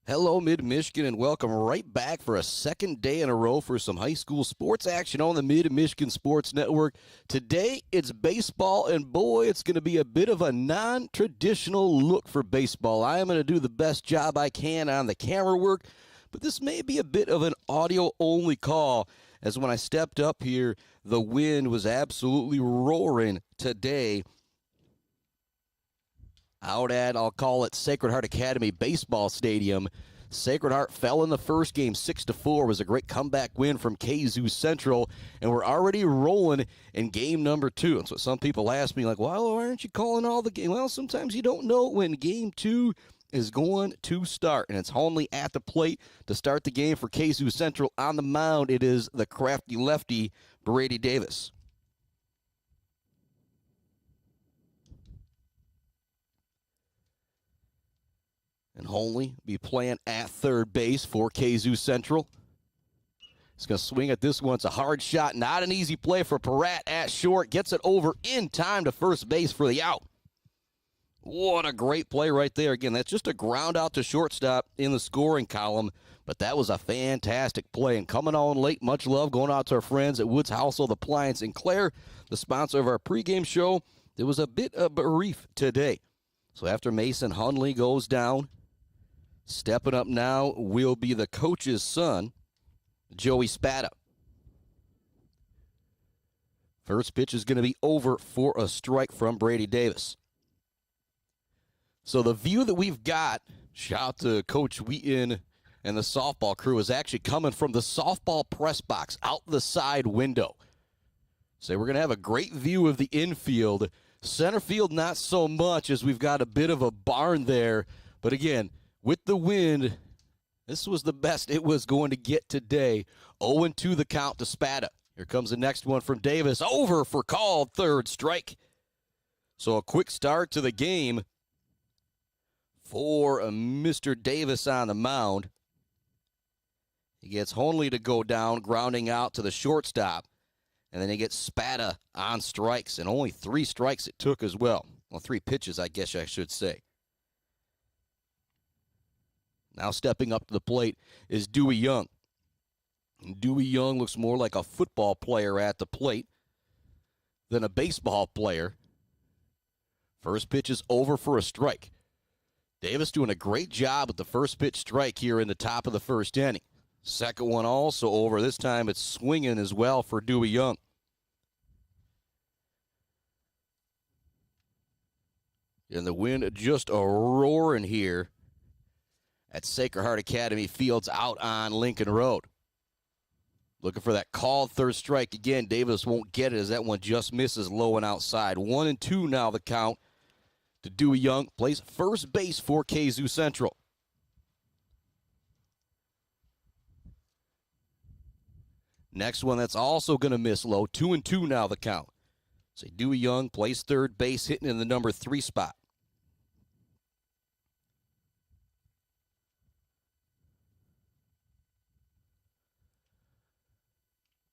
Hello, Mid-Michigan, and welcome right back for a second day in a row for some high school sports action on the Mid-Michigan Sports Network. Today, it's baseball, and boy, it's going to be a bit of a non-traditional look for baseball. I am going to do the best job I can on the camera work, but this may be a bit of an audio-only call, as when I stepped up here, the wind was absolutely roaring today out at, I'll call it, Sacred Heart Academy Baseball Stadium. Sacred Heart fell in the first game 6-4. Was a great comeback win from Kzoo Central, and we're already rolling in game number 2. And so some people ask me, like, well, why aren't you calling all the game? Well, sometimes you don't know when game 2 is going to start, and it's Honley at the plate to start the game for Kzoo Central. On the mound, it is the crafty lefty, Brady Davis. And Honley be playing at third base for Kzoo Central. He's going to swing at this one. It's a hard shot. Not an easy play for Peratt at short. Gets it over in time to first base for the out. What a great play right there. Again, that's just a ground out to shortstop in the scoring column. But that was a fantastic play. And coming on late, much love going out to our friends at Woods Household Appliance in Clare, the sponsor of our pregame show. There was a bit of a reef today. So after Mason Hundley goes down, stepping up now will be the coach's son, Joey Spada. First pitch is going to be over for a strike from Brady Davis. So the view that we've got, shout out to Coach Wheaton and the softball crew, is actually coming from the softball press box out the side window. So we're going to have a great view of the infield. Center field, not so much, as we've got a bit of a barn there. But again, with the wind, this was the best it was going to get today. 0-2 the count to Spada. Here comes the next one from Davis. Over for called third strike. So a quick start to the game for Mr. Davis on the mound. He gets Honley to go down, grounding out to the shortstop. And then he gets Spada on strikes. And only 3 strikes it took as well. Well, 3 pitches, I guess I should say. Now stepping up to the plate is Dewey Young. And Dewey Young looks more like a football player at the plate than a baseball player. First pitch is over for a strike. Davis doing a great job with the first pitch strike here in the top of the first inning. Second one also over. This time it's swinging as well for Dewey Young. And the wind just a roaring here at Sacred Heart Academy Fields out on Lincoln Road. Looking for that called third strike again. Davis won't get it as that one just misses low and outside. 1-2 now the count to Dewey Young. Plays first base for Kzoo Central. Next one that's also going to miss low. 2-2 now the count. So Dewey Young plays third base, hitting in the number 3 spot.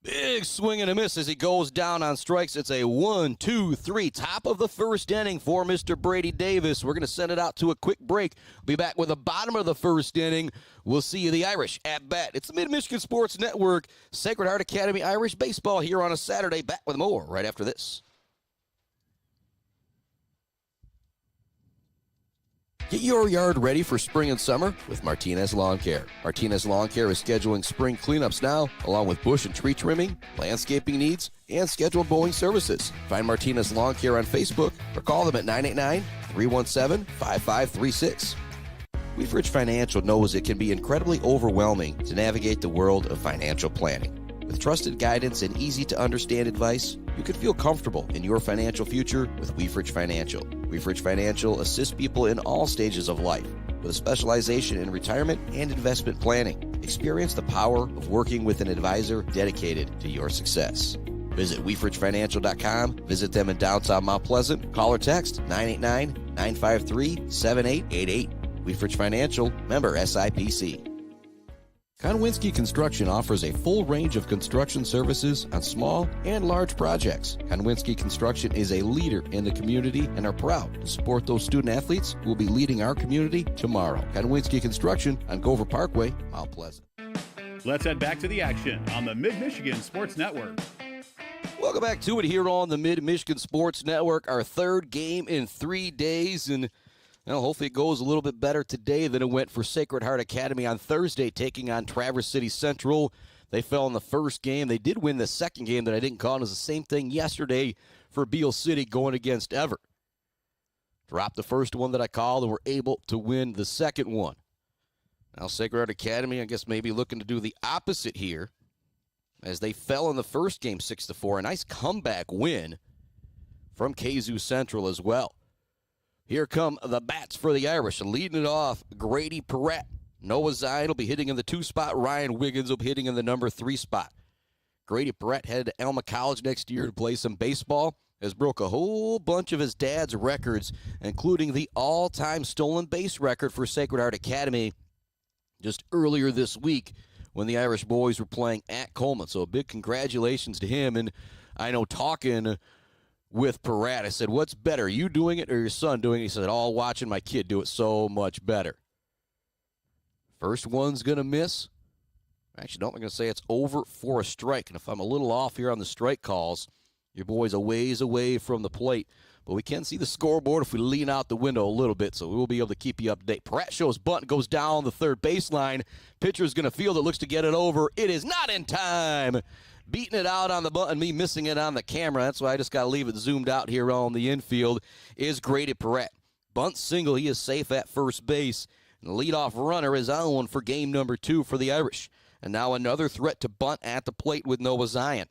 Big swing and a miss as he goes down on strikes. It's a 1-2-3, top of the first inning for Mr. Brady Davis. We're going to send it out to a quick break. We'll be back with the bottom of the first inning. We'll see you the Irish at bat. It's the Mid-Michigan Sports Network, Sacred Heart Academy Irish Baseball here on a Saturday. Back with more right after this. Get your yard ready for spring and summer with Martinez Lawn Care. Martinez Lawn Care is scheduling spring cleanups now, along with bush and tree trimming, landscaping needs, and scheduled mowing services. Find Martinez Lawn Care on Facebook or call them at 989-317-5536. Weefridge Financial knows it can be incredibly overwhelming to navigate the world of financial planning. With trusted guidance and easy-to-understand advice, you can feel comfortable in your financial future with Weefridge Financial. Weefridge Financial assists people in all stages of life with a specialization in retirement and investment planning. Experience the power of working with an advisor dedicated to your success. Visit WeefridgeFinancial.com. Visit them in downtown Mount Pleasant. Call or text 989-953-7888. Weefridge Financial, member SIPC. Konwinski Construction offers a full range of construction services on small and large projects. Konwinski Construction is a leader in the community and are proud to support those student athletes who will be leading our community tomorrow. Konwinski Construction on Gover Parkway, Mount Pleasant. Let's head back to the action on the Mid-Michigan Sports Network. Welcome back to it here on the Mid-Michigan Sports Network. Our third game in 3 days, and hopefully it goes a little bit better today than it went for Sacred Heart Academy on Thursday, taking on Traverse City Central. They fell in the first game. They did win the second game that I didn't call. It was the same thing yesterday for Beale City going against Everett. Dropped the first one that I called and were able to win the second one. Now Sacred Heart Academy, I guess, maybe looking to do the opposite here, as they fell in the first game 6-4. A nice comeback win from Kzoo Central as well. Here come the bats for the Irish. Leading it off, Grady Perrette. Noah Zion will be hitting in the 2 spot. Ryan Wiggins will be hitting in the number 3 spot. Grady Perrette headed to Alma College next year to play some baseball. Has broke a whole bunch of his dad's records, including the all-time stolen base record for Sacred Heart Academy just earlier this week when the Irish boys were playing at Coleman. So a big congratulations to him. And I know talking with Perrette, I said, what's better, you doing it or your son doing it? He said, watching my kid do it so much better. First one's going to miss. Actually, I'm going to say it's over for a strike. And if I'm a little off here on the strike calls, your boy's a ways away from the plate. But we can see the scoreboard if we lean out the window a little bit, so we will be able to keep you up to date. Perrette shows bunt, goes down the third baseline. Pitcher's going to field it, looks to get it over. It is not in time. Beating it out on the bunt and me missing it on the camera. That's why I just got to leave it zoomed out here on the infield is Grady Perrette. Bunt single, he is safe at first base. And the leadoff runner is on for game number 2 for the Irish. And now another threat to bunt at the plate with Noah Zion.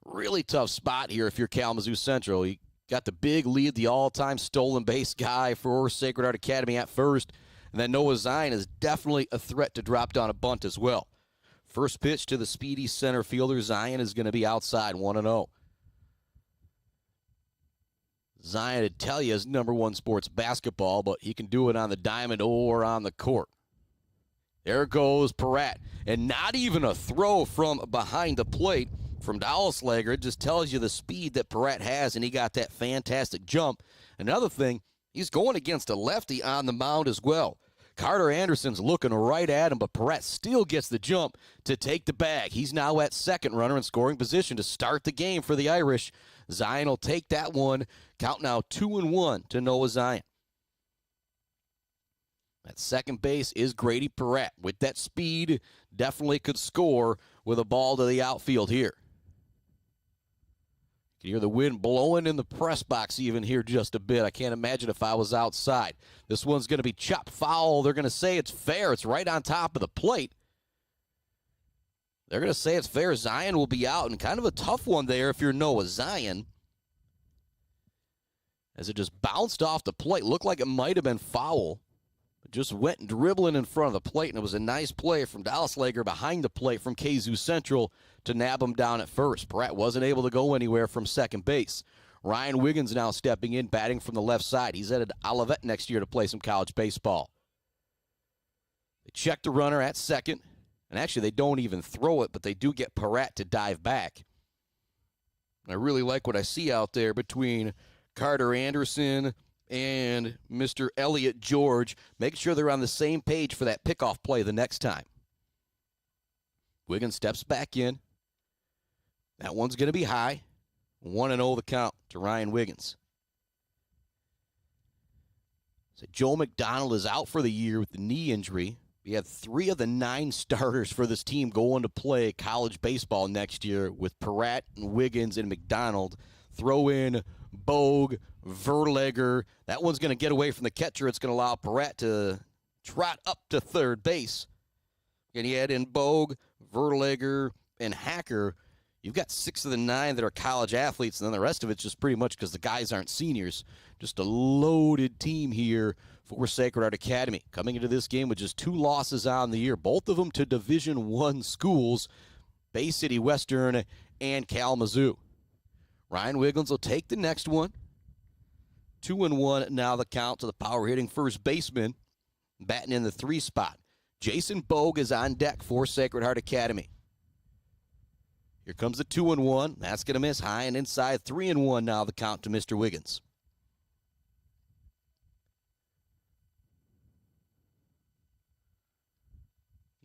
Really tough spot here if you're Kalamazoo Central. You got the big lead, the all-time stolen base guy for Sacred Heart Academy at first. And then Noah Zion is definitely a threat to drop down a bunt as well. First pitch to the speedy center fielder. Zion is going to be outside 1-0. Zion, I'd tell you, is number 1 sports basketball, but he can do it on the diamond or on the court. There goes Perrette. And not even a throw from behind the plate from Dowleslager. It just tells you the speed that Perrette has, and he got that fantastic jump. Another thing, he's going against a lefty on the mound as well. Carter Anderson's looking right at him, but Perrette still gets the jump to take the bag. He's now at second runner in scoring position to start the game for the Irish. Zion will take that one. Count now 2-1 to Noah Zion. At second base is Grady Perrette. With that speed, definitely could score with a ball to the outfield here. You can hear the wind blowing in the press box even here just a bit. I can't imagine if I was outside. This one's going to be chopped foul. They're going to say it's fair. It's right on top of the plate. They're going to say it's fair. Zion will be out, and kind of a tough one there if you're Noah Zion, as it just bounced off the plate. Looked like it might have been foul. It just went dribbling in front of the plate, and it was a nice play from Dowleslager behind the plate from Kzoo Central to nab him down at first. Perrette wasn't able to go anywhere from second base. Ryan Wiggins now stepping in, batting from the left side. He's headed to Olivet next year to play some college baseball. They check the runner at second, and actually they don't even throw it, but they do get Perrette to dive back. And I really like what I see out there between Carter Anderson and Mr. Elliott George. Make sure they're on the same page for that pickoff play the next time. Wiggins steps back in. That one's going to be high. 1-0 the count to Ryan Wiggins. So Joe McDonald is out for the year with the knee injury. We have 3 of the 9 starters for this team going to play college baseball next year with Perrette and Wiggins and McDonald. Throw in Bogue, Verlegger. That one's going to get away from the catcher. It's going to allow Perrette to trot up to third base. And you add in Bogue, Verlegger, and Hacker. You've got 6 of the 9 that are college athletes, and then the rest of it's just pretty much because the guys aren't seniors. Just a loaded team here for Sacred Heart Academy. Coming into this game with just 2 losses on the year, both of them to Division I schools, Bay City Western and Kalamazoo. Ryan Wiggins will take the next one. 2-1 now the count to the power hitting first baseman, batting in the 3 spot. Jason Bogue is on deck for Sacred Heart Academy. Here comes the 2-1. That's going to miss high and inside. 3-1 now the count to Mr. Wiggins.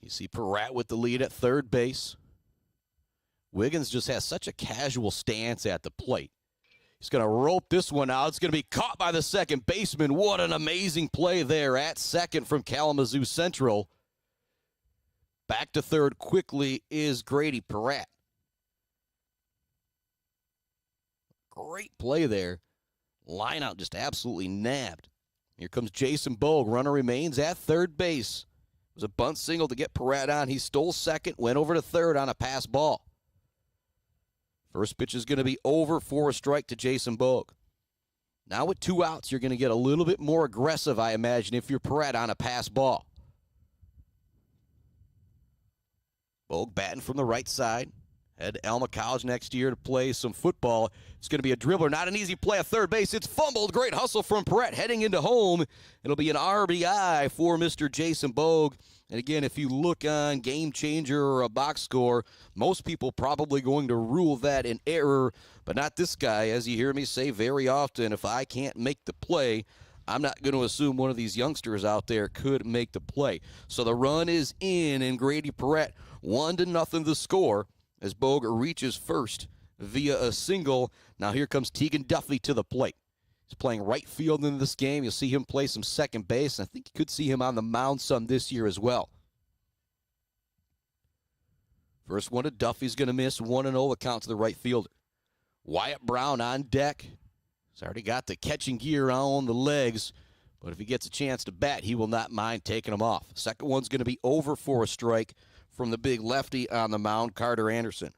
You see Peratt with the lead at third base. Wiggins just has such a casual stance at the plate. He's going to rope this one out. It's going to be caught by the second baseman. What an amazing play there at second from Kalamazoo Central. Back to third quickly is Grady Peratt. Great play there. Line out just absolutely nabbed. Here comes Jason Bogue. Runner remains at third base. It was a bunt single to get Peratt on. He stole second, went over to third on a pass ball. First pitch is going to be over for a strike to Jason Bogue. Now with 2 outs, you're going to get a little bit more aggressive, I imagine, if you're Peratt on a pass ball. Bogue batting from the right side. Head to Alma College next year to play some football. It's going to be a dribbler. Not an easy play at third base. It's fumbled. Great hustle from Peratt heading into home. It'll be an RBI for Mr. Jason Bogue. And again, if you look on Game Changer or a box score, most people probably going to rule that an error, but not this guy. As you hear me say very often, if I can't make the play, I'm not going to assume one of these youngsters out there could make the play. So the run is in, and Grady Peratt 1-0 the score as Bogue reaches first via a single. Now here comes Tegan Duffy to the plate. He's playing right field in this game. You'll see him play some second base, and I think you could see him on the mound some this year as well. First one to Duffy's going to miss. 1-0 the count to the right fielder. Wyatt Brown on deck. He's already got the catching gear on the legs, but if he gets a chance to bat, he will not mind taking them off. Second one's going to be over for a strike from the big lefty on the mound, Carter Anderson.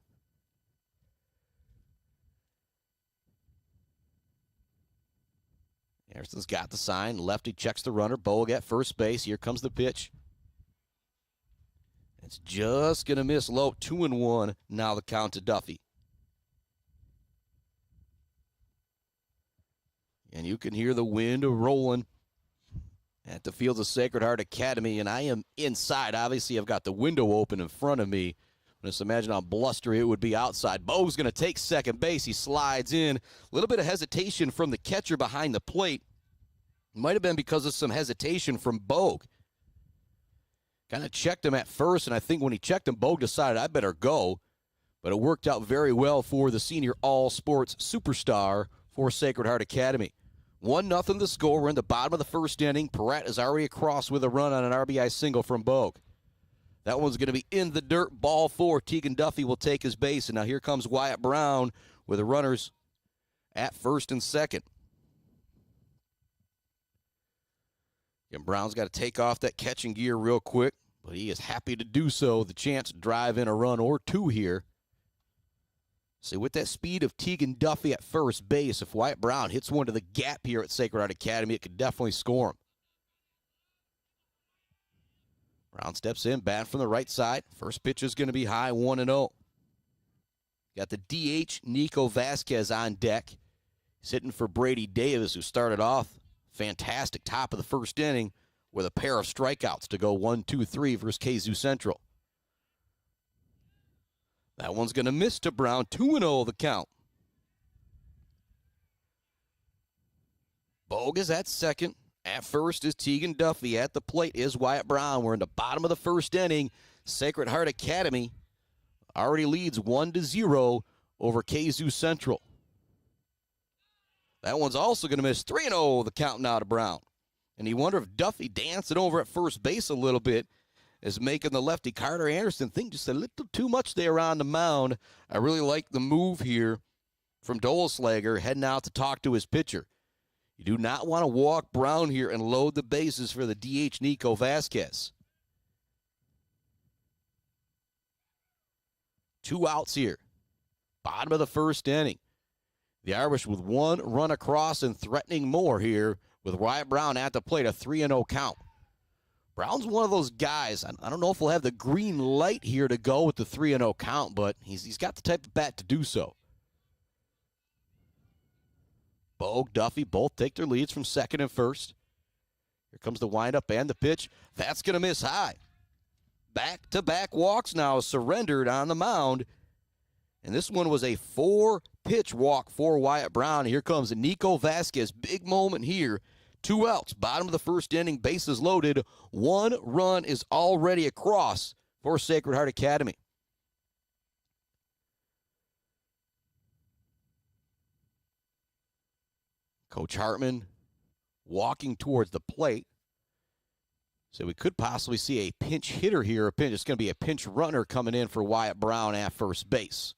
Anderson's got the sign. Lefty checks the runner. Bogue at first base. Here comes the pitch. It's just going to miss low. 2-1. Now the count to Duffy. And you can hear the wind rolling at the fields of Sacred Heart Academy, and I am inside. Obviously, I've got the window open in front of me. Just imagine how blustery it would be outside. Bogue's going to take second base. He slides in. A little bit of hesitation from the catcher behind the plate. Might have been because of some hesitation from Bogue. Kind of checked him at first, and I think when he checked him, Bogue decided, I better go. But it worked out very well for the senior all-sports superstar for Sacred Heart Academy. 1-0 the score. We're in the bottom of the first inning. Peratt is already across with a run on an RBI single from Bogue. That one's going to be in the dirt. Ball 4. Tegan Duffy will take his base. And now here comes Wyatt Brown with the runners at first and second. And Brown's got to take off that catching gear real quick, but he is happy to do so. The chance to drive in a run or two here. See, with that speed of Tegan Duffy at first base, if Wyatt Brown hits one to the gap here at Sacred Heart Academy, it could definitely score him. Brown steps in, bat from the right side. First pitch is going to be high, 1-0. Got the DH, Nico Vasquez, on deck. He's hitting for Brady Davis, who started off fantastic top of the first inning with a pair of strikeouts to go 1-2-3 versus Kzoo Central. That one's going to miss to Brown. 2-0 the count. Bogue is at second. At first is Tegan Duffy. At the plate is Wyatt Brown. We're in the bottom of the first inning. Sacred Heart Academy already leads 1-0 over Kzoo Central. That one's also going to miss. 3-0 the count now to Brown. And you wonder if Duffy dancing over at first base a little bit is making the lefty Carter Anderson think just a little too much there on the mound. I really like the move here from Doleslager heading out to talk to his pitcher. You do not want to walk Brown here and load the bases for the DH, Nico Vasquez. 2 outs here. Bottom of the first inning. The Irish with 1 run across and threatening more here with Wyatt Brown at the plate, a 3-0 count. Brown's one of those guys, I don't know if he'll have the green light here to go with the 3-0 count, but he's got the type of bat to do so. Bogue, Duffy both take their leads from second and first. Here comes the windup and the pitch. That's going to miss high. Back-to-back walks now surrendered on the mound. And this one was a 4-pitch walk for Wyatt Brown. Here comes Nico Vasquez. Big moment here. 2 outs. Bottom of the first inning. Bases loaded. 1 run is already across for Sacred Heart Academy. Coach Hartman walking towards the plate. So we could possibly see a pinch hitter here. It's going to be a pinch runner coming in for Wyatt Brown at first base.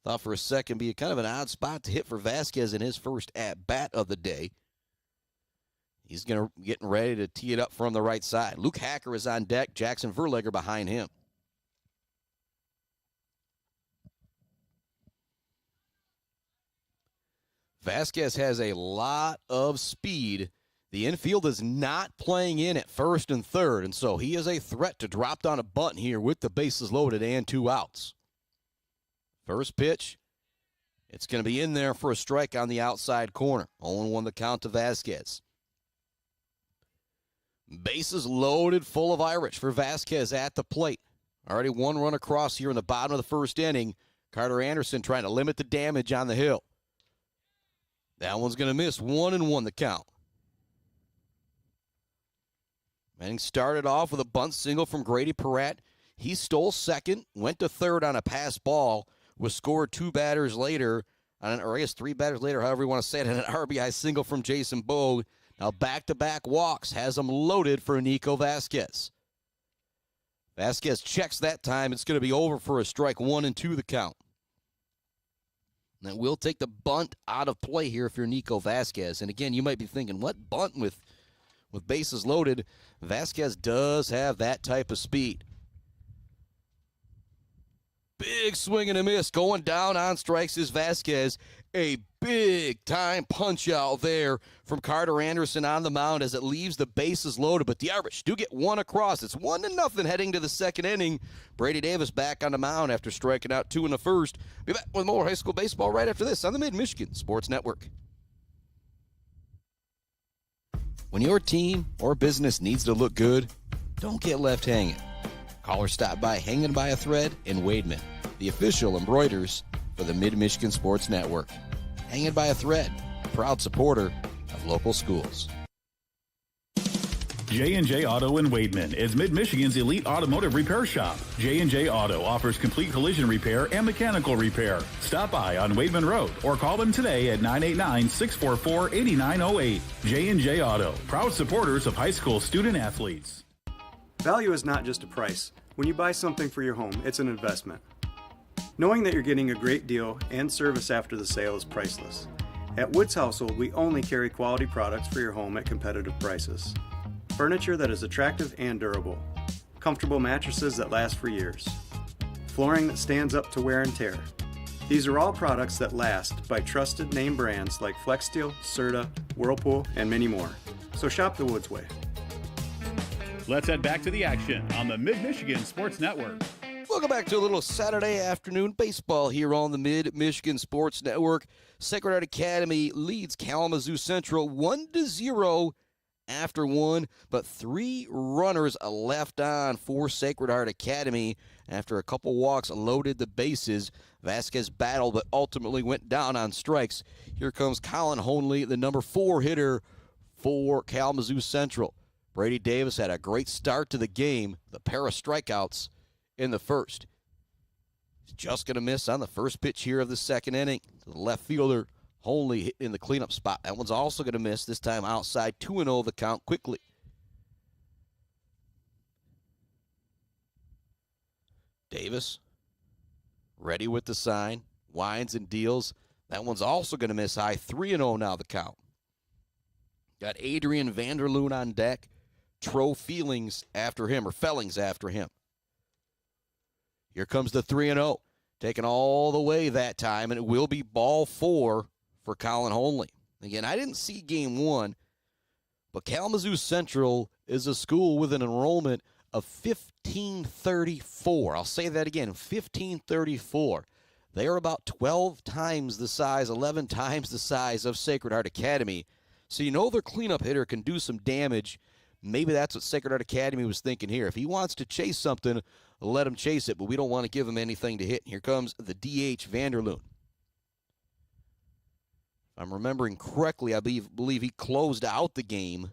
Thought for a second be kind of an odd spot to hit for Vasquez in his first at-bat of the day. He's getting ready to tee it up from the right side. Luke Hacker is on deck. Jackson Verlegger behind him. Vasquez has a lot of speed. The infield is not playing in at first and third, and so he is a threat to drop down a bunt here with the bases loaded and 2 outs. First pitch, it's going to be in there for a strike on the outside corner. 0-1 the count to Vasquez. Bases loaded, full of Irish for Vasquez at the plate. Already 1 run across here in the bottom of the first inning. Carter Anderson trying to limit the damage on the hill. That one's going to miss. 1-1 the count. Manning started off with a bunt single from Grady Peratt. He stole second, went to third on a pass ball, was scored 2 batters later, or I guess 3 batters later, however you want to say it, and an RBI single from Jason Bogue. Now back-to-back walks has them loaded for Nico Vasquez. Vasquez checks that time. It's going to be over for a strike. 1-2 the count. And we'll take the bunt out of play here if you're Nico Vasquez. And again, you might be thinking, what bunt with bases loaded? Vasquez does have that type of speed. Big swing and a miss. Going down on strikes is Vasquez. A big-time punch out there from Carter Anderson on the mound as it leaves the bases loaded. But the Irish do get 1 across. It's 1-0 heading to the second inning. Brady Davis back on the mound after striking out 2 in the first. Be back with more high school baseball right after this on the Mid-Michigan Sports Network. When your team or business needs to look good, don't get left hanging. Call or stop by Hanging by a Thread in Wademan, the official embroiders for the Mid-Michigan Sports Network. Hanging by a Thread, a proud supporter of local schools. J&J Auto in Wademan is Mid-Michigan's elite automotive repair shop. J&J Auto offers complete collision repair and mechanical repair. Stop by on Wademan Road or call them today at 989-644-8908. J&J Auto, proud supporters of high school student athletes. Value is not just a price. When you buy something for your home, it's an investment. Knowing that you're getting a great deal and service after the sale is priceless. At Woods Household, we only carry quality products for your home at competitive prices. Furniture that is attractive and durable. Comfortable mattresses that last for years. Flooring that stands up to wear and tear. These are all products that last by trusted name brands like FlexSteel, Serta, Whirlpool, and many more. So shop the Woods way. Let's head back to the action on the Mid-Michigan Sports Network. Welcome back to a little Saturday afternoon baseball here on the Mid-Michigan Sports Network. Sacred Heart Academy leads Kalamazoo Central 1-0 after 1, but 3 runners left on for Sacred Heart Academy after a couple walks loaded the bases. Vasquez battled, but ultimately went down on strikes. Here comes Colin Honley, the number 4 hitter for Kalamazoo Central. Brady Davis had a great start to the game, the pair of strikeouts in the first. He's just going to miss on the first pitch here of the second inning. The left fielder, Honley, hit in the cleanup spot. That one's also going to miss, this time outside. 2-0 the count quickly. Davis, ready with the sign, winds and deals. That one's also going to miss high. 3-0 now the count. Got Adrian Vanderloon on deck. Tro Fellings after him. Here comes the 3-0. Taken all the way that time, and it will be ball 4 for Colin Honley. Again, I didn't see game 1, but Kalamazoo Central is a school with an enrollment of 1534. I'll say that again, 1534. They are about 12 times the size, 11 times the size of Sacred Heart Academy. So you know their cleanup hitter can do some damage maybe that's what Sacred Heart Academy was thinking here. If he wants to chase something, let him chase it, but we don't want to give him anything to hit. Here comes the DH Vanderloon. If I'm remembering correctly, I believe he closed out the game.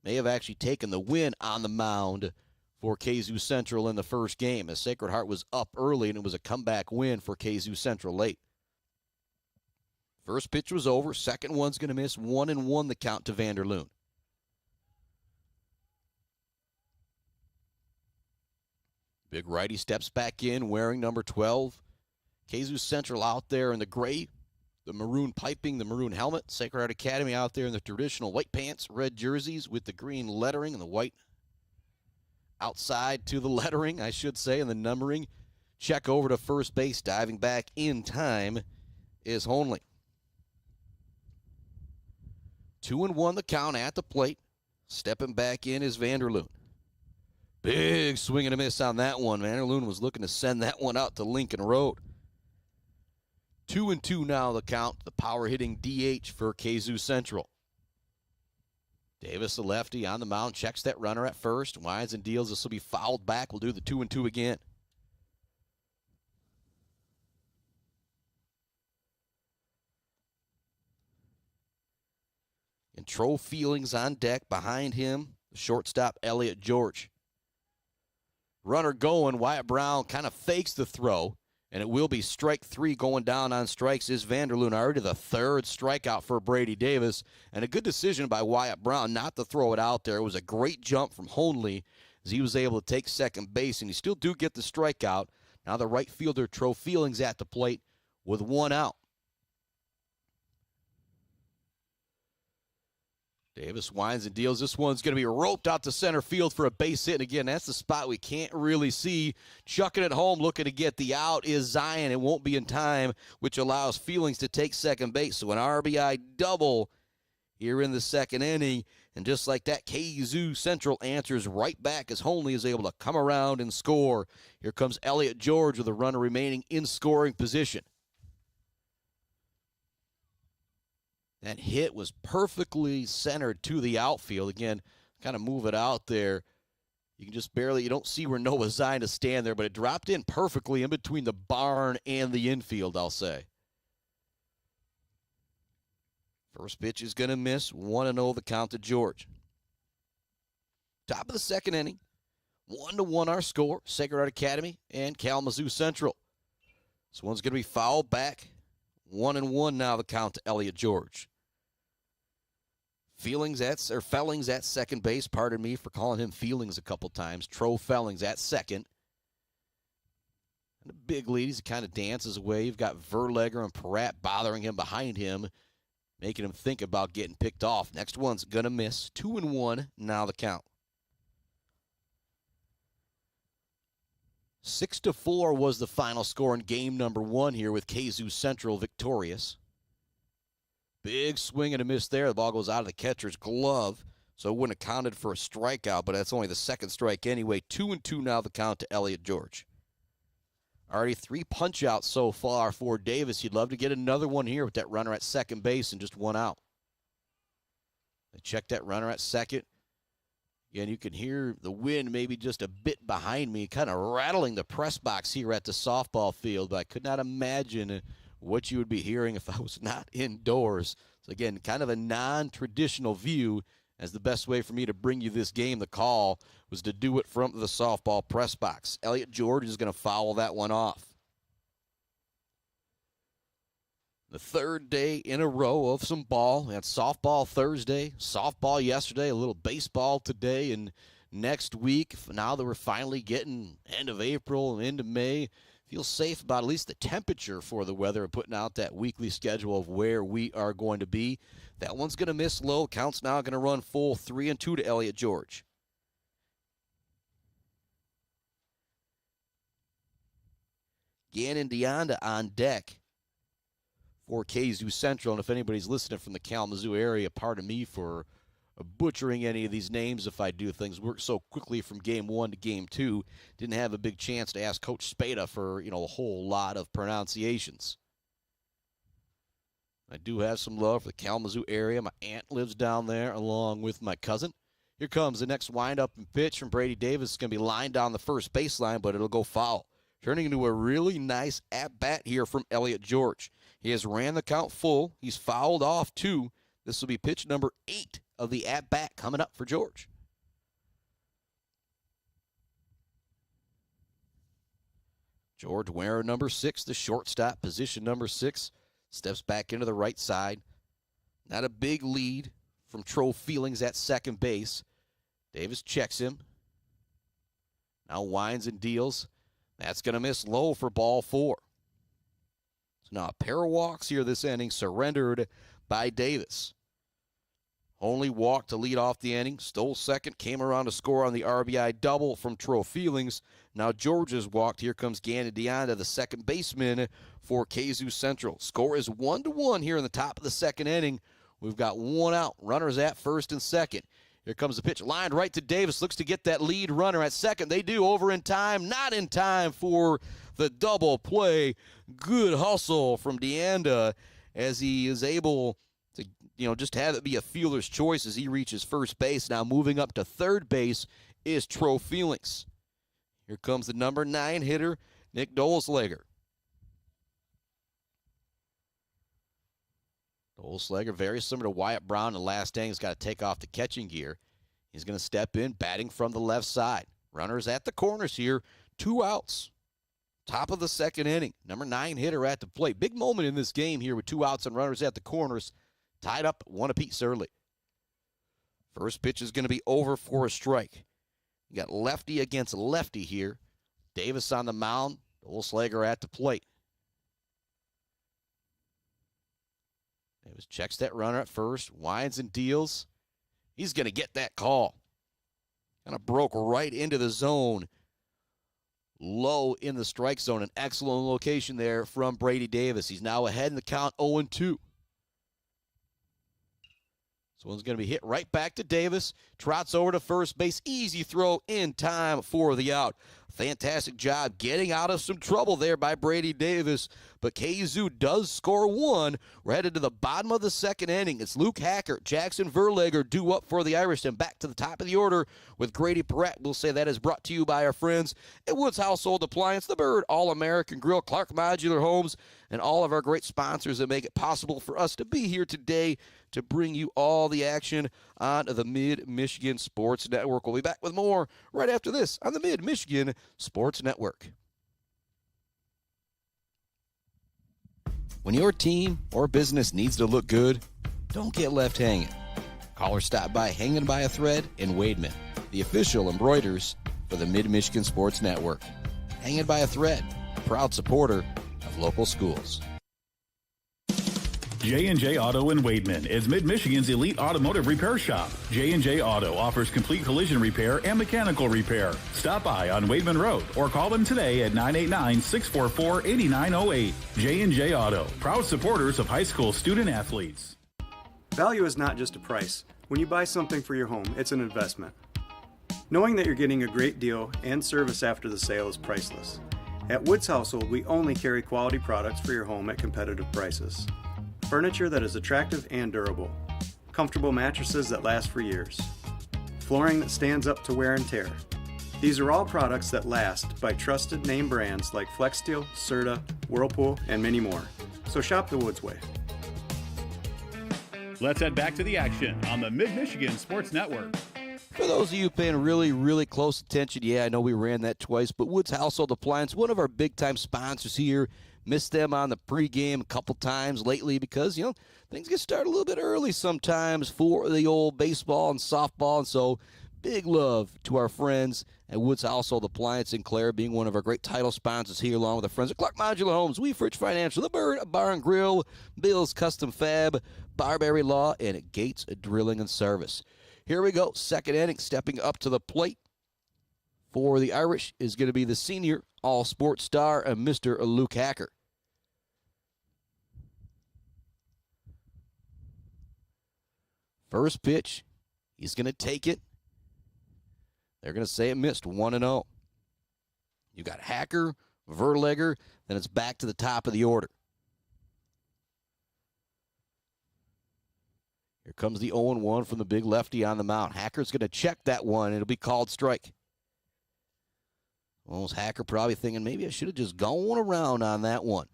May have actually taken the win on the mound for Kzoo Central in the first game, as Sacred Heart was up early, and it was a comeback win for Kzoo Central late. First pitch was over. Second one's going to miss. 1-1 the count to Vanderloon. Big righty steps back in, wearing number 12. Kzoo Central out there in the gray, the maroon piping, the maroon helmet. Sacred Heart Academy out there in the traditional white pants, red jerseys with the green lettering and the white outside to the lettering, I should say, and the numbering. Check over to first base, diving back in time is Honley. 2-1 the count at the plate. Stepping back in is Vanderloon. Big swing and a miss on that one. Vanderloon was looking to send that one out to Lincoln Road. 2-2 now the count. The power hitting DH for Kzoo Central. Davis, the lefty, on the mound, checks that runner at first. Winds and deals. This will be fouled back. We'll do the 2-2 again. And Tro Feelings on deck behind him. The shortstop, Elliott George. Runner going. Wyatt Brown kind of fakes the throw. And it will be strike three. Going down on strikes is Vanderloon. Already the third strikeout for Brady Davis. And a good decision by Wyatt Brown not to throw it out there. It was a great jump from Honley as he was able to take second base. And you still do get the strikeout. Now the right fielder, Tro Feelings, at the plate with one out. Davis winds and deals. This one's going to be roped out to center field for a base hit. And again, that's the spot we can't really see. Chucking it home, looking to get the out is Zion. It won't be in time, which allows Feelings to take second base. So an RBI double here in the second inning. And just like that, Kzoo Central answers right back as Honley is able to come around and score. Here comes Elliott George with a runner remaining in scoring position. That hit was perfectly centered to the outfield. Again, kind of move it out there. You can just barely, you don't see where Noah Zion is stand there, but it dropped in perfectly in between the barn and the infield, I'll say. First pitch is going to miss. 1-0 the count to George. Top of the second inning. 1-1 our score. Sacred Heart Academy and Kalamazoo Central. This one's going to be fouled back. 1-1 now the count to Elliott George. Fellings at second base. Pardon me for calling him Feelings a couple times. Tro Fellings at second. And a big lead. He kind of dances away. You've got Verlegger and Peratt bothering him behind him, making him think about getting picked off. Next one's going to miss. 2-1 now the count. 6-4 was the final score in game number one here with Kzoo Central victorious. Big swing and a miss there. The ball goes out of the catcher's glove, so it wouldn't have counted for a strikeout, but that's only the second strike anyway. 2-2 now the count to Elliott George. Already 3 punch-outs so far for Davis. He'd love to get another one here with that runner at second base and just one out. They check that runner at second. Again, you can hear the wind maybe just a bit behind me, kind of rattling the press box here at the softball field, but I could not imagine what you would be hearing if I was not indoors. So again, kind of a non-traditional view, as the best way for me to bring you this game, the call, was to do it from the softball press box. Elliott George is going to foul that one off. The third day in a row of some ball. We had softball Thursday, softball yesterday, a little baseball today, and next week, now that we're finally getting end of April and into May, feel safe about at least the temperature for the weather and putting out that weekly schedule of where we are going to be. That one's going to miss low. Count's now going to run full. 3-2 to Elliott George. Gannon Deonda on deck for Kzoo Central. And if anybody's listening from the Kalamazoo area, pardon me for butchering any of these names if I do. Things work so quickly from game one to game two. Didn't have a big chance to ask Coach Spada for, a whole lot of pronunciations. I do have some love for the Kalamazoo area. My aunt lives down there along with my cousin. Here comes the next windup and pitch from Brady Davis. It's going to be lined down the first baseline, but it'll go foul. Turning into a really nice at-bat here from Elliott George. He has ran the count full. He's fouled off 2. This will be pitch number 8 of the at-bat coming up for George. George wearing number 6, the shortstop, position number 6. Steps back into the right side. Not a big lead from Tro Feelings at second base. Davis checks him. Now winds and deals. That's going to miss low for ball 4. So now a pair of walks here this inning surrendered by Davis. Only walked to lead off the inning. Stole second. Came around to score on the RBI double from Tro Feelings. Now George has walked. Here comes Gannon Deonda, the second baseman for Kzoo Central. Score is 1-1 here in the top of the second inning. We've got 1 out. Runners at first and second. Here comes the pitch, lined right to Davis. Looks to get that lead runner at second. They do, over in time. Not in time for the double play. Good hustle from Deonda as he is able to, just have it be a fielder's choice as he reaches first base. Now moving up to third base is Tro Feelings. Here comes the number 9 hitter, Nick Dolesleger. Dolesleger, very similar to Wyatt Brown in the last inning, has got to take off the catching gear. He's going to step in, batting from the left side. Runners at the corners here, 2 outs. Top of the second inning, number 9 hitter at the plate. Big moment in this game here with 2 outs and runners at the corners. Tied up 1 apiece early. First pitch is going to be over for a strike. You got lefty against lefty here. Davis on the mound, Dolesleger at the plate. Davis checks that runner at first, winds and deals. He's going to get that call. Kind of broke right into the zone. Low in the strike zone. An excellent location there from Brady Davis. He's now ahead in the count 0-2. This one's going to be hit right back to Davis. Trots over to first base. Easy throw in time for the out. Fantastic job getting out of some trouble there by Brady Davis. But Kzoo does score 1. We're headed to the bottom of the second inning. It's Luke Hacker, Jackson Verlager due up for the Irish. And back to the top of the order with Grady Perrette. We'll say that is brought to you by our friends at Woods Household Appliance, The Bird, All-American Grill, Clark Modular Homes, and all of our great sponsors that make it possible for us to be here today to bring you all the action on the Mid-Michigan Sports Network. We'll be back with more right after this on the Mid-Michigan Sports Network. When your team or business needs to look good, don't get left hanging. Call or stop by Hanging by a Thread in Wademan, the official embroiders for the Mid-Michigan Sports Network. Hanging by a Thread, a proud supporter of local schools. J&J Auto in Wademan is Mid-Michigan's elite automotive repair shop. J&J Auto offers complete collision repair and mechanical repair. Stop by on Wademan Road or call them today at 989-644-8908. J&J Auto, proud supporters of high school student athletes. Value is not just a price. When you buy something for your home, it's an investment. Knowing that you're getting a great deal and service after the sale is priceless. At Woods Household, we only carry quality products for your home at competitive prices. Furniture that is attractive and durable. Comfortable mattresses that last for years. Flooring that stands up to wear and tear. These are all products that last by trusted name brands like FlexSteel, Serta, Whirlpool, and many more. So shop the Woods way. Let's head back to the action on the Mid-Michigan Sports Network. For those of you paying really, really close attention, I know we ran that twice, but Woods Household Appliance, one of our big-time sponsors here. Missed them on the pregame a couple times lately because, things get started a little bit early sometimes for the old baseball and softball. And so big love to our friends at Woods Household Appliance in Clare, being one of our great title sponsors here, along with our friends at Clark Modular Homes, Weef Rich Financial, The Bird, Bar and Grill, Bill's Custom Fab, Barberry Law, and Gates Drilling and Service. Here we go. Second inning, stepping up to the plate for the Irish is going to be the senior all-sports star, Mr. Luke Hacker. First pitch, he's going to take it. They're going to say it missed, 1-0. You got Hacker, Verlager, then it's back to the top of the order. Here comes the 0-1 from the big lefty on the mound. Hacker's going to check that one. It'll be called strike. Well, Hacker probably thinking maybe I should have just gone around on that one.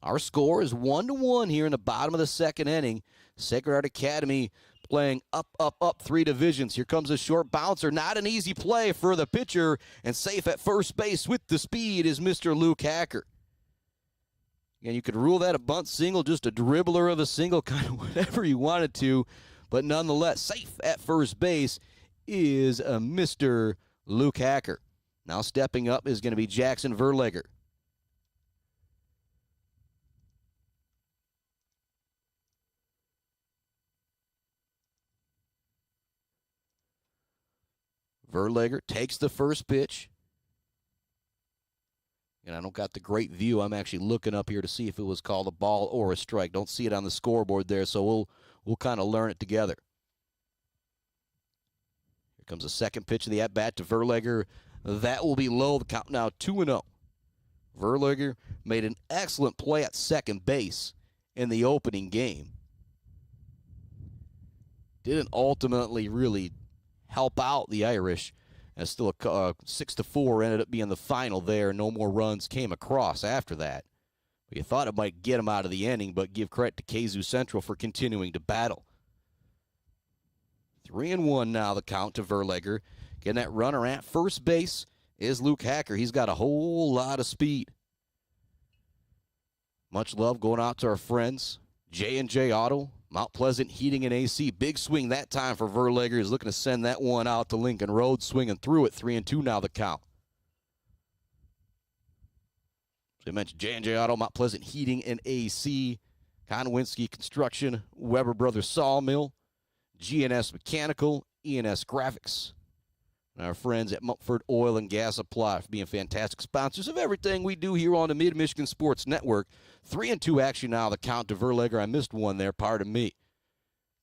Our score is 1-1 here in the bottom of the second inning. Sacred Heart Academy playing up, 3 divisions. Here comes a short bouncer. Not an easy play for the pitcher. And safe at first base with the speed is Mr. Luke Hacker. And you could rule that a bunt single, just a dribbler of a single, kind of whatever you wanted to. But nonetheless, safe at first base is Mr. Luke Hacker. Now stepping up is going to be Jackson Verlegger. Verlegger takes the first pitch. And I don't got the great view. I'm actually looking up here to see if it was called a ball or a strike. Don't see it on the scoreboard there, so we'll kind of learn it together. Here comes the second pitch of the at-bat to Verlegger. That will be low. The count now 2-0. Verlegger made an excellent play at second base in the opening game. Didn't ultimately really help out the Irish. And still a 6-4 ended up being the final there. No more runs came across after that. But you thought it might get them out of the inning, but give credit to Kzoo Central for continuing to battle. 3-1 now the count to Verlegger. Getting that runner at first base is Luke Hacker. He's got a whole lot of speed. Much love going out to our friends. J&J Auto, Mount Pleasant Heating and AC. Big swing that time for Verlegger. He's looking to send that one out to Lincoln Road. Swinging through it. 3-2 now the count. So I mentioned J&J Auto, Mount Pleasant Heating and AC. Konwinski Construction, Weber Brothers Sawmill, GNS Mechanical, ENS Graphics. And our friends at Mumford Oil and Gas Supply for being fantastic sponsors of everything we do here on the Mid-Michigan Sports Network. 3-2 action now, the count to Verlegger. I missed one there, pardon me.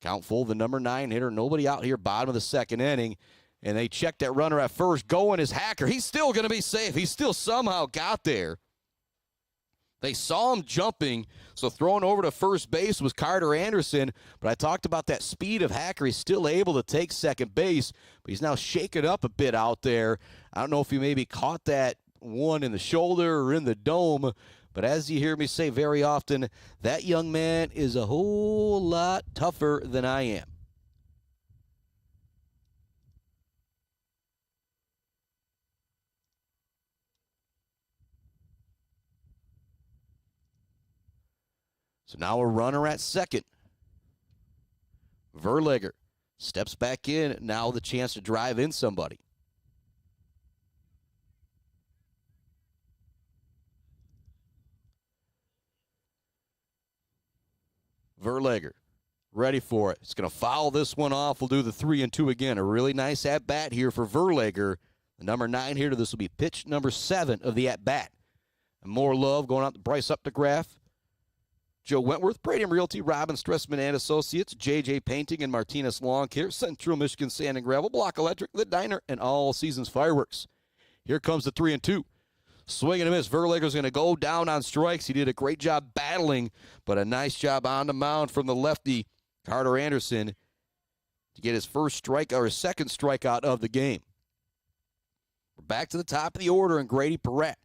Count full, the number 9 hitter. Nobody out here, bottom of the second inning. And they check that runner at first. Going is Hacker. He's still going to be safe. He still somehow got there. They saw him jumping, so throwing over to first base was Carter Anderson. But I talked about that speed of Hacker. He's still able to take second base, but he's now shaken up a bit out there. I don't know if he maybe caught that one in the shoulder or in the dome, but as you hear me say very often, that young man is a whole lot tougher than I am. So now a runner at second. Verlegger steps back in. Now the chance to drive in somebody. Verlegger ready for it. It's going to foul this one off. We'll do the 3-2 again. A really nice at-bat here for Verlegger. The number 9 hitter. This will be pitch number 7 of the at-bat. And more love going out to Bryce Updegraff, Joe Wentworth, Bradium Realty, Robin Stressman and Associates, JJ Painting and Martinez Lawn Care, Central Michigan Sand and Gravel, Block Electric, The Diner, and All Seasons Fireworks. Here comes the 3-2. Swing and a miss. Verlegger's going to go down on strikes. He did a great job battling, but a nice job on the mound from the lefty, Carter Anderson, to get his first strike or his second strikeout of the game. We're back to the top of the order and Grady Perrette.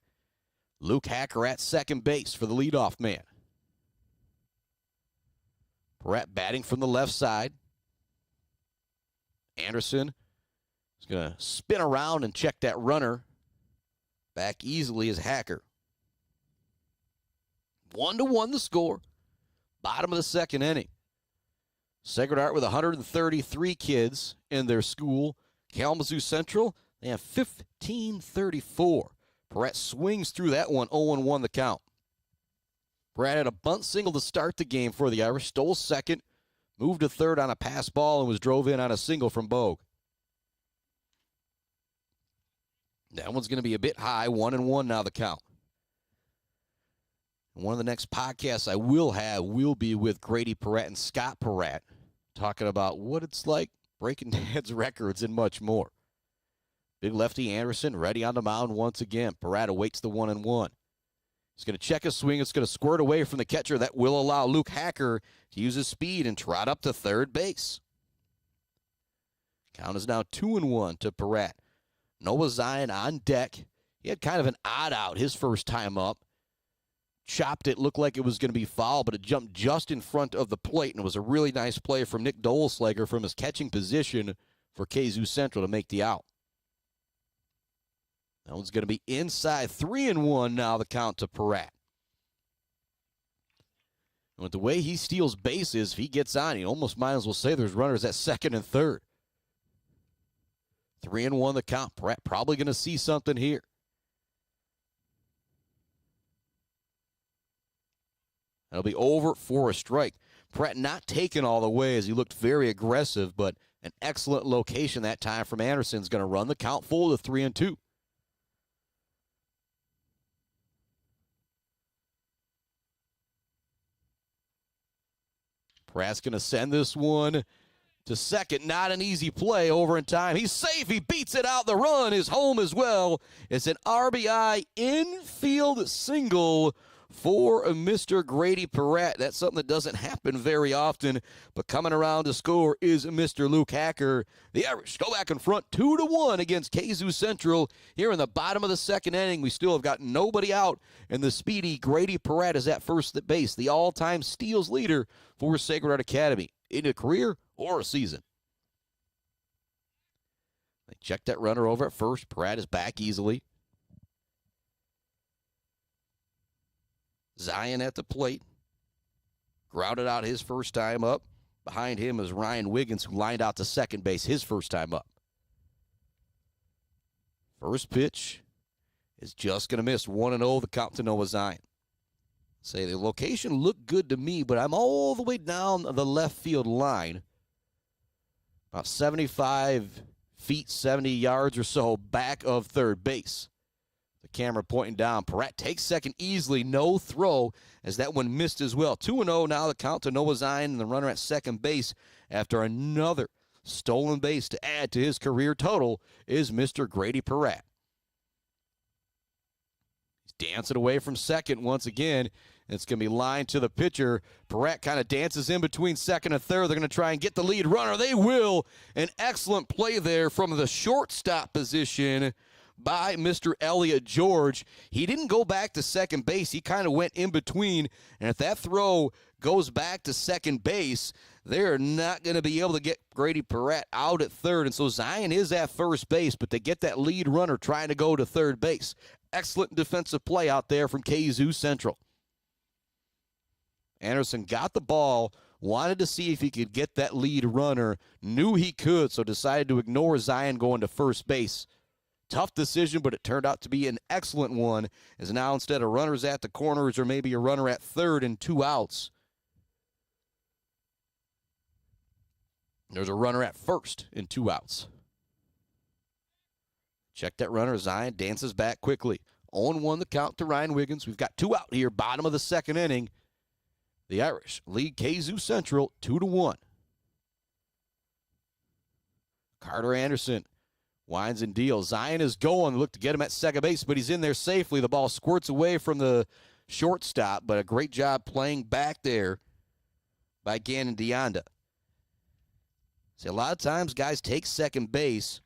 Luke Hacker at second base for the leadoff man. Perrette batting from the left side. Anderson is going to spin around and check that runner. Back easily is Hacker. 1-1 the score. Bottom of the second inning. Sacred Heart with 133 kids in their school. Kalamazoo Central, they have 1534. Perrette swings through that one, 0-1 the count. Perrette had a bunt single to start the game for the Irish. Stole second, moved to third on a pass ball, and was drove in on a single from Bogue. That one's going to be a bit high, 1-1 now the count. One of the next podcasts I will have will be with Grady Perrette and Scott Perrette, talking about what it's like breaking dad's records and much more. Big lefty Anderson ready on the mound once again. Perrette awaits the 1-1. He's going to check his swing. It's going to squirt away from the catcher. That will allow Luke Hacker to use his speed and trot up to third base. Count is now 2-1 to Peratt. Noah Zion on deck. He had kind of an odd out his first time up. Chopped it, looked like it was going to be foul, but it jumped just in front of the plate, and it was a really nice play from Nick Dolslager from his catching position for Kzoo Central to make the out. That one's going to be inside. 3-1 now, the count to Peratt. And with the way he steals bases, if he gets on, you almost might as well say there's runners at second and third. 3-1 the count. Peratt probably going to see something here. That'll be over for a strike. Peratt not taken all the way as he looked very aggressive, but an excellent location that time from Anderson's going to run the count full to 3-2. Peratt's going to send this one to second. Not an easy play over in time. He's safe. He beats it out. The run is home as well. It's an RBI infield single for Mr. Grady Peratt. That's something that doesn't happen very often, but coming around to score is Mr. Luke Hacker. The Irish go back in front 2-1 against Kzoo Central. Here in the bottom of the second inning, we still have got nobody out, and the speedy Grady Peratt is at first at base, the all-time steals leader for Sacred Heart Academy in a career or a season. They check that runner over at first. Peratt is back easily. Zion at the plate. Grounded out his first time up. Behind him is Ryan Wiggins, who lined out to second base his first time up. First pitch is just going to miss. 1-0 the count to Noah Zion. Say the location looked good to me, but I'm all the way down the left field line. About 75 feet, 70 yards or so back of third base. The camera pointing down. Peratt takes second easily. No throw as that one missed as well. 2-0 now the count to Noah Zion and the runner at second base after another stolen base to add to his career total is Mr. Grady Peratt. He's dancing away from second once again. It's going to be lined to the pitcher. Peratt kind of dances in between second and third. They're going to try and get the lead runner. They will. An excellent play there from the shortstop position by Mr. Elliott George. He didn't go back to second base. He kind of went in between. And if that throw goes back to second base, they're not going to be able to get Grady Peratt out at third. And so Zion is at first base, but they get that lead runner trying to go to third base. Excellent defensive play out there from Kzoo Central. Anderson got the ball, wanted to see if he could get that lead runner, knew he could, so decided to ignore Zion going to first base. Tough decision, but it turned out to be an excellent one, as now instead of runners at the corners or maybe a runner at third and 2 outs, there's a runner at first and 2 outs. Check that runner. Zion dances back quickly. 0-1 the count to Ryan Wiggins. We've got 2 out here, bottom of the second inning. The Irish lead Kzoo Central 2-1. Carter Anderson winds and deals. Zion is going. Look to get him at second base, but he's in there safely. The ball squirts away from the shortstop, but a great job playing back there by Gannon Deonda. See, a lot of times guys take second base.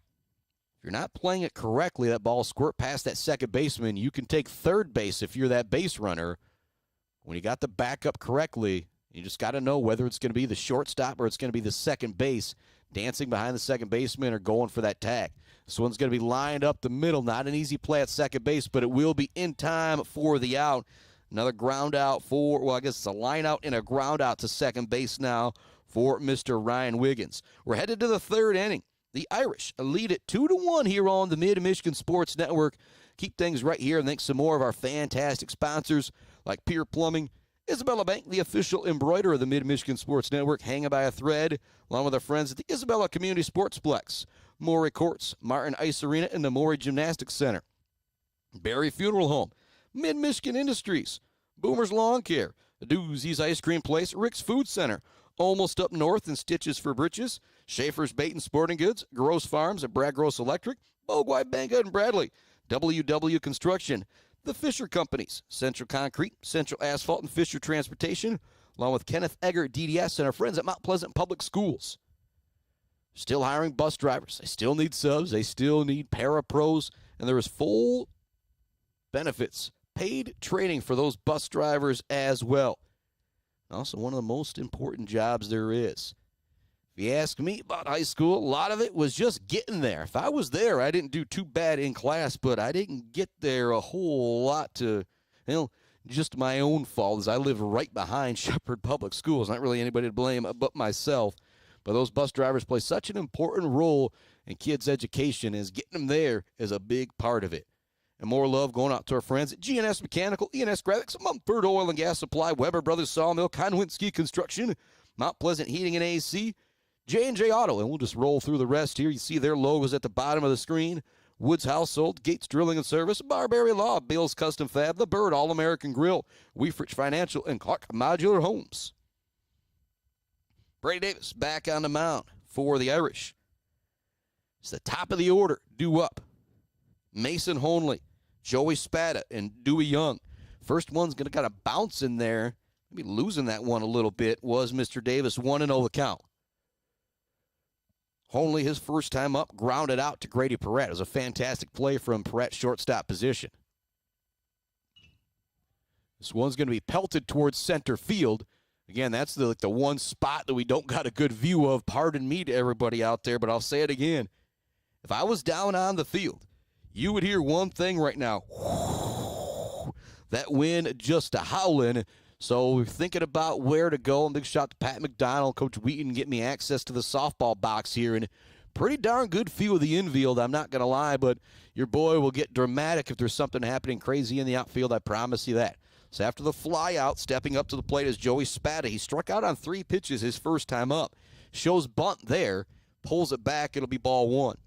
If you're not playing it correctly, that ball squirt past that second baseman. You can take third base if you're that base runner. When you got the backup correctly, you just got to know whether it's going to be the shortstop or it's going to be the second base, dancing behind the second baseman or going for that tag. This one's going to be lined up the middle. Not an easy play at second base, but it will be in time for the out. Another ground out for, well, I guess it's a line out and a ground out to second base now for Mr. Ryan Wiggins. We're headed to the third inning. The Irish lead it 2-1 here on the Mid-Michigan Sports Network. Keep things right here and thanks some more of our fantastic sponsors like Pier Plumbing, Isabella Bank, the official embroiderer of the Mid-Michigan Sports Network, hanging by a thread, along with our friends at the Isabella Community Sportsplex, Morey Courts, Martin Ice Arena, and the Morey Gymnastics Center. Barry Funeral Home, Mid-Michigan Industries, Boomer's Lawn Care, Doozy's Ice Cream Place, Rick's Food Center, Almost Up North and Stitches for Britches, Schaefer's Bait and Sporting Goods, Gross Farms and Brad Gross Electric, Bogwai Banga and Bradley, WW Construction, the Fisher Companies, Central Concrete, Central Asphalt, and Fisher Transportation, along with Kenneth Egger, DDS, and our friends at Mount Pleasant Public Schools. Still hiring bus drivers. They still need subs. They still need parapros. And there is full benefits, paid training for those bus drivers as well. Also, one of the most important jobs there is. If you ask me about high school, a lot of it was just getting there. If I was there, I didn't do too bad in class, but I didn't get there a whole lot to, just my own fault, as I live right behind Shepherd Public Schools. Not really anybody to blame but myself. But those bus drivers play such an important role in kids' education, as getting them there is a big part of it. And more love going out to our friends at GNS Mechanical, ENS Graphics, Mumford Oil and Gas Supply, Weber Brothers Sawmill, Konwinski Construction, Mount Pleasant Heating and AC, J&J Auto, and we'll just roll through the rest here. You see their logos at the bottom of the screen. Woods Household, Gates Drilling and Service, Barberry Law, Bill's Custom Fab, The Bird, All-American Grill, Weefrich Financial, and Clark Modular Homes. Brady Davis back on the mound for the Irish. It's the top of the order, due up. Mason Honley, Joey Spada, and Dewey Young. First one's going to kind of bounce in there. Maybe losing that one a little bit was Mr. Davis, 1-0 the count. Honley, his first time up, grounded out to Grady Perrette. It was a fantastic play from Perrette's shortstop position. This one's going to be pelted towards center field. Again, that's the one spot that we don't got a good view of. Pardon me to everybody out there, but I'll say it again. If I was down on the field, you would hear one thing right now. That wind just a howling. So thinking about where to go. And big shout to Pat McDonald, Coach Wheaton, get me access to the softball box here. And pretty darn good feel of the infield, I'm not going to lie. But your boy will get dramatic if there's something happening crazy in the outfield. I promise you that. So after the fly out, stepping up to the plate is Joey Spada. He struck out on 3 pitches his first time up. Shows bunt there. Pulls it back. It'll be ball 1.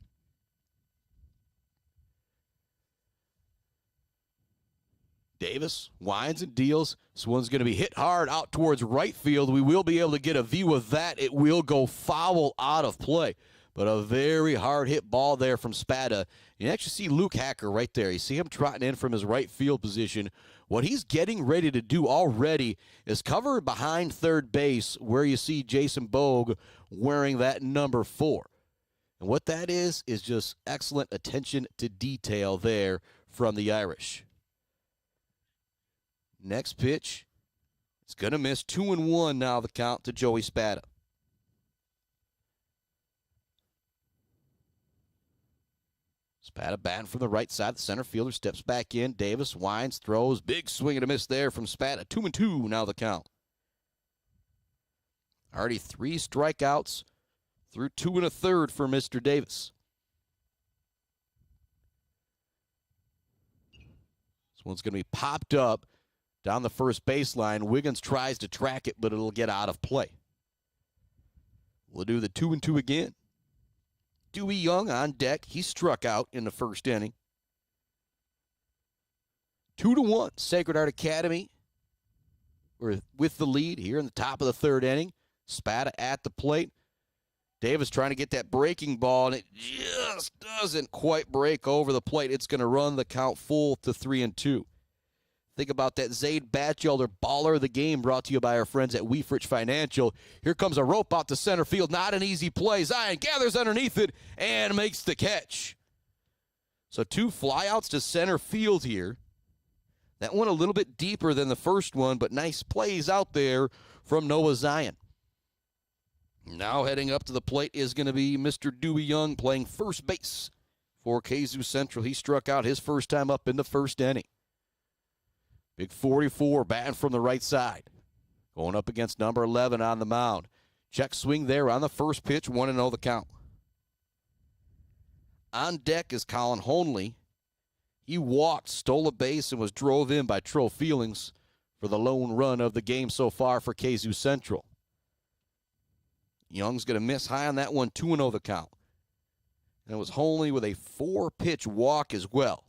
Davis winds and deals. This one's going to be hit hard out towards right field. We will be able to get a view of that. It will go foul out of play. But a very hard hit ball there from Spada. You actually see Luke Hacker right there. You see him trotting in from his right field position. What he's getting ready to do already is cover behind third base where you see Jason Bogue wearing that number 4. And what that is just excellent attention to detail there from the Irish. Next pitch, it's going to miss. 2-1 now the count to Joey Spada. Spada batting from the right side. The center fielder steps back in. Davis winds, throws. Big swing and a miss there from Spada. 2-2 now the count. Already 3 strikeouts through 2 1/3 for Mr. Davis. This one's going to be popped up down the first baseline. Wiggins tries to track it, but it'll get out of play. We'll do the 2-2 again. Dewey Young on deck. He struck out in the first inning. 2-1. Sacred Heart Academy with the lead here in the top of the 3rd inning. Spada at the plate. Davis trying to get that breaking ball, and it just doesn't quite break over the plate. It's going to run the count full to 3-2. Think about that Zaid Batchelder baller of the game, brought to you by our friends at Weefrich Financial. Here comes a rope out to center field. Not an easy play. Zion gathers underneath it and makes the catch. So 2 flyouts to center field here. That one a little bit deeper than the first one, but nice plays out there from Noah Zion. Now heading up to the plate is going to be Mr. Dewey Young, playing first base for Kzoo Central. He struck out his first time up in the first inning. Big 44 batting from the right side. Going up against number 11 on the mound. Check swing there on the first pitch, 1-0 the count. On deck is Colin Honley. He walked, stole a base, and was drove in by Tro Feelings for the lone run of the game so far for Kzoo Central. Young's going to miss high on that one, 2-0 the count. And it was Honley with a 4-pitch walk as well.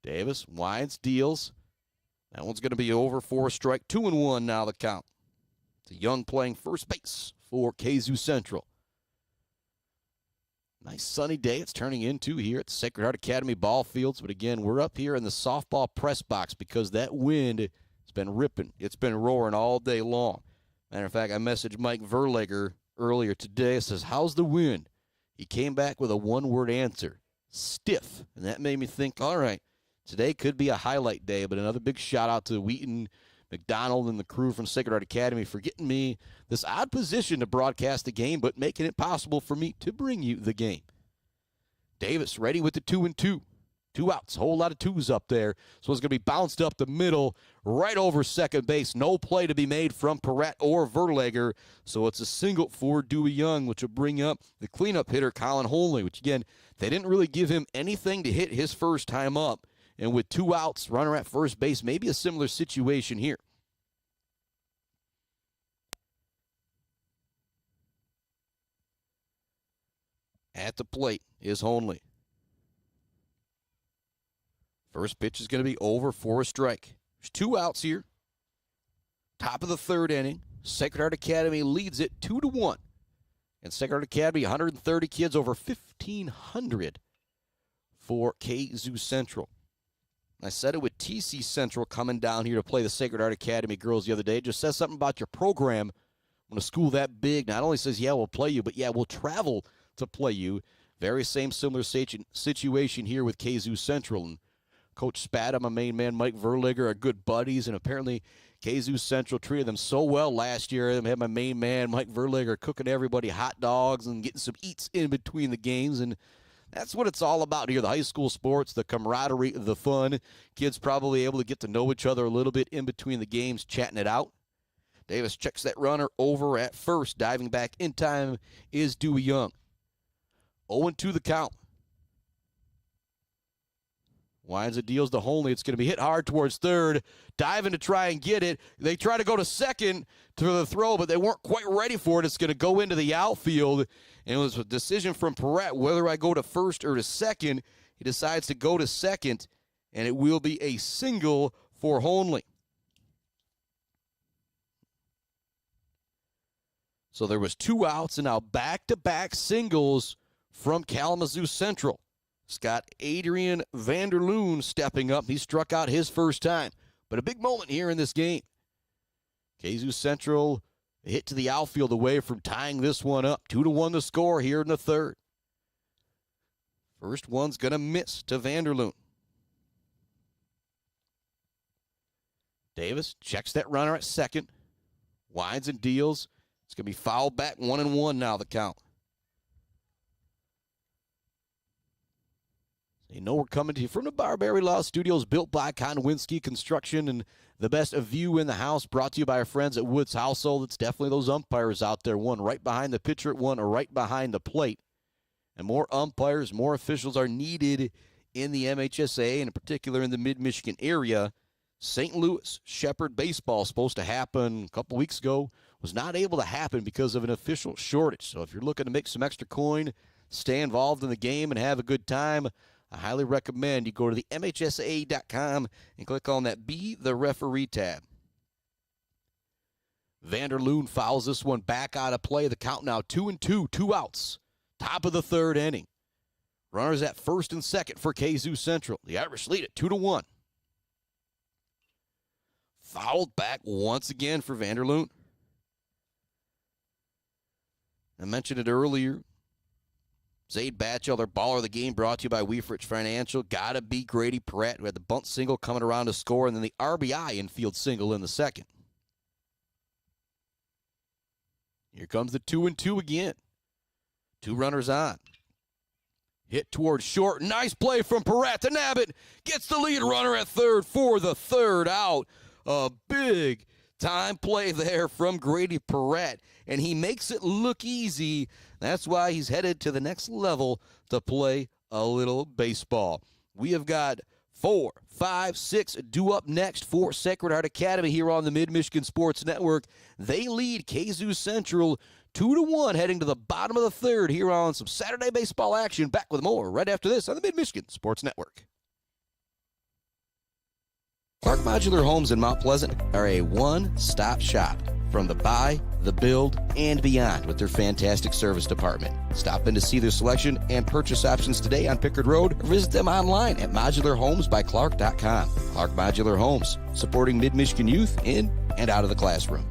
Davis winds, deals. That one's going to be over for a strike. 2-1 now the count. It's Young playing first base for Kzoo Central. Nice sunny day it's turning into here at the Sacred Heart Academy ball fields. But again, we're up here in the softball press box because that wind has been ripping. It's been roaring all day long. Matter of fact, I messaged Mike Verlager earlier today. It says, how's the wind? He came back with a one-word answer, stiff. And that made me think, all right, today could be a highlight day. But another big shout-out to Wheaton, McDonald, and the crew from Sacred Heart Academy for getting me this odd position to broadcast the game, but making it possible for me to bring you the game. Davis ready with the 2-2. 2 outs, whole lot of twos up there. So it's going to be bounced up the middle, right over second base. No play to be made from Perrette or Verlager. So it's a single for Dewey Young, which will bring up the cleanup hitter, Colin Holney, which, again, they didn't really give him anything to hit his first time up. And with 2 outs, runner at first base, maybe a similar situation here. At the plate is Holney. First pitch is going to be over for a strike. There's 2 outs here. Top of the 3rd inning. Sacred Heart Academy leads it 2-1. And Sacred Heart Academy, 130 kids, over 1,500 for Kzoo Central. I said it with TC Central coming down here to play the Sacred Heart Academy girls the other day. It just says something about your program when a school that big not only says, yeah, we'll play you, but yeah, we'll travel to play you. Very similar situation here with Kzoo Central. And Coach Spada, my main man, Mike Verlager are good buddies, and apparently Kzoo Central treated them so well last year. I had my main man, Mike Verlager, cooking everybody hot dogs and getting some eats in between the games, and that's what it's all about here, the high school sports, the camaraderie, the fun. Kids probably able to get to know each other a little bit in between the games, chatting it out. Davis checks that runner over at first. Diving back in time is Dewey Young. 0-2 the count. Winds it, deals to Holney. It's going to be hit hard towards third. Diving to try and get it. They try to go to second to the throw, but they weren't quite ready for it. It's going to go into the outfield. And it was a decision from Perrette whether I go to first or to second. He decides to go to second, and it will be a single for Holney. So there was 2 outs, and now back-to-back singles from Kalamazoo Central. Scott Adrian Vanderloon stepping up. He struck out his first time. But a big moment here in this game. Kzoo Central hit to the outfield away from tying this one up. 2-1 the score here in the 3rd. First one's going to miss to Vanderloon. Davis checks that runner at second. Winds and deals. It's going to be fouled back. 1-1 now the count. You know we're coming to you from the Barberry Law Studios, built by Konwinski Construction, and the best view in the house, brought to you by our friends at Woods Household. It's definitely those umpires out there, one right behind the pitcher, one right behind the plate. And more umpires, more officials are needed in the MHSA, and in particular in the mid-Michigan area. St. Louis Shepherd baseball supposed to happen a couple weeks ago, was not able to happen because of an official shortage. So if you're looking to make some extra coin, stay involved in the game, and have a good time, I highly recommend you go to the MHSA.com and click on that Be the Referee tab. Vanderloon fouls this one back out of play. The count now 2-2, 2 outs. Top of the 3rd inning. Runners at first and second for Kzoo Central. The Irish lead it 2-1. Fouled back once again for Vanderloon. I mentioned it earlier. Zaid Batchelder, baller of the game, brought to you by Weefrich Financial. Gotta beat Grady Perrette, who had the bunt single coming around to score, and then the RBI infield single in the 2nd. Here comes the 2-2 again. 2 runners on. Hit towards short. Nice play from Perrette to nab it. Gets the lead runner at third for the 3rd out. A big time play there from Grady Perrette, and he makes it look easy. That's why he's headed to the next level to play a little baseball. We have got 4, 5, 6 due up next for Sacred Heart Academy here on the Mid-Michigan Sports Network. They lead Kzoo Central 2-1 heading to the bottom of the 3rd here on some Saturday baseball action. Back with more right after this on the Mid-Michigan Sports Network. Clark Modular Homes in Mount Pleasant are a one-stop shop from the buy, the build, and beyond with their fantastic service department. Stop in to see their selection and purchase options today on Pickard Road or visit them online at modularhomesbyclark.com. Clark Modular Homes, supporting Mid-Michigan youth in and out of the classroom.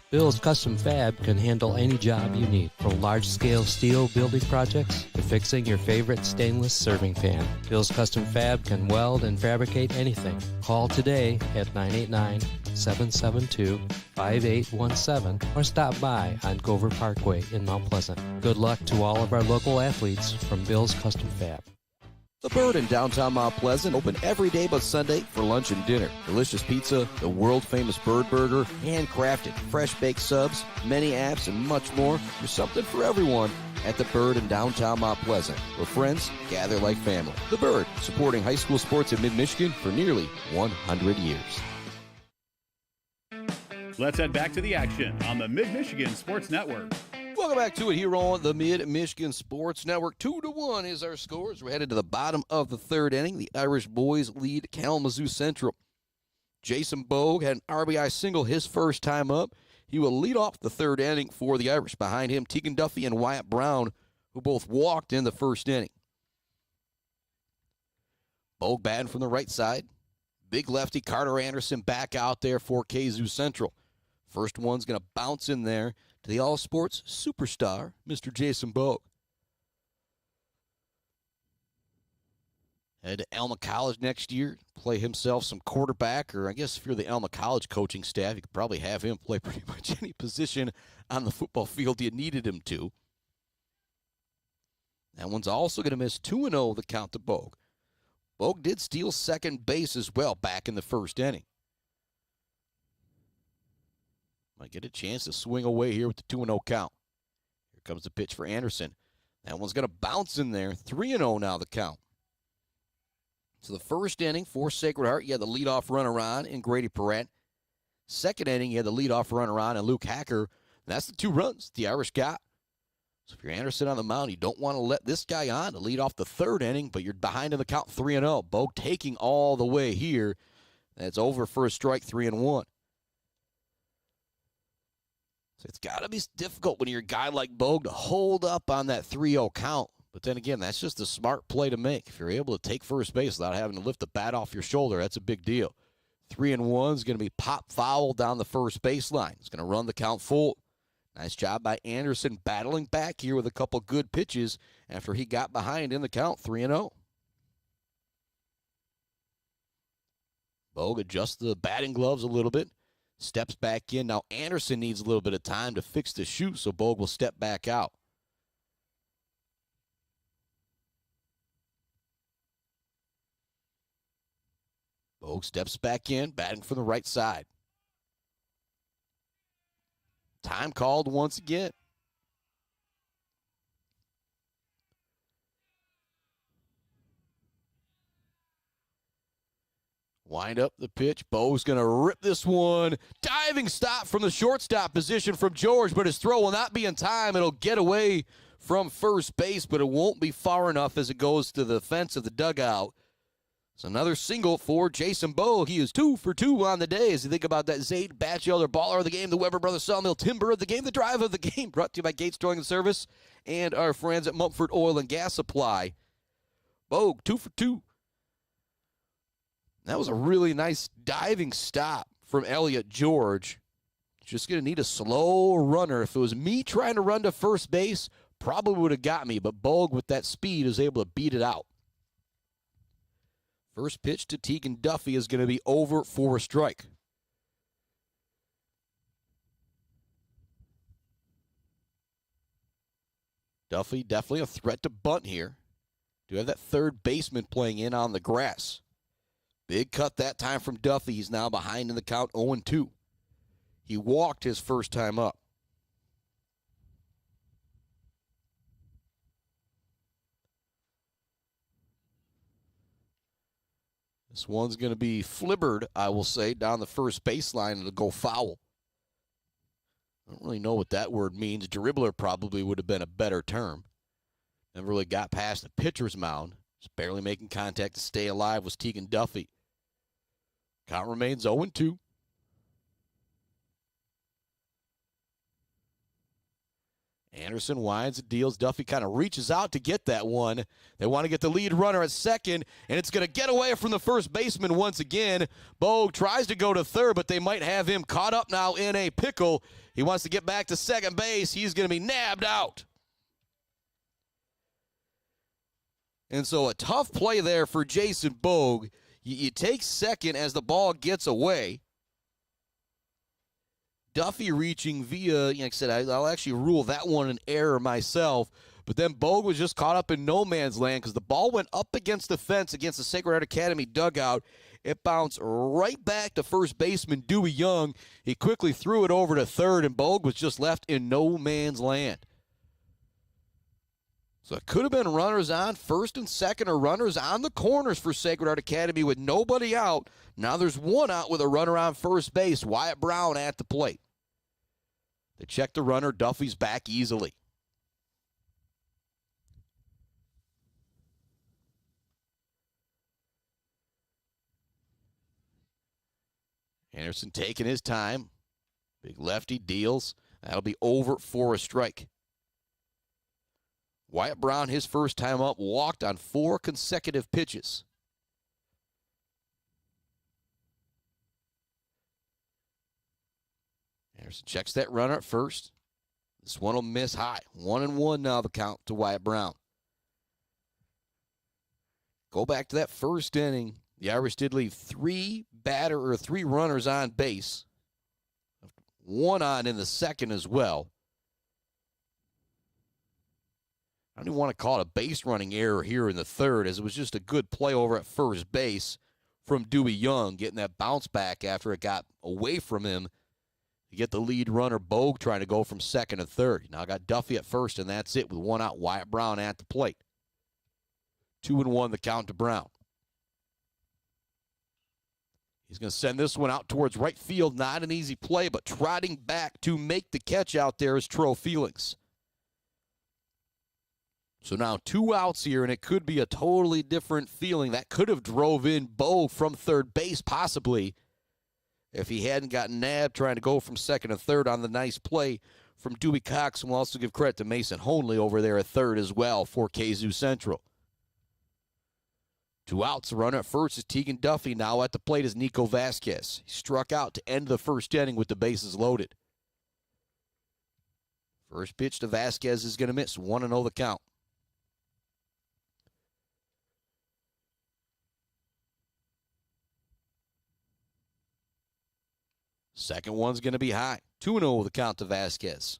Bill's Custom Fab can handle any job you need, from large-scale steel building projects to fixing your favorite stainless serving pan. Bill's Custom Fab can weld and fabricate anything. Call today at 989-772-5817 or stop by on Gover Parkway in Mount Pleasant. Good luck to all of our local athletes from Bill's Custom Fab. The Bird in downtown Mount Pleasant, open every day but Sunday for lunch and dinner. Delicious pizza, the world-famous Bird Burger, handcrafted, fresh-baked subs, many apps, and much more. There's something for everyone at The Bird in downtown Mount Pleasant, where friends gather like family. The Bird, supporting high school sports in mid-Michigan for nearly 100 years. Let's head back to the action on the Mid-Michigan Sports Network. Welcome back to it here on the Mid-Michigan Sports Network. 2-1 is our scores. We're headed to the bottom of the third inning. The Irish boys lead Kalamazoo Central. Jason Bogue had an RBI single his first time up. He will lead off the third inning for the Irish. Behind him, Tegan Duffy and Wyatt Brown, who both walked in the first inning. Bogue batting from the right side. Big lefty Carter Anderson back out there for Kzoo Central. First one's going to bounce in there to the all-sports superstar, Mr. Jason Bogue. Head to Alma College next year, play himself some quarterback, or I guess if you're the Alma College coaching staff, you could probably have him play pretty much any position on the football field you needed him to. That one's also going to miss 2-0 the count to Bogue. Bogue did steal second base as well back in the first inning. Might get a chance to swing away here with the 2-0 count. Here comes the pitch for Anderson. That one's going to bounce in there. 3-0 now the count. So the first inning for Sacred Heart, you had the leadoff runner on in Grady Perrette. Second inning, you had the leadoff runner on in Luke Hacker. And that's the 2 runs the Irish got. So if you're Anderson on the mound, you don't want to let this guy on to lead off the third inning, but you're behind in the count 3-0. Bogue taking all the way here. That's over for a strike, 3-1. So it's got to be difficult when you're a guy like Bogue to hold up on that 3-0 count. But then again, that's just a smart play to make. If you're able to take first base without having to lift the bat off your shoulder, that's a big deal. 3-1 is going to be pop foul down the first baseline. It's going to run the count full. Nice job by Anderson battling back here with a couple good pitches after he got behind in the count, 3-0. Bogue adjusts the batting gloves a little bit. Steps back in. Now Anderson needs a little bit of time to fix the shoot, so Bogue will step back out. Bogue steps back in, batting from the right side. Time called once again. Wind up the pitch. Bogue's going to rip this one. Diving stop from the shortstop position from George, but his throw will not be in time. It'll get away from first base, but it won't be far enough as it goes to the fence of the dugout. It's another single for Jason Bogue. He is 2 for 2 on the day as you think about that Zaid Batchelder baller of the game, the Weber Brothers Sawmill Timber of the game, the drive of the game, brought to you by Gates Towing and Service and our friends at Mumford Oil and Gas Supply. Bogue, 2 for 2. That was a really nice diving stop from Elliott George. Just going to need a slow runner. If it was me trying to run to first base, probably would have got me, but Bogue with that speed is able to beat it out. First pitch to Tegan Duffy is going to be over for a strike. Duffy definitely a threat to bunt here. Do have that third baseman playing in on the grass. Big cut that time from Duffy. He's now behind in the count 0-2. He walked his first time up. This one's going to be flibbered, I will say, down the first baseline, and it'll go foul. I don't really know what that word means. Dribbler probably would have been a better term. Never really got past the pitcher's mound. Just barely making contact to stay alive was Tegan Duffy. Count remains 0-2. Anderson winds and deals. Duffy kind of reaches out to get that one. They want to get the lead runner at second, and it's going to get away from the first baseman once again. Bogue tries to go to third, but they might have him caught up now in a pickle. He wants to get back to second base. He's going to be nabbed out. And so a tough play there for Jason Bogue. You take second as the ball gets away. Duffy reaching via, like I said, I'll actually rule that one an error myself. But then Bogue was just caught up in no man's land because the ball went up against the fence against the Sacred Heart Academy dugout. It bounced right back to first baseman Dewey Young. He quickly threw it over to third, and Bogue was just left in no man's land. So it could have been runners on first and second or runners on the corners for Sacred Heart Academy with nobody out. Now there's one out with a runner on first base, Wyatt Brown at the plate. They check the runner. Duffy's back easily. Anderson taking his time. Big lefty deals. That'll be over for a strike. Wyatt Brown, his first time up, walked on 4 consecutive pitches. Anderson checks that runner at first. This one will miss high. 1-1 now the count to Wyatt Brown. Go back to that first inning. The Irish did leave 3 runners on base. 1 on in the second as well. I don't even want to call it a base running error here in the third, as it was just a good play over at first base from Dewey Young, getting that bounce back after it got away from him. You get the lead runner, Bogue, trying to go from second to third. Now got Duffy at first, and that's it with 1 out. Wyatt Brown at the plate. 2-1 the count to Brown. He's going to send this one out towards right field. Not an easy play, but trotting back to make the catch out there is Tro Feelings. So now 2 outs here, and it could be a totally different feeling. That could have drove in Bogue from third base, possibly, if he hadn't gotten nabbed trying to go from second to third on the nice play from Dewey Cox. And we'll also give credit to Mason Honley over there at third as well for Kzoo Central. 2 outs. The runner at first is Tegan Duffy. Now at the plate is Nico Vasquez. He struck out to end the first inning with the bases loaded. First pitch to Vasquez is going to miss. 1-0 the count. Second one's going to be high. 2-0 the count to Vasquez.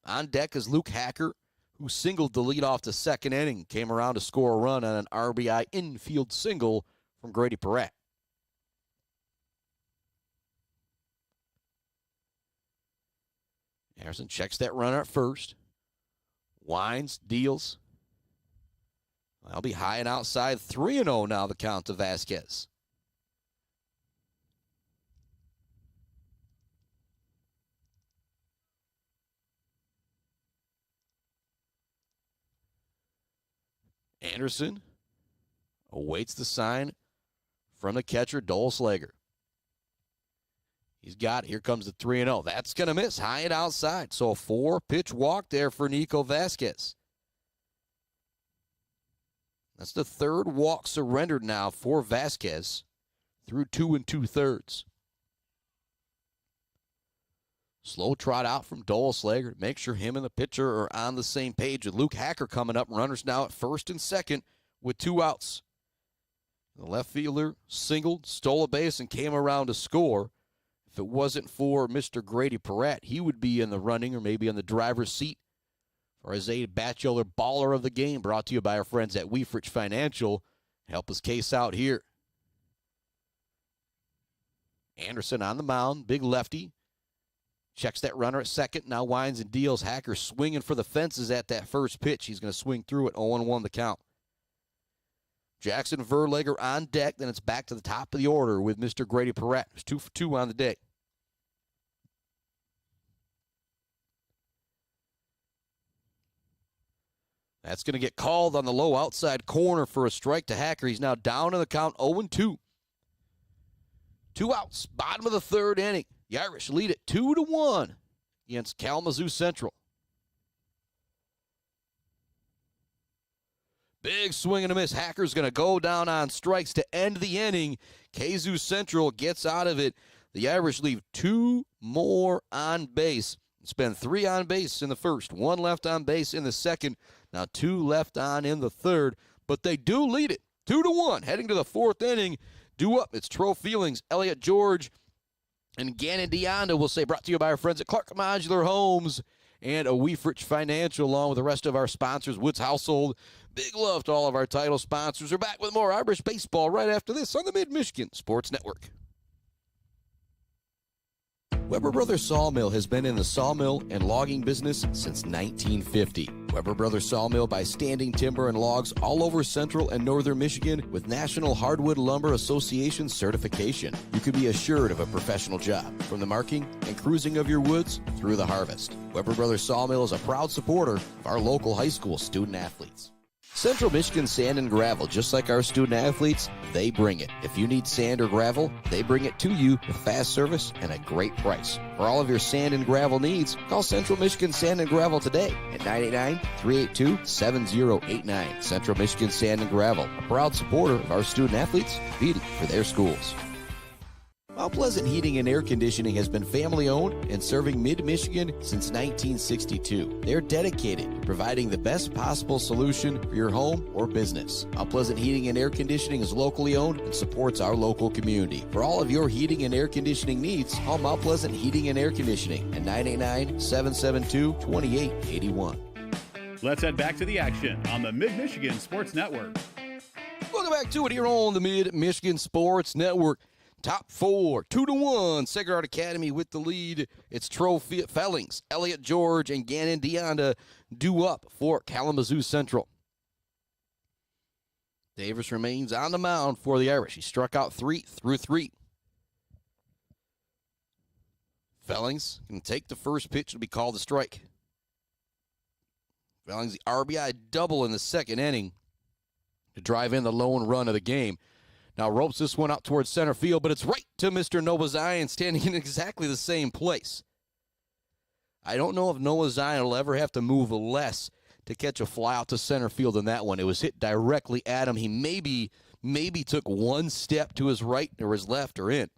On deck is Luke Hacker, who singled the lead off the second inning, came around to score a run on an RBI infield single from Grady Perrat. Anderson checks that runner at first. Winds, deals. That'll be high and outside. 3-0 now the count to Vasquez. Anderson awaits the sign from the catcher, Dole Slager. He's got it. Here comes the 3-0. That's going to miss. High and outside. So a 4-pitch walk there for Nico Vasquez. That's the 3rd walk surrendered now for Vasquez through 2 2/3. Slow trot out from Dole Slager. Make sure him and the pitcher are on the same page with Luke Hacker coming up. Runners now at first and second with 2 outs. The left fielder singled, stole a base, and came around to score. If it wasn't for Mr. Grady Perrat, he would be in the running or maybe in the driver's seat for his A Bachelor Baller of the Game, brought to you by our friends at Weefrich Financial. Help his case out here. Anderson on the mound, big lefty. Checks that runner at second, now winds and deals. Hacker swinging for the fences at that first pitch. He's going to swing through it, 0-1 the count. Jackson Verlager on deck, then it's back to the top of the order with Mr. Grady Perrat. It's 2 for 2 on the day. That's going to get called on the low outside corner for a strike to Hacker. He's now down in the count, 0-2. 2 outs, bottom of the 3rd inning. The Irish lead it 2-1 against Kalamazoo Central. Big swing and a miss. Hacker's going to go down on strikes to end the inning. Kzoo Central gets out of it. The Irish leave 2 more on base. It's been 3 on base in the first, 1 left on base in the second, now 2 left on in the third, but they do lead it 2-1 heading to the 4th inning. Due up, it's Tro Feelings, Elliott George, and Gannon Deonda. We'll say brought to you by our friends at Clark Modular Homes and a Weefrich Financial, along with the rest of our sponsors, Woods Household. Big love to all of our title sponsors. We're back with more Irish baseball right after this on the Mid-Michigan Sports Network. Weber Brothers Sawmill has been in the sawmill and logging business since 1950. Weber Brothers Sawmill buys standing timber and logs all over central and northern Michigan with National Hardwood Lumber Association certification. You can be assured of a professional job, from the marking and cruising of your woods through the harvest. Weber Brothers Sawmill is a proud supporter of our local high school student athletes. Central Michigan Sand and Gravel, just like our student athletes, they bring it. If you need sand or gravel, they bring it to you with fast service and a great price. For all of your sand and gravel needs, call Central Michigan Sand and Gravel today at 989-382-7089. Central Michigan Sand and Gravel, a proud supporter of our student athletes competing for their schools. Mount Pleasant Heating and Air Conditioning has been family-owned and serving mid-Michigan since 1962. They're dedicated to providing the best possible solution for your home or business. Mount Pleasant Heating and Air Conditioning is locally owned and supports our local community. For all of your heating and air conditioning needs, call Mount Pleasant Heating and Air Conditioning at 989-772-2881. Let's head back to the action on the Mid-Michigan Sports Network. Welcome back to it here on the Mid-Michigan Sports Network. Top 4, 2-1, Sacred Heart Academy with the lead. It's Tro Feelings, Elliott George, and Gannon Deonda due up for Kalamazoo Central. Davis remains on the mound for the Irish. He struck out 3 through 3. Feelings can take the first pitch. It'll be called a strike. Feelings the RBI double in the second inning to drive in the lone run of the game. Now ropes this one out towards center field, but it's right to Mr. Noah Zion, standing in exactly the same place. I don't know if Noah Zion will ever have to move less to catch a fly out to center field than that one. It was hit directly at him. He maybe took one step to his right or his left or in.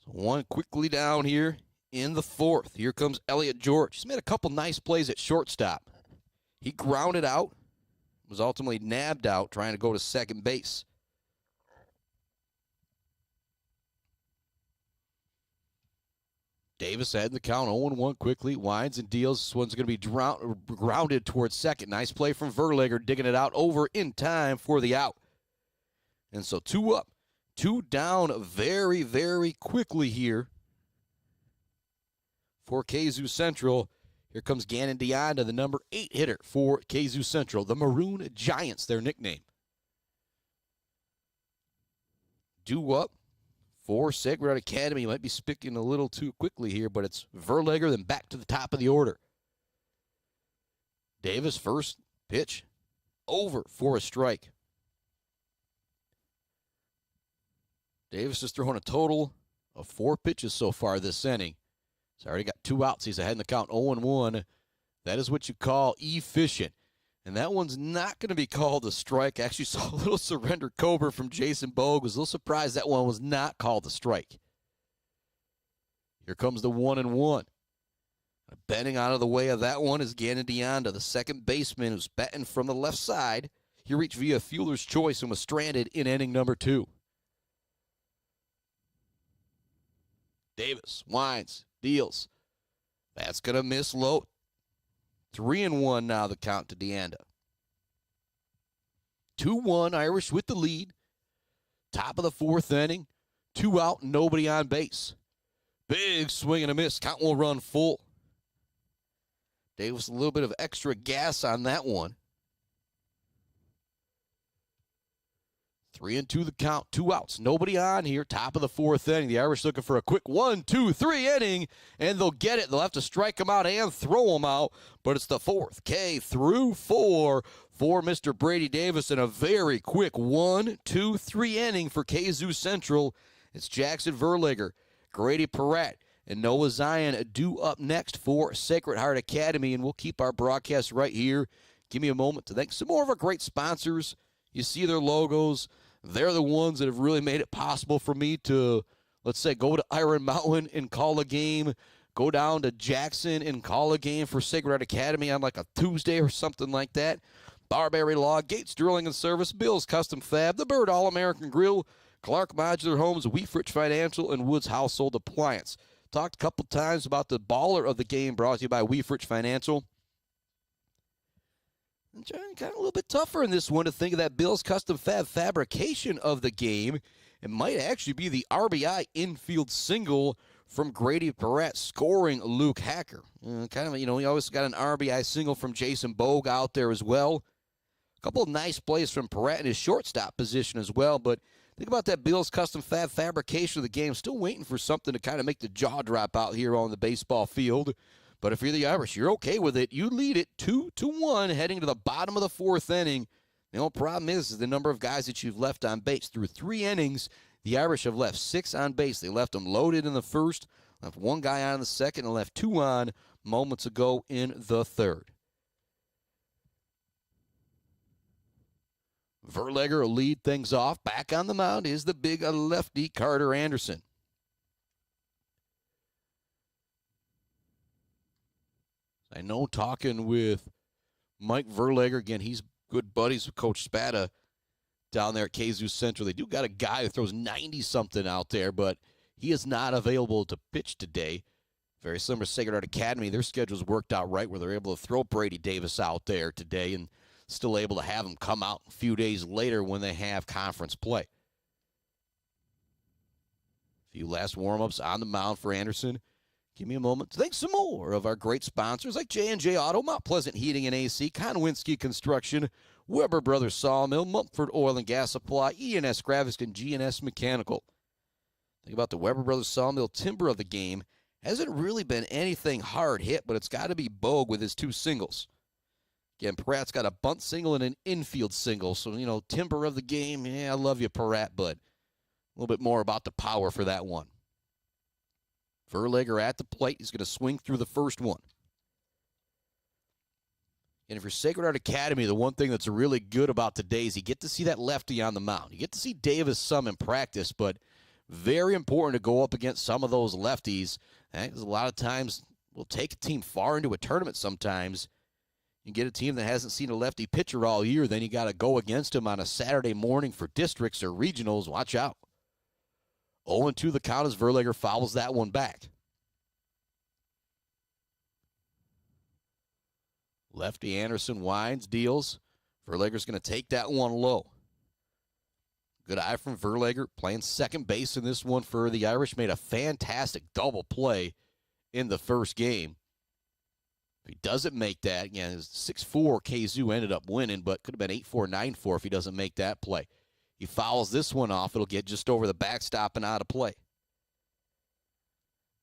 So one quickly down here in the 4th. Here comes Elliott George. He's made a couple nice plays at shortstop. He grounded out. Was ultimately nabbed out trying to go to second base. Davis ahead in the count, 0-1 quickly, winds and deals. This one's going to be grounded towards second. Nice play from Verlager, digging it out over in time for the out. And so 2 up, 2 down very, very quickly here for Kzoo Central. Here comes Gannon Deonda, the number 8 hitter for Kzoo Central, the Maroon Giants, their nickname. Due up for Sacred Heart Academy. Might be speaking a little too quickly here, but it's Verlager, then back to the top of the order. Davis, first pitch, over for a strike. Davis has thrown a total of 4 pitches so far this inning. He's already got 2 outs. He's ahead in the count, 0-1. That is what you call efficient. And that one's not going to be called a strike. Actually saw a little surrender cobra from Jason Bogue. Was a little surprised that one was not called a strike. Here comes the 1-1. Bending out of the way of that one is Gannon Deonda, the second baseman who's batting from the left side. He reached via fielder's choice and was stranded in inning number 2. Davis winds. Deals. That's going to miss low. 3-1 now the count to Deonda. 2-1 Irish with the lead. Top of the 4th inning. 2 out, nobody on base. Big swing and a miss. Count will run full. Davis a little bit of extra gas on that one. 3-2 the count, 2 outs. Nobody on here. Top of the 4th inning. The Irish looking for a quick 1-2-3 inning, and they'll get it. They'll have to strike him out and throw him out, but it's the 4th K through 4 for Mr. Brady Davis in a very quick 1-2-3 inning for Kzoo Central. It's Jackson Verlager, Grady Perrette, and Noah Zion due up next for Sacred Heart Academy, and we'll keep our broadcast right here give me a moment to thank some more of our great sponsors. You see their logos. They're the ones that have really made it possible for me to, let's say, go to Iron Mountain and call a game, go down to Jackson and call a game for Sacred Heart Academy on like a Tuesday or something like that. Barberry Law, Gates Drilling and Service, Bill's Custom Fab, The Bird All-American Grill, Clark Modular Homes, Weefrich Financial, and Woods Household Appliance. Talked a couple times about the baller of the game brought to you by Weefrich Financial. And kind of a little bit tougher in this one to think of that Bill's Custom Fab fabrication of the game. It might actually be the RBI infield single from Grady Perrette scoring Luke Hacker. He always got an RBI single from Jason Bogue out there as well. A couple of nice plays from Perrette in his shortstop position as well, but think about that Bill's Custom Fab fabrication of the game. Still waiting for something to kind of make the jaw drop out here on the baseball field. But if you're the Irish, you're okay with it. You lead it 2-1 heading to the bottom of the fourth inning. The only problem is the number of guys that you've left on base. Through 3 innings, the Irish have left 6 on base. They left them loaded in the first, left 1 guy on in the second, and left 2 on moments ago in the third. Verlager will lead things off. Back on the mound is the big lefty, Carter Anderson. I know talking with Mike Verlager, again, he's good buddies with Coach Spada down there at Kzoo Central. They do got a guy who throws 90-something out there, but he is not available to pitch today. Very similar to Sacred Heart Academy. Their schedule's worked out right where they're able to throw Brady Davis out there today and still able to have him come out a few days later when they have conference play. A few last warm-ups on the mound for Anderson. Give me a moment to thank some more of our great sponsors like J&J Auto, Mount Pleasant Heating and AC, Konwinski Construction, Weber Brothers Sawmill, Mumford Oil and Gas Supply, ENS Graphics, and GNS Mechanical. Think about the Weber Brothers Sawmill timber of the game. Hasn't really been anything hard hit, but it's got to be Bogue with his 2 singles. Again, Perrette's got a bunt single and an infield single. So, timber of the game, I love you, Perrette, but a little bit more about the power for that one. Verlager at the plate. He's going to swing through the first one. And if you're Sacred Heart Academy, the one thing that's really good about today is you get to see that lefty on the mound. You get to see Davis some in practice, but very important to go up against some of those lefties. Because a lot of times we'll take a team far into a tournament sometimes. You get a team that hasn't seen a lefty pitcher all year, then you got to go against them on a Saturday morning for districts or regionals. Watch out. 0-2 the count as Verlager fouls that one back. Lefty Anderson winds, deals. Verlager's going to take that one low. Good eye from Verlager, playing second base in this one for the Irish. Made a fantastic double play in the first game. If he doesn't make that, again, 6-4 Kzoo ended up winning, but could have been 8-4, 9-4 if he doesn't make that play. He fouls this one off. It'll get just over the backstop and out of play.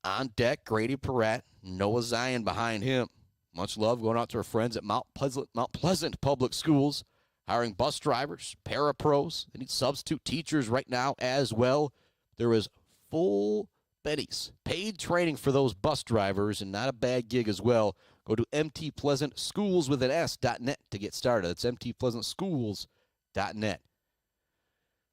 On deck, Grady Perrette, Noah Zion behind him. Much love going out to our friends at Mount Pleasant Public Schools, hiring bus drivers, parapros. They need substitute teachers right now as well. There is full Betty's paid training for those bus drivers, and not a bad gig as well. Go to mtpleasantschools.net to get started. That's mtpleasantschools.net.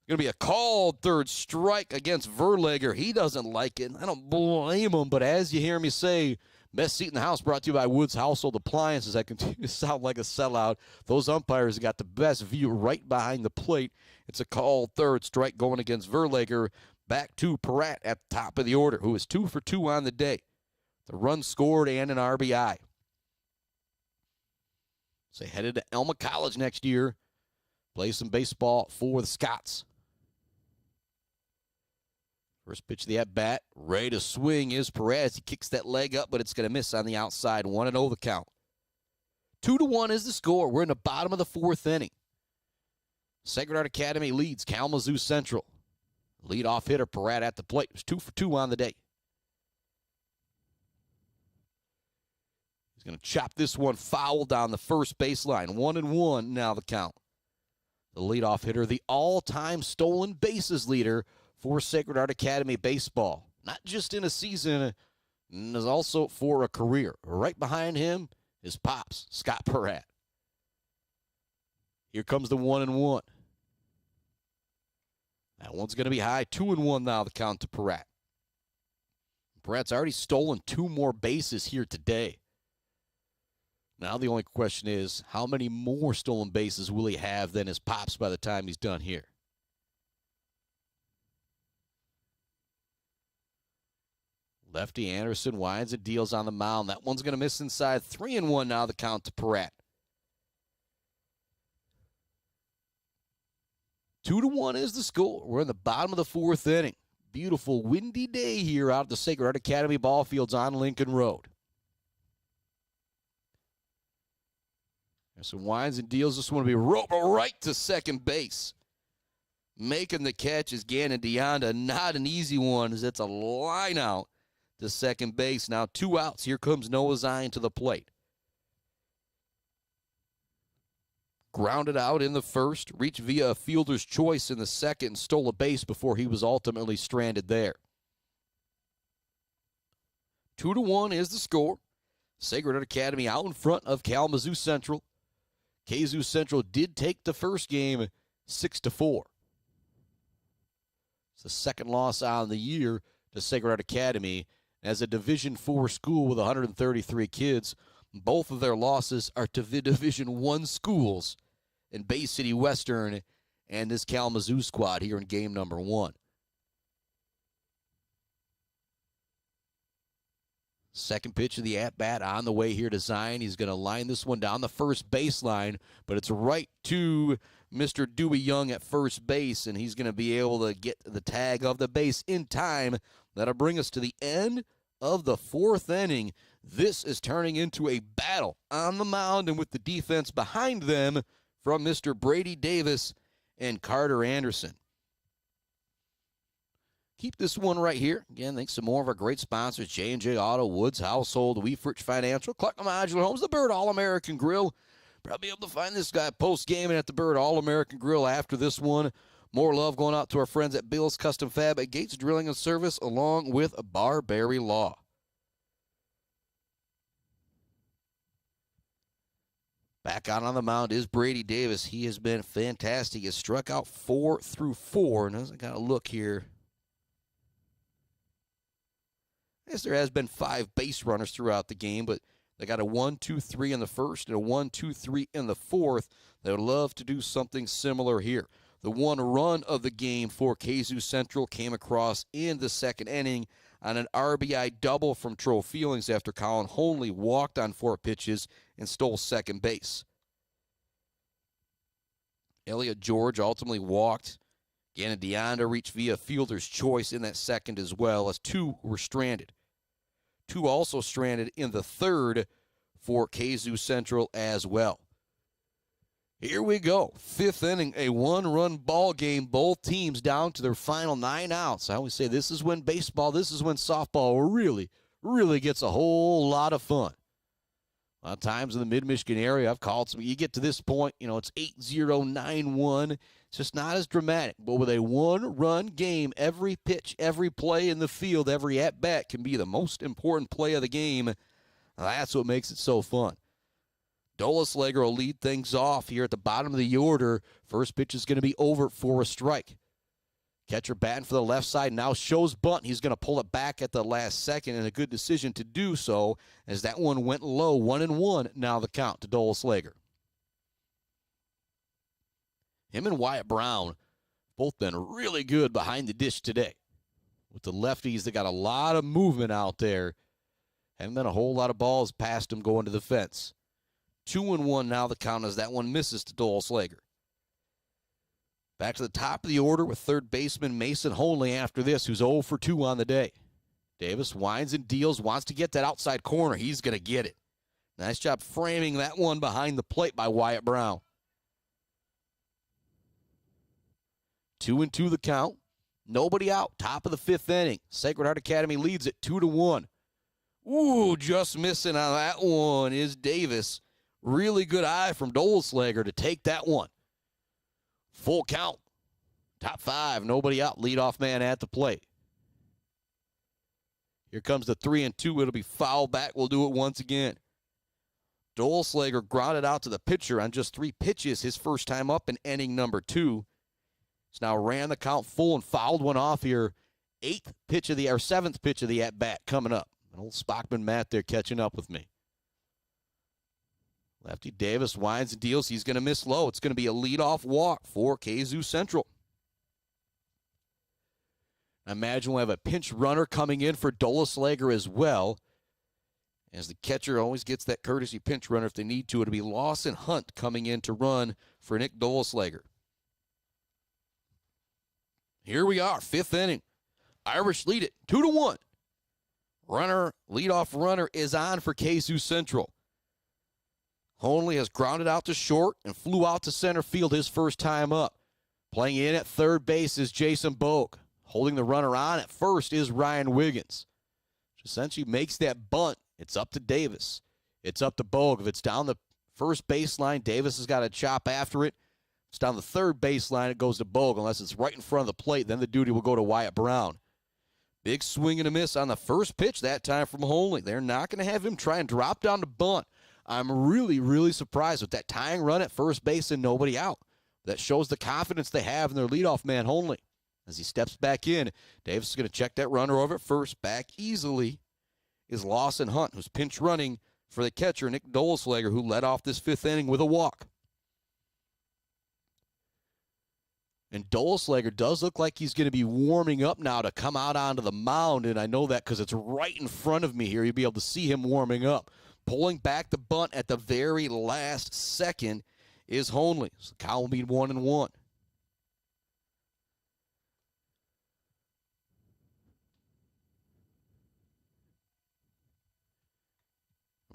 Going to be a called third strike against Verlager. He doesn't like it. I don't blame him, but as you hear me say, best seat in the house brought to you by Woods Household Appliances. I continue to sound like a sellout. Those umpires got the best view right behind the plate. It's a called third strike going against Verlager. Back to Perrette at the top of the order, who is 2 for 2 on the day. The run scored and an RBI. So headed to Elma College next year. Play some baseball for the Scots. First pitch of the at-bat, ready to swing is Perez. He kicks that leg up, but it's going to miss on the outside. 1-0 the count. 2-1 is the score. We're in the bottom of the fourth inning. Sacred Heart Academy leads Kalamazoo Central. Leadoff hitter Perrette at the plate. It was 2 for 2 on the day. He's going to chop this one foul down the first baseline. 1-1 now the count. The leadoff hitter, the all-time stolen bases leader for Sacred Heart Academy baseball. Not just in a season, is also for a career. Right behind him is Pops, Scott Perrette. Here comes the 1-1. That one's going to be high. 2-1 now, the count to Peratt. Peratt's already stolen 2 more bases here today. Now the only question is, how many more stolen bases will he have than his pops by the time he's done here? Lefty Anderson winds and deals on the mound. That one's going to miss inside. 3-1 now, the count to Peratt. 2-1 is the score. We're in the bottom of the 4th inning. Beautiful windy day here out at the Sacred Heart Academy ball fields on Lincoln Road. Anderson winds and deals. This one will be rolled right to second base. Making the catch is Gannon Deonda. Not an easy one, as it's a line out to second base. Now 2 outs. Here comes Noah Zion to the plate. Grounded out in the first, reached via a fielder's choice in the second, and stole a base before he was ultimately stranded there. 2-1 is the score. Sacred Heart Academy out in front of Kalamazoo Central. Kzoo Central did take the first game 6-4. It's the second loss on the year to Sacred Heart Academy. As a Division IV school with 133 kids, both of their losses are to Division I schools in Bay City Western and this Kalamazoo squad here in game number 1. Second pitch of the at-bat on the way here to Zion. He's going to line this one down the first baseline, but it's right to Mr. Dewey Young at first base, and he's going to be able to get the tag of the base in time. That'll bring us to the end of the 4th inning. This is turning into a battle on the mound and with the defense behind them from Mr. Brady Davis and Carter Anderson. Keep this one right here. Again, thanks to more of our great sponsors, J&J Auto, Woods Household, Weefrich Financial, Clark Modular Homes, the Bird All-American Grill. Probably able to find this guy post-game and at the Bird All-American Grill after this one. More love going out to our friends at Bill's Custom Fab at Gates Drilling and Service, along with Barberry Law. Back out on the mound is Brady Davis. He has been fantastic. He has struck out 4 through 4. And as I got to look here, I guess there has been 5 base runners throughout the game, but they got a 1-2-3 in the first and a 1-2-3 in the fourth. They would love to do something similar here. The one run of the game for Kzoo Central came across in the second inning on an RBI double from Tro Feelings after Colin Honley walked on 4 pitches and stole second base. Elliot George ultimately walked. Gannon Deonda reached via fielder's choice in that second as well, as 2 were stranded. 2 also stranded in the third for Kzoo Central as well. Here we go. 5th inning, a 1-run ball game. Both teams down to their final 9 outs. I always say this is when baseball, this is when softball really gets a whole lot of fun. A lot of times in the Mid-Michigan area, I've called some, you get to this point, it's 8-0, 9-1. It's just not as dramatic. But with a 1-run game, every pitch, every play in the field, every at-bat can be the most important play of the game. That's what makes it so fun. Doleslager will lead things off here at the bottom of the order. First pitch is going to be over for a strike. Catcher batting for the left side now shows bunt. He's going to pull it back at the last second, and a good decision to do so as that one went low. 1-1 now the count to Doleslager. Him and Wyatt Brown both been really good behind the dish today. With the lefties, they got a lot of movement out there. Haven't been a whole lot of balls past them going to the fence. 2-1 now the count as that one misses to Doleslager. Back to the top of the order with third baseman Mason Honley after this, who's 0 for 2 on the day. Davis winds and deals, wants to get that outside corner. He's going to get it. Nice job framing that one behind the plate by Wyatt Brown. 2-2 the count. Nobody out. Top of the 5th inning. Sacred Heart Academy leads it 2-1. Ooh, just missing on that one is Davis. Really good eye from Doleslager to take that one. Full count. Top 5. Nobody out. Leadoff man at the plate. Here comes the 3-2. It'll be foul back. We'll do it once again. Stolslager grounded out to the pitcher on just 3 pitches, his first time up in inning number 2. He's now ran the count full and fouled one off here. 7th pitch of the at-bat coming up. An old Spockman Matt there catching up with me. Lefty Davis winds and deals. He's going to miss low. It's going to be a leadoff walk for Kzoo Central. I imagine we'll have a pinch runner coming in for Stolslager as well, as the catcher always gets that courtesy pinch runner if they need to. It'll be Lawson Hunt coming in to run for Nick Stolslager. Here we are, 5th inning. Irish lead it 2-1. Leadoff runner is on for Kzoo Central. Honley has grounded out to short and flew out to center field his first time up. Playing in at third base is Jason Bogue. Holding the runner on at first is Ryan Wiggins. Which essentially makes that bunt. It's up to Davis. It's up to Bogue. If it's down the first baseline, Davis has got to chop after it. If it's down the third baseline, it goes to Bogue. Unless it's right in front of the plate, then the duty will go to Wyatt Brown. Big swing and a miss on the first pitch that time from Honley. They're not going to have him try and drop down the bunt. I'm really, really surprised with that tying run at first base and nobody out. That shows the confidence they have in their leadoff man, Honley. As he steps back in, Davis is going to check that runner over at first. Back easily is Lawson Hunt, who's pinch running for the catcher, Nick Stolslager, who led off this 5th inning with a walk. And Stolslager does look like he's going to be warming up now to come out onto the mound, and I know that because it's right in front of me here. You'll be able to see him warming up. Pulling back the bunt at the very last second is Honley. So the count will be 1-1.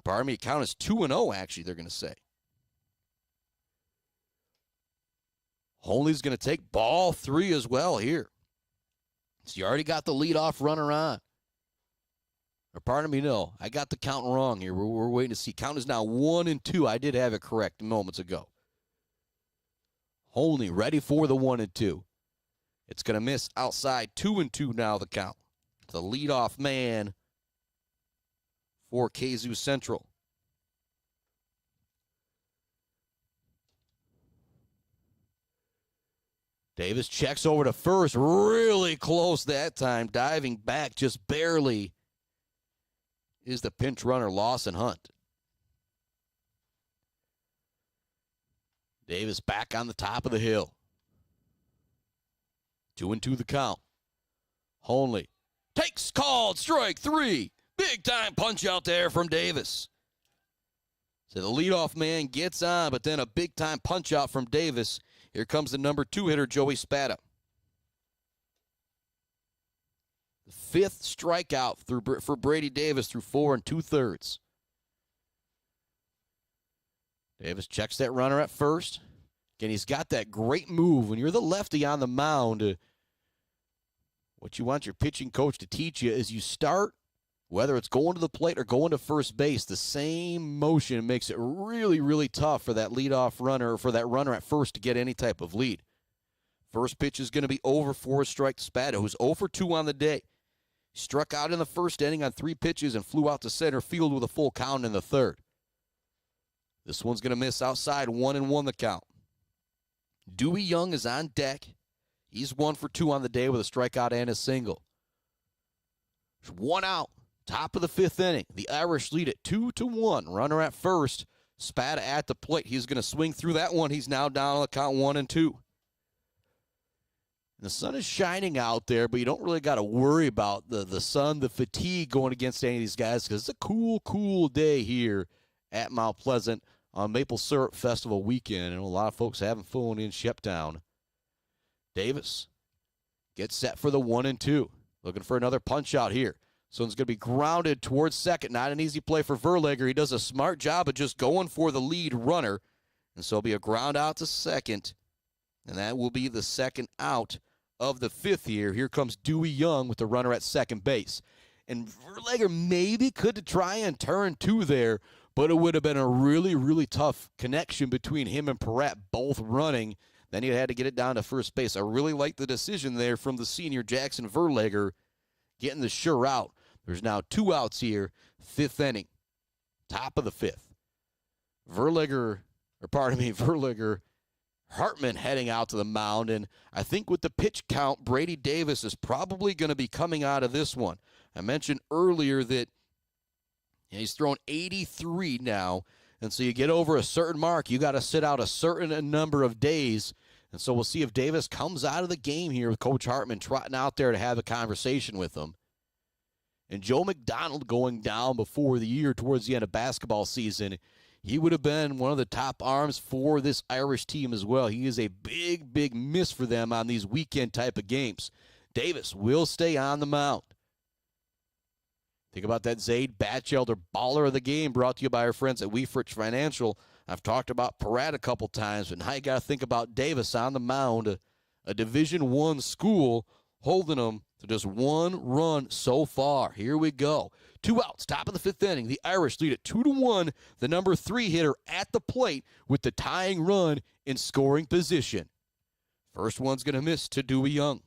Pardon me, count is 2-0, actually, they're going to say. Honley's going to take ball 3 as well here. So you already got the leadoff runner on. Or pardon me, no. I got the count wrong here. We're waiting to see. Count is now 1-2. I did have it correct moments ago. Honley ready for the 1-2. It's going to miss outside. 2-2 now the count. The leadoff man for Kzoo Central. Davis checks over to first. Really close that time. Diving back just barely is the pinch runner, Lawson Hunt. Davis back on the top of the hill. 2-2 the count. Honley takes called strike 3. Big time punch out there from Davis. So the leadoff man gets on, but then a big time punch out from Davis. Here comes the number 2 hitter, Joey Spada. The 5th strikeout for Brady Davis through 4 2/3. Davis checks that runner at first. Again, he's got that great move. When you're the lefty on the mound, what you want your pitching coach to teach you is you start, whether it's going to the plate or going to first base, the same motion makes it really, really tough for that leadoff runner, or for that runner at first to get any type of lead. First pitch is going to be over for a strike to Spada, who's 0 for 2 on the day. Struck out in the first inning on 3 pitches and flew out to center field with a full count in the 3rd. This one's going to miss outside, 1-1 the count. Dewey Young is on deck. He's 1 for 2 on the day with a strikeout and a single. There's 1 out, top of the 5th inning. The Irish lead it 2-1. Runner at first. Spada at the plate. He's going to swing through that one. He's now down on the count 1-2. The sun is shining out there, but you don't really got to worry about the sun, the fatigue going against any of these guys, because it's a cool, cool day here at Mount Pleasant on Maple Syrup Festival weekend, and a lot of folks having fun in Sheptown. Davis gets set for the 1-2. Looking for another punch out here. So it's going to be grounded towards second. Not an easy play for Verlager. He does a smart job of just going for the lead runner. And so it'll be a ground out to second. And that will be the second out of the 5th here. Here comes Dewey Young with the runner at second base. And Verlager maybe could try and turn 2 there, but it would have been a really, really tough connection between him and Peratt both running. Then he had to get it down to first base. I really like the decision there from the senior Jackson Verlager, getting the sure out. There's now 2 outs here, 5th inning, top of the 5th. Verliger, Hartman heading out to the mound, and I think with the pitch count, Brady Davis is probably going to be coming out of this one. I mentioned earlier that he's thrown 83 now, and so you get over a certain mark, you got to sit out a certain number of days, and so we'll see if Davis comes out of the game here with Coach Hartman trotting out there to have a conversation with him. And Joe McDonald going down before the year towards the end of basketball season, he would have been one of the top arms for this Irish team as well. He is a big, big miss for them on these weekend type of games. Davis will stay on the mound. Think about that Zaid Batchelder baller of the game brought to you by our friends at Weefrich Financial. I've talked about Peratt a couple times, but now you got to think about Davis on the mound, a Division I school holding them to just one run so far. Here we go. 2 outs, top of the 5th inning. The Irish lead at 2-1. The number 3 hitter at the plate with the tying run in scoring position. First one's going to miss to Dewey Young.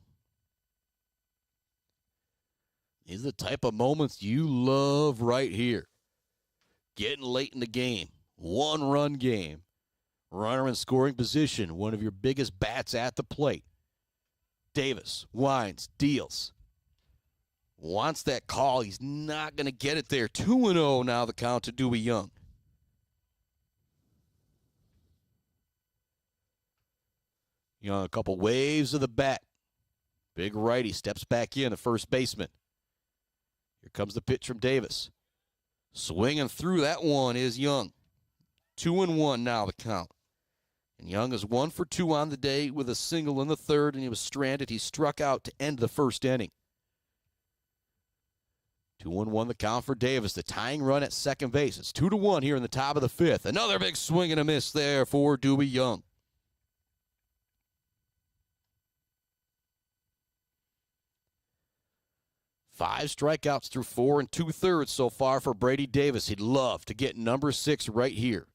These are the type of moments you love right here. Getting late in the game. 1-run game. Runner in scoring position. One of your biggest bats at the plate. Davis winds, deals. Wants that call. He's not going to get it there. 2-0 now the count to Dewey Young. Young, a couple waves of the bat. Big righty steps back in, the first baseman. Here comes the pitch from Davis. Swinging through that one is Young. 2-1 now the count. And Young is 1 for 2 on the day with a single in the third, and he was stranded. He struck out to end the first inning. 2-1 the count for Davis. The tying run at second base. It's 2-1 here in the top of the 5th. Another big swing and a miss there for Dewey Young. Five strikeouts through 4 2/3 so far for Brady Davis. He'd love to get number 6 right here.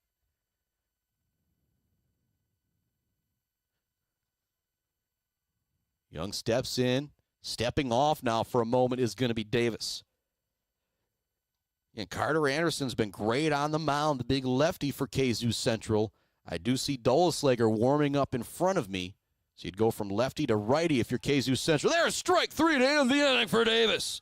Young steps in. Stepping off now for a moment is going to be Davis. And Carter Anderson's been great on the mound, the big lefty for Kzoo Central. I do see Doleslager warming up in front of me. So you'd go from lefty to righty if you're Kzoo Central. There's strike 3 to end the inning for Davis.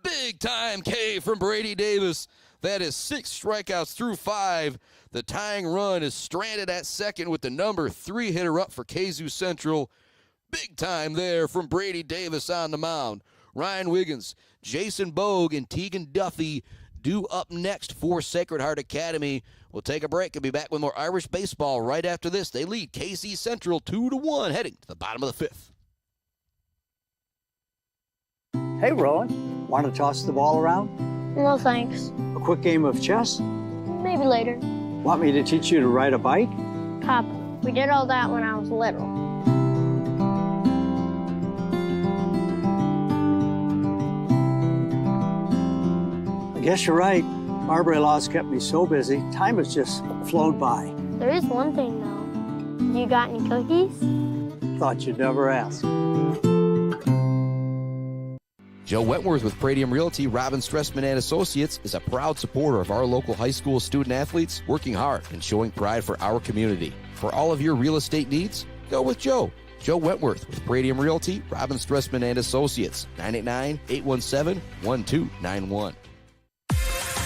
Big time K from Brady Davis. That is 6 strikeouts through 5. The tying run is stranded at second with the number 3 hitter up for Kzoo Central. Big time there from Brady Davis on the mound. Ryan Wiggins, Jason Bogue, and Tegan Duffy due up next for Sacred Heart Academy. We'll take a break and be back with more Irish baseball right after this. They lead KC Central 2-1, heading to the bottom of the 5th. Hey, Rowan. Want to toss the ball around? No, thanks. A quick game of chess? Maybe later. Want me to teach you to ride a bike? Papa, we did all that when I was little. I guess you're right. Marbury Law's kept me so busy, time has just flown by. There is one thing, though. You got any cookies? Thought you'd never ask. Joe Wentworth with Pradium Realty, Robin Stressman and Associates is a proud supporter of our local high school student athletes, working hard and showing pride for our community. For all of your real estate needs, go with Joe. Joe Wentworth with Pradium Realty, Robin Stressman and Associates, 989-817-1291.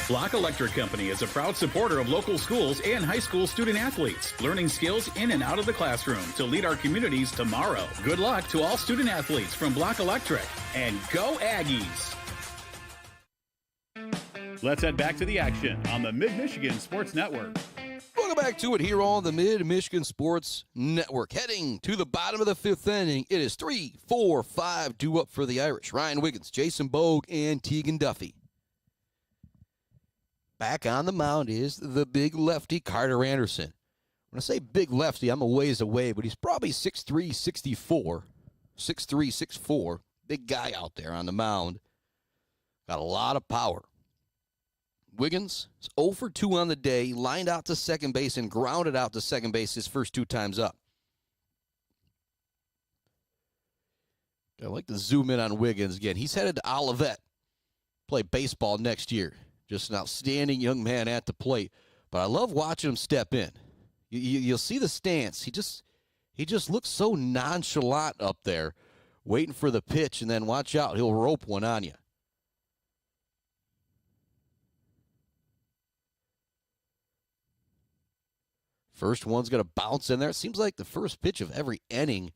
Block Electric Company is a proud supporter of local schools and high school student athletes, learning skills in and out of the classroom to lead our communities tomorrow. Good luck to all student athletes from Block Electric, and go Aggies! Let's head back to the action on the Mid-Michigan Sports Network. Welcome back to it here on the Mid-Michigan Sports Network. Heading to the bottom of the 5th inning, it is 3-4-5 due up for the Irish. Ryan Wiggins, Jason Bogue, and Tegan Duffy. Back on the mound is the big lefty, Carter Anderson. When I say big lefty, I'm a ways away, but he's probably 6'3", 6'3", 6'4". Big guy out there on the mound. Got a lot of power. Wiggins is 0 for 2 on the day, lined out to second base and grounded out to second base his first 2 times up. I'd like to zoom in on Wiggins again. He's headed to Olivet, play baseball next year. Just an outstanding young man at the plate. But I love watching him step in. You'll see the stance. He just looks so nonchalant up there, waiting for the pitch, and then watch out, he'll rope one on you. First one's going to bounce in there. It seems like the first pitch of every inning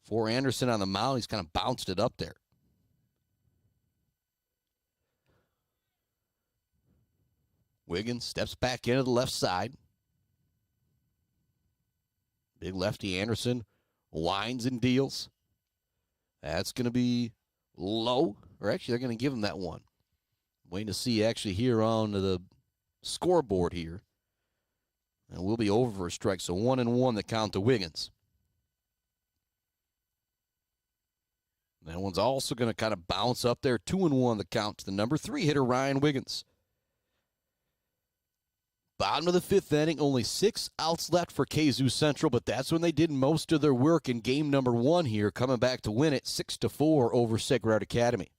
for Anderson on the mound, he's kind of bounced it up there. Wiggins steps back into the left side. Big lefty Anderson winds and deals. That's going to be low. Or actually, they're going to give him that one. Waiting to see actually here on the scoreboard here. And we'll be over for a strike. So 1-1 the count to Wiggins. That one's also going to kind of bounce up there. 2-1 the count to the number 3 hitter, Ryan Wiggins. Bottom of the 5th inning, only 6 outs left for Kzoo Central, but that's when they did most of their work in game number 1 here, coming back to win it 6-4 over Sacred Heart Academy.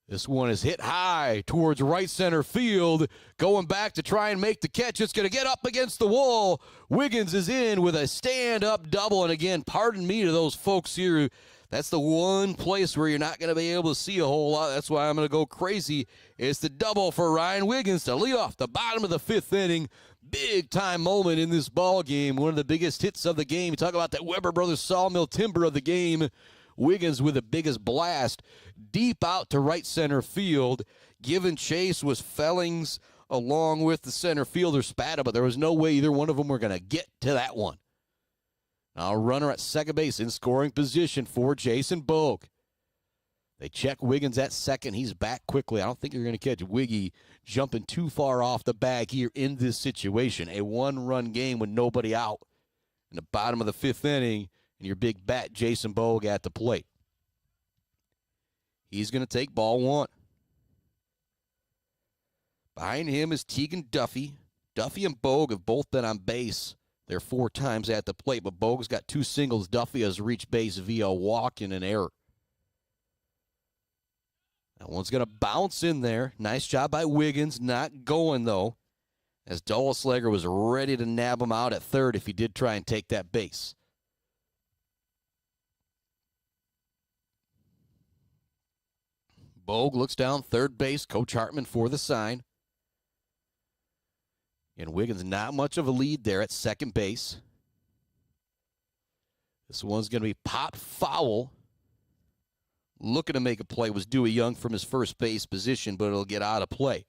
This one is hit high towards right center field. Going back to try and make the catch. It's going to get up against the wall. Wiggins is in with a stand-up double. And again, pardon me to those folks here. That's the one place where you're not going to be able to see a whole lot. That's why I'm going to go crazy. It's the double for Ryan Wiggins to lead off the bottom of the 5th inning. Big-time moment in this ball game. One of the biggest hits of the game. You talk about that Weber Brothers sawmill timber of the game. Wiggins with the biggest blast deep out to right center field. Giving chase was Fellings along with the center fielder Spada, but there was no way either one of them were going to get to that one. Now a runner at second base in scoring position for Jason Bogue. They check Wiggins at second. He's back quickly. I don't think you're going to catch Wiggy jumping too far off the bag here in this situation. A one-run game with nobody out in the bottom of the 5th inning. And your big bat, Jason Bogue, at the plate. He's going to take ball 1. Behind him is Tegan Duffy. Duffy and Bogue have both been on base. They're 4 times at the plate, but Bogue's got 2 singles. Duffy has reached base via a walk and an error. That one's going to bounce in there. Nice job by Wiggins. Not going, though, as Dulleslager was ready to nab him out at third if he did try and take that base. Bogue looks down third base. Coach Hartman for the sign. And Wiggins not much of a lead there at second base. This one's going to be popped foul. Looking to make a play was Dewey Young from his first base position, but it'll get out of play.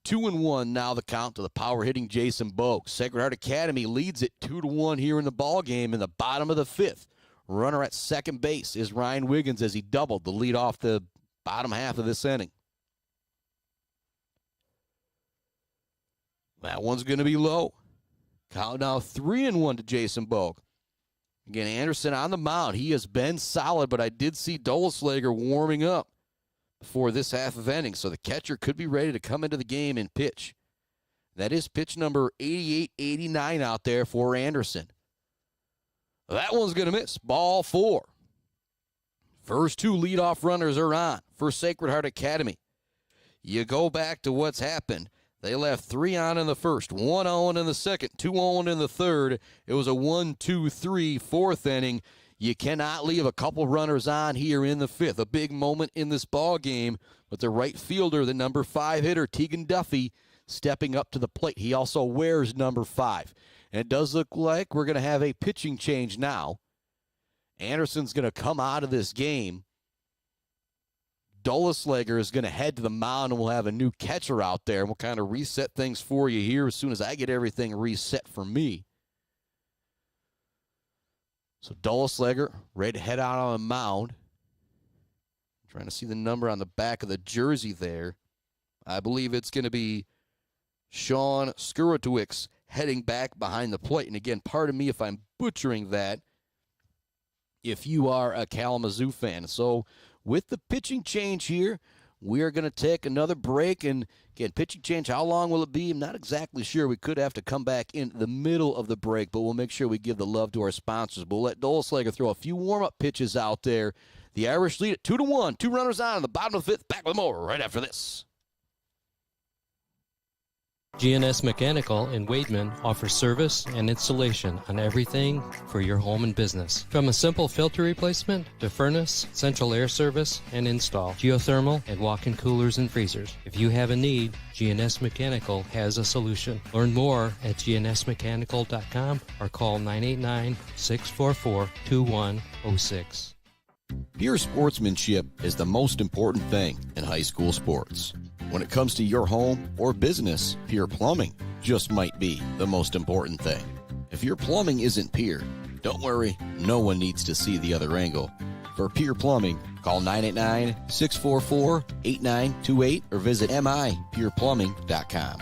2-1 now the count to the power hitting Jason Bogue. Sacred Heart Academy leads it 2-1 here in the ball game in the bottom of the 5th. Runner at second base is Ryan Wiggins as he doubled the lead off the bottom half of this inning. That one's going to be low. Count now 3-1 to Jason Bogue. Again, Anderson on the mound. He has been solid, but I did see Dulleslager warming up before this half of inning, so the catcher could be ready to come into the game and pitch. That is pitch number 88-89 out there for Anderson. That one's going to miss. Ball 4. First 2 leadoff runners are on for Sacred Heart Academy. You go back to what's happened. They left 3 on in the first, 1-0 in the second, 2-0 in the third. It was a 1-2-3 4th inning. You cannot leave a couple runners on here in the 5th. A big moment in this ball game with the right fielder, the number 5 hitter, Tegan Duffy, stepping up to the plate. He also wears number 5. And it does look like we're going to have a pitching change now. Anderson's going to come out of this game. Dulleslager is going to head to the mound, and we'll have a new catcher out there. And we'll kind of reset things for you here as soon as I get everything reset for me. So Dulleslager ready to head out on the mound. Trying to see the number on the back of the jersey there. I believe it's going to be Sean Skurwitowicz heading back behind the plate. And again, pardon me if I'm butchering that if you are a Kalamazoo fan. So with the pitching change here, we are going to take another break. And again, pitching change, how long will it be? I'm not exactly sure. We could have to come back in the middle of the break, but we'll make sure we give the love to our sponsors. But we'll let Dulleslager throw a few warm-up pitches out there. The Irish lead at 2-1. 2 runners on in the bottom of the 5th. Back with more right after this. GNS Mechanical in Wademan offers service and installation on everything for your home and business. From a simple filter replacement to furnace, central air service, and install, geothermal, and walk-in coolers and freezers. If you have a need, GNS Mechanical has a solution. Learn more at gnsmechanical.com or call 989-644-2106. Pure sportsmanship is the most important thing in high school sports. When it comes to your home or business, Pure Plumbing just might be the most important thing. If your plumbing isn't pure, don't worry, no one needs to see the other angle. For Pure Plumbing, call 989-644-8928 or visit mipureplumbing.com.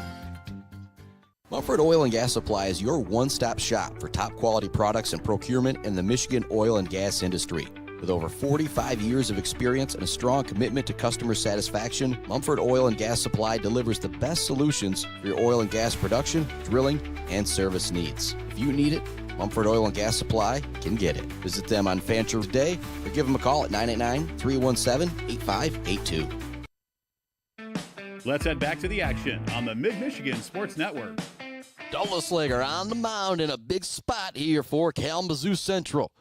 Mumford Oil and Gas Supply is your one-stop shop for top quality products and procurement in the Michigan oil and gas industry. With over 45 years of experience and a strong commitment to customer satisfaction, Mumford Oil and Gas Supply delivers the best solutions for your oil and gas production, drilling, and service needs. If you need it, Mumford Oil and Gas Supply can get it. Visit them on Fancher's Day or give them a call at 989-317-8582. Let's head back to the action on the Mid-Michigan Sports Network. Doleslager on the mound in a big spot here for Kalamazoo Central.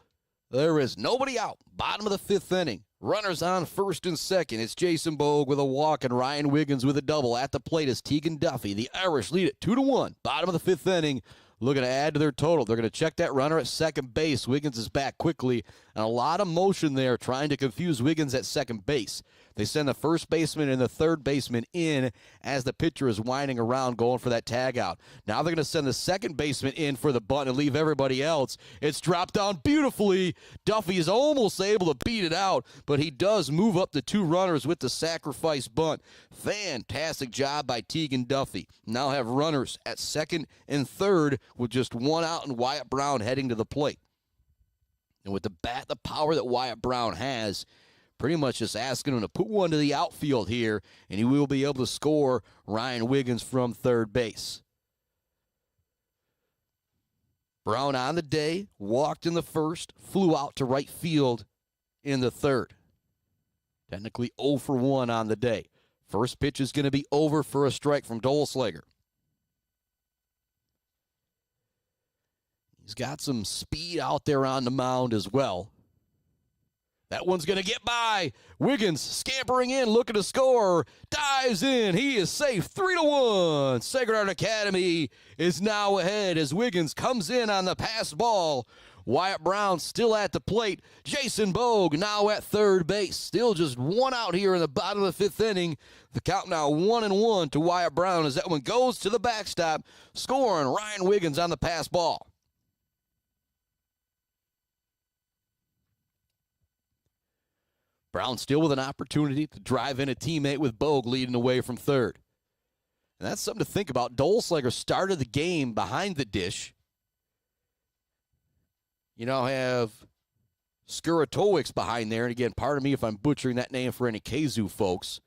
There is nobody out. Bottom of the fifth inning. Runners on first and second. It's Jason Bogue with a walk and Ryan Wiggins with a double. At the plate is Tegan Duffy. The Irish lead it 2-1. Bottom of the fifth inning. Looking to add to their total. They're going to check that runner at second base. Wiggins is back quickly. And a lot of motion there trying to confuse Wiggins at second base. They send the first baseman and the third baseman in as the pitcher is winding around going for that tag out. Now they're going to send the second baseman in for the bunt and leave everybody else. It's dropped down beautifully. Duffy is almost able to beat it out, but he does move up the two runners with the sacrifice bunt. Fantastic job by Tegan Duffy. Now have runners at second and third with just one out and Wyatt Brown heading to the plate. And with the bat, the power that Wyatt Brown has, pretty much just asking him to put one to the outfield here, and he will be able to score Ryan Wiggins from third base. Brown on the day, walked in the first, flew out to right field in the third. Technically 0 for 1 on the day. First pitch is going to be over for a strike from Doleslager. He's got some speed out there on the mound as well. That one's going to get by. Wiggins scampering in, looking to score. Dives in. He is safe. 3-1. Sacred Heart Academy is now ahead as Wiggins comes in on the pass ball. Wyatt Brown still at the plate. Jason Bogue now at third base. Still just one out here in the bottom of the fifth inning. The count now 1-1 to Wyatt Brown as that one goes to the backstop, scoring Ryan Wiggins on the pass ball. Brown still with an opportunity to drive in a teammate with Bogue leading away from third. And that's something to think about. Doleslager started the game behind the dish. You now have Skuratowicz behind there. And again, pardon me if I'm butchering that name for any Kzoo folks.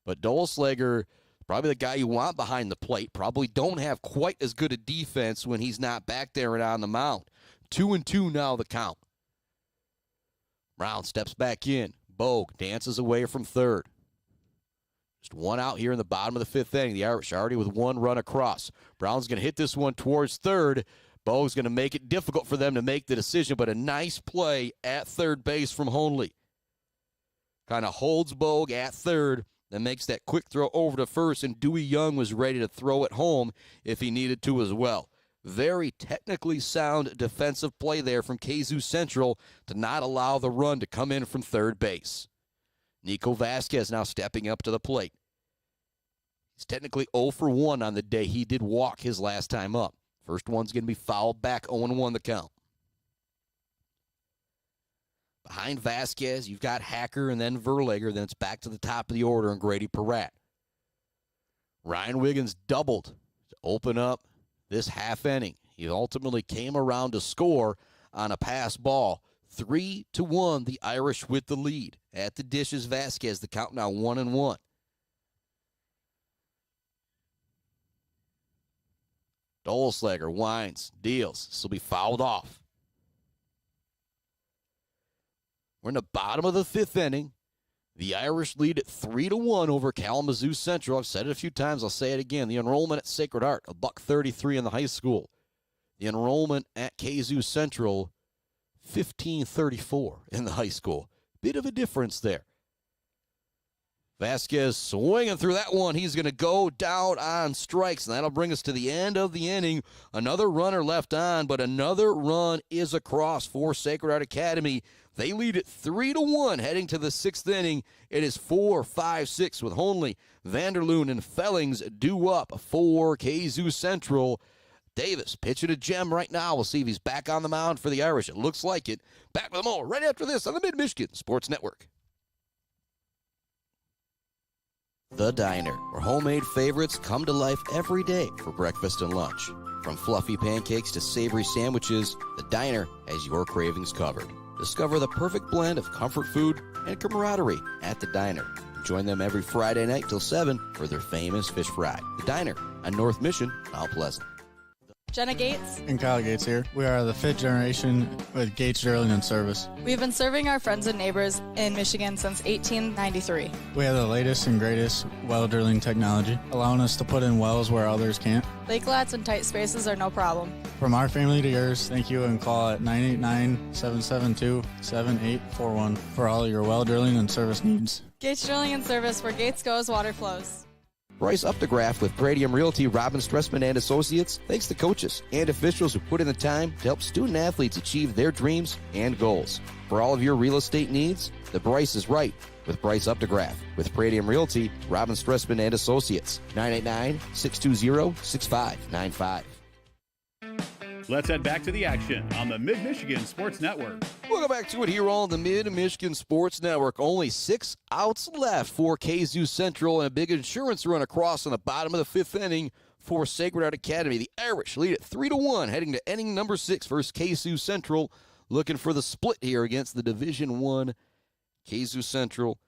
But Doleslager, probably the guy you want behind the plate. Probably don't have quite as good a defense when he's not back there and on the mound. 2-2 now the count. Brown steps back in. Bogue dances away from third. Just one out here in the bottom of the fifth inning. The Irish already with one run across. Brown's going to hit this one towards third. Bogue's going to make it difficult for them to make the decision, but a nice play at third base from Honley. Kind of holds Bogue at third, then makes that quick throw over to first, and Dewey Young was ready to throw it home if he needed to as well. Very technically sound defensive play there from Kzoo Central to not allow the run to come in from third base. Nico Vasquez now stepping up to the plate. He's technically 0 for 1 on the day. He did walk his last time up. First one's going to be fouled back, 0-1 the count. Behind Vasquez, you've got Hacker and then Verlager. Then it's back to the top of the order and Grady Peratt. Ryan Wiggins doubled to open up this half inning. He ultimately came around to score on a pass ball. 3-1, the Irish with the lead. At the dish is Vasquez. The count now 1-1. Doleslager winds, deals. This will be fouled off. We're in the bottom of the fifth inning. The Irish lead at 3-1 over Kalamazoo Central. I've said it a few times. I'll say it again. The enrollment at Sacred Heart, $133 in the high school. The enrollment at Kzoo Central, $1534 in the high school. Bit of a difference there. Vasquez swinging through that one. He's going to go down on strikes, and that'll bring us to the end of the inning. Another runner left on, but another run is across for Sacred Heart Academy. They lead it 3-1 heading to the 6th inning. It is 4-5-6 with Honley, Vanderloon, and Fellings due up for Kzoo Central. Davis pitching a gem right now. We'll see if he's back on the mound for the Irish. It looks like it. Back with more right after this on the Mid-Michigan Sports Network. The Diner, where homemade favorites come to life every day for breakfast and lunch. From fluffy pancakes to savory sandwiches, The Diner has your cravings covered. Discover the perfect blend of comfort food and camaraderie at The Diner. Join them every Friday night till 7 for their famous fish fry. The Diner on North Mission, Mount Pleasant. Jenna Gates. And Kyle Gates here. We are the 5th generation with Gates Drilling and Service. We've been serving our friends and neighbors in Michigan since 1893. We have the latest and greatest well drilling technology, allowing us to put in wells where others can't. Lake lots and tight spaces are no problem. From our family to yours, thank you, and call at 989-772-7841 for all your well drilling and service needs. Gates Drilling and Service, where Gates goes, water flows. Bryce Updegraff with Gradium Realty, Robin Stressman and Associates. Thanks to coaches and officials who put in the time to help student athletes achieve their dreams and goals. For all of your real estate needs, the Bryce is right with Bryce Updegraff. With Gradium Realty, Robin Stressman and Associates. 989-620-6595. Let's head back to the action on the Mid-Michigan Sports Network. Welcome back to it here on the Mid-Michigan Sports Network. Only 6 outs left for Kzoo Central and a big insurance run across in the bottom of the 5th inning for Sacred Heart Academy. The Irish lead at 3-1 heading to inning number 6 versus Kzoo Central, looking for the split here against the Division I Kzoo Central.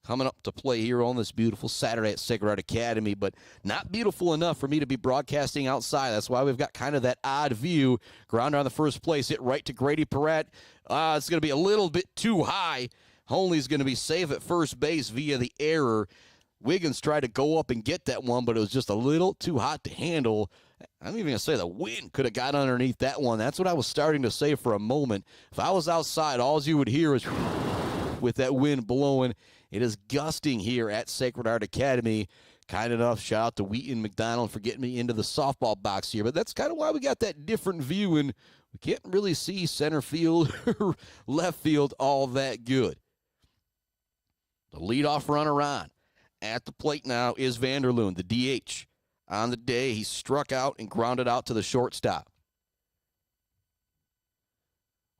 Coming up to play here on this beautiful Saturday at Sacred Heart Academy, but not beautiful enough for me to be broadcasting outside. That's why we've got kind of that odd view. Grounder on the first place, hit right to Grady Perrette. It's going to be a little bit too high. Honley's going to be safe at first base via the error. Wiggins tried to go up and get that one, but it was just a little too hot to handle. I'm even going to say the wind could have got underneath that one. That's what I was starting to say for a moment. If I was outside, all you would hear is with that wind blowing. It is gusting here at Sacred Heart Academy. Kind enough, shout out to Wheaton McDonald for getting me into the softball box here. But that's kind of why we got that different view, and we can't really see center field or left field all that good. The leadoff runner on at the plate now is Vanderloon, the DH. On the day, he struck out and grounded out to the shortstop.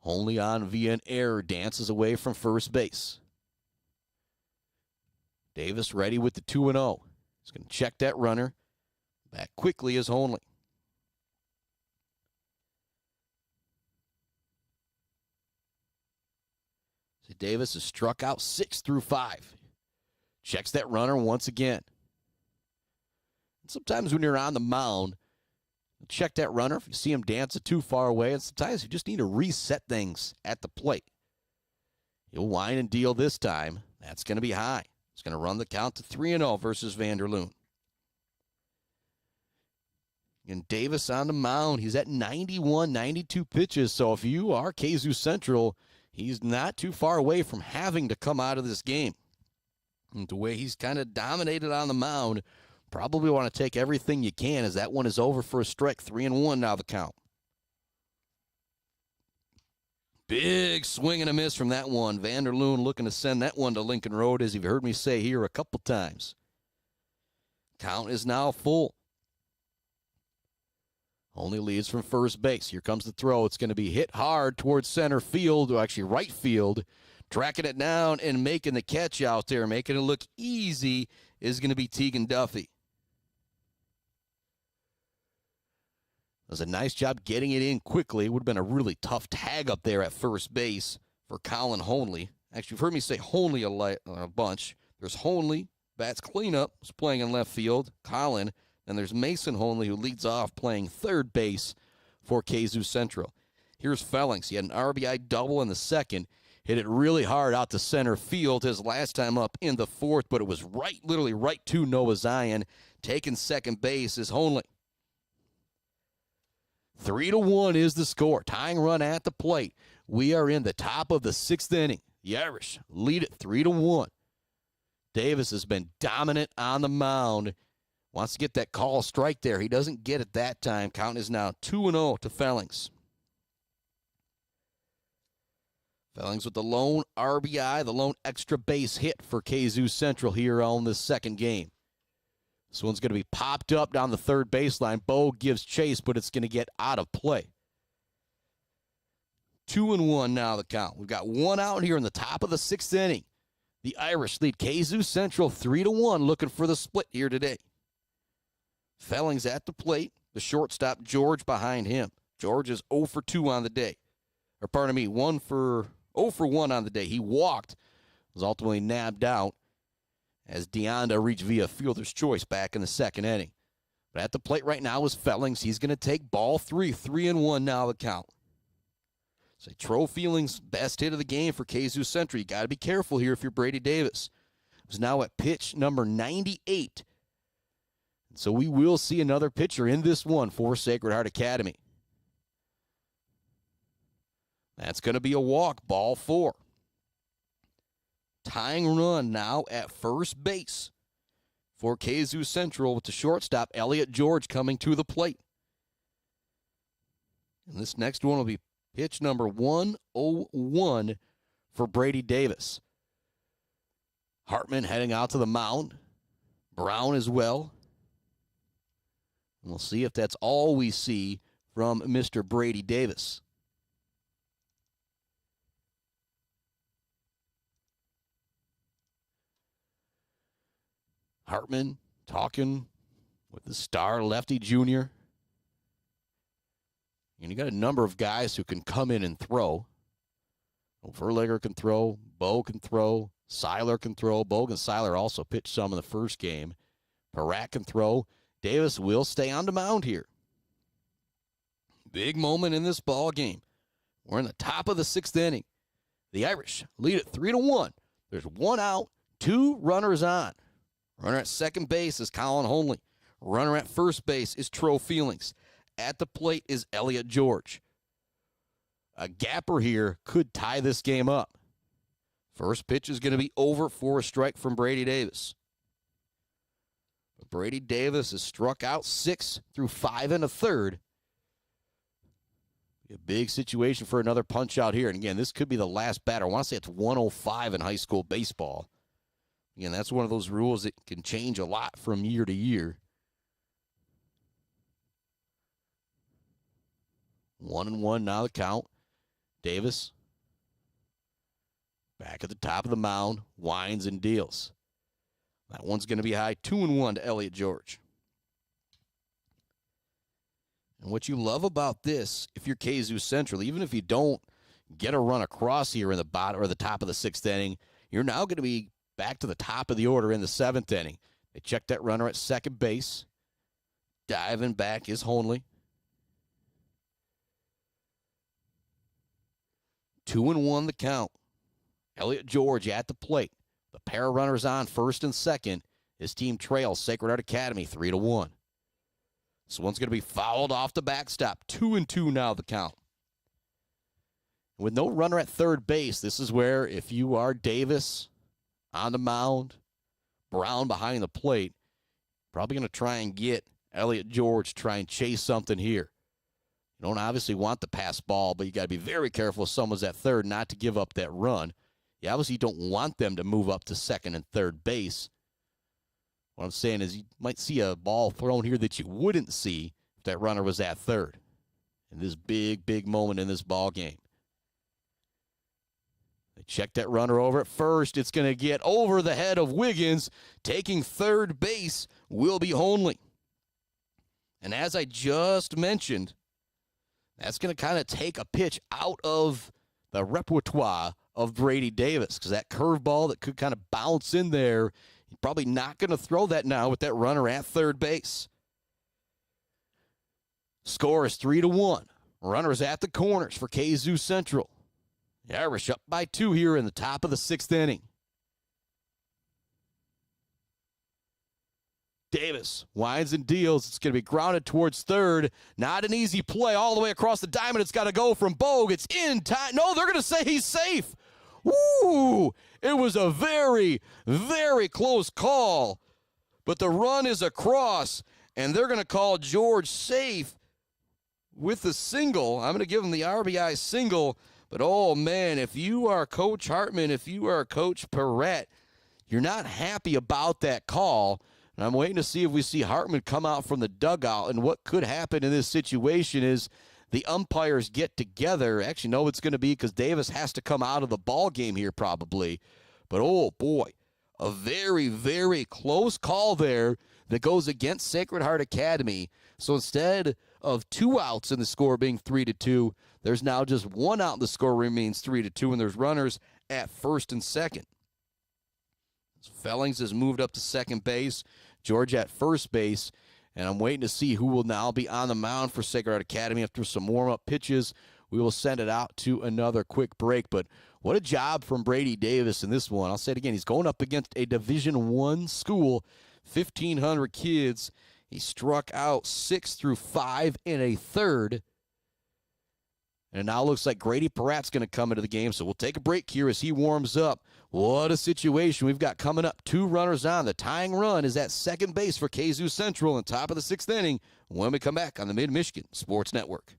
Only on via an error, dances away from first base. Davis ready with the 2-0. He's going to check that runner. Back quickly is Honley. So Davis has struck out 6 through 5. Checks that runner once again. And sometimes when you're on the mound, check that runner. If you see him dancing too far away, and sometimes you just need to reset things at the plate. He'll whine and deal this time. That's going to be high. It's going to run the count to 3-0 versus Vanderloon. And Davis on the mound. He's at 91, 92 pitches. So if you are Kzoo Central, he's not too far away from having to come out of this game. And the way he's kind of dominated on the mound, probably want to take everything you can as that one is over for a strike. 3-1 now the count. Big swing and a miss from that one. Vanderloon looking to send that one to Lincoln Road, as you've heard me say here a couple times. Count is now full. Only leads from first base. Here comes the throw. It's going to be hit hard towards center field, or actually right field. Tracking it down and making the catch out there, making it look easy, is going to be Tegan Duffy. Does a nice job getting it in quickly. It would have been a really tough tag up there at first base for Colin Honley. Actually, you've heard me say Honley a bunch. There's Honley, bats cleanup, is playing in left field. Colin, and there's Mason Honley, who leads off playing third base for Kzoo Central. Here's Fellings. He had an RBI double in the second. Hit it really hard out to center field his last time up in the fourth, but it was literally right to Noah Zion. Taking second base is Honley. 3-1 is the score. Tying run at the plate. We are in the top of the sixth inning. The Irish lead it 3-1. Davis has been dominant on the mound. Wants to get that call strike there. He doesn't get it that time. Count is now 2-0 to Fellings. Fellings with the lone RBI, the lone extra base hit for Kzoo Central here on this second game. This one's going to be popped up down the third baseline. Bo gives chase, but it's going to get out of play. 2-1 now the count. We've got one out here in the top of the sixth inning. The Irish lead Kzoo Central 3-1, looking for the split here today. Fellings at the plate. The shortstop, George, behind him. George is 0 for 2 on the day. Or pardon me, 0 for 1 on the day. He walked, was ultimately nabbed out as Deonda reached via fielder's choice back in the second inning. But at the plate right now is Fellings. He's going to take ball 3. 3-1 now the count. So Tro Feelings, best hit of the game for Kzoo Central. You got to be careful here if you're Brady Davis. Who's now at pitch number 98. And so we will see another pitcher in this one for Sacred Heart Academy. That's going to be a walk, ball 4. Tying run now at first base for Kzoo Central with the shortstop, Elliott George, coming to the plate. And this next one will be pitch number 101 for Brady Davis. Hartman heading out to the mound. Brown as well. And we'll see if that's all we see from Mr. Brady Davis. Hartman talking with the star lefty junior. And you got a number of guys who can come in and throw. Verlager can throw. Bo can throw. Seiler can throw. Bogan Seiler also pitched some in the first game. Peratt can throw. Davis will stay on the mound here. Big moment in this ball game. We're in the top of the sixth inning. The Irish lead it 3-1. There's one out, 2 runners on. Runner at second base is Colin Honley. Runner at first base is Tro Feelings. At the plate is Elliott George. A gapper here could tie this game up. First pitch is going to be over for a strike from Brady Davis. But Brady Davis has struck out 6 through 5 1/3. A big situation for another punch out here. And again, this could be the last batter. I want to say it's 105 in high school baseball. Again, that's one of those rules that can change a lot from year to year. 1-1 now the count. Davis back at the top of the mound, winds and deals. That one's going to be high, 2-1 to Elliott George. And what you love about this, if you're Kzoo Central, even if you don't get a run across here in the bottom or the top of the sixth inning, you're now going to be back to the top of the order in the seventh inning. They check that runner at second base. Diving back is Honley. 2-1 the count. Elliott George at the plate. The pair of runners on first and second. His team trails Sacred Heart Academy 3-1. This one's going to be fouled off the backstop. 2-2 now the count. With no runner at third base, this is where if you are Davis on the mound, Brown behind the plate, probably going to try and get Elliott George, try and chase something here. You don't obviously want the pass ball, but you got to be very careful if someone's at third not to give up that run. You obviously don't want them to move up to second and third base. What I'm saying is you might see a ball thrown here that you wouldn't see if that runner was at third. In this big, big moment in this ball game. They check that runner over at first. It's going to get over the head of Wiggins. Taking third base will be Honley. And as I just mentioned, that's going to kind of take a pitch out of the repertoire of Brady Davis because that curveball that could kind of bounce in there, he's probably not going to throw that now with that runner at third base. Score is 3-1. Runners at the corners for Kzoo Central. The Irish up by 2 here in the top of the 6th inning. Davis winds and deals. It's going to be grounded towards third. Not an easy play all the way across the diamond. It's got to go from Bogue. It's in time. No, they're going to say he's safe. Woo! It was a very, very close call. But the run is across, and they're going to call George safe with the single. I'm going to give him the RBI single. But, oh, man, if you are Coach Hartman, if you are Coach Perrette, you're not happy about that call. And I'm waiting to see if we see Hartman come out from the dugout. And what could happen in this situation is the umpires get together. Actually, no, it's going to be because Davis has to come out of the ball game here probably. But, oh, boy, a very, very close call there that goes against Sacred Heart Academy. So instead of 2 outs in the score being 3-2, there's now just 1 out and the score remains 3-2, and there's runners at first and second. Fellings has moved up to second base. George at first base. And I'm waiting to see who will now be on the mound for Sacred Heart Academy after some warm-up pitches. We will send it out to another quick break. But what a job from Brady Davis in this one. I'll say it again. He's going up against a Division I school, 1,500 kids. He struck out 6 through 5 in a third. And it now looks like Grady Perratte's going to come into the game. So we'll take a break here as he warms up. What a situation we've got coming up. 2 runners on. The tying run is at second base for Kzoo Central on top of the 6th inning when we come back on the Mid-Michigan Sports Network.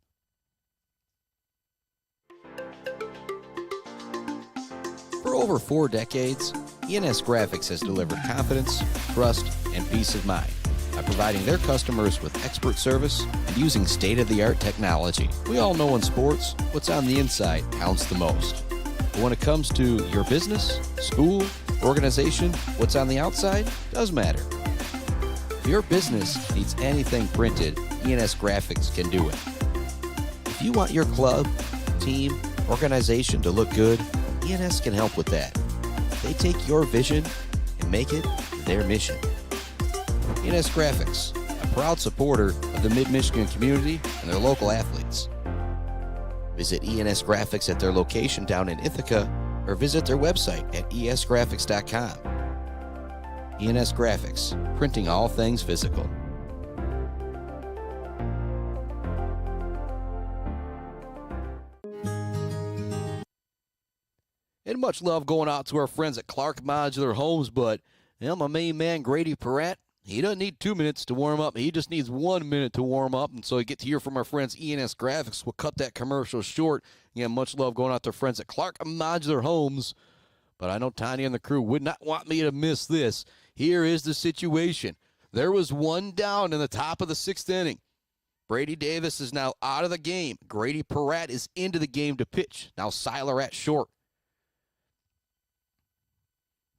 For over 4 decades, ENS Graphics has delivered confidence, trust, and peace of mind by providing their customers with expert service and using state-of-the-art technology. We all know in sports, what's on the inside counts the most. But when it comes to your business, school, organization, what's on the outside does matter. If your business needs anything printed, ENS Graphics can do it. If you want your club, team, organization to look good, ENS can help with that. They take your vision and make it their mission. ENS Graphics, a proud supporter of the Mid-Michigan community and their local athletes. Visit ENS Graphics at their location down in Ithaca or visit their website at esgraphics.com. ENS Graphics, printing all things physical. And much love going out to our friends at Clark Modular Homes, but my main man, Grady Perratte, he doesn't need 2 minutes to warm up. He just needs 1 minute to warm up. And so we get to hear from our friends ENS Graphics. We'll cut that commercial short. Again, much love going out to our friends at Clark Modular Homes. But I know Tanya and the crew would not want me to miss this. Here is the situation. There was 1 down in the top of the 6th inning. Brady Davis is now out of the game. Grady Perratte is into the game to pitch. Now Seiler at short.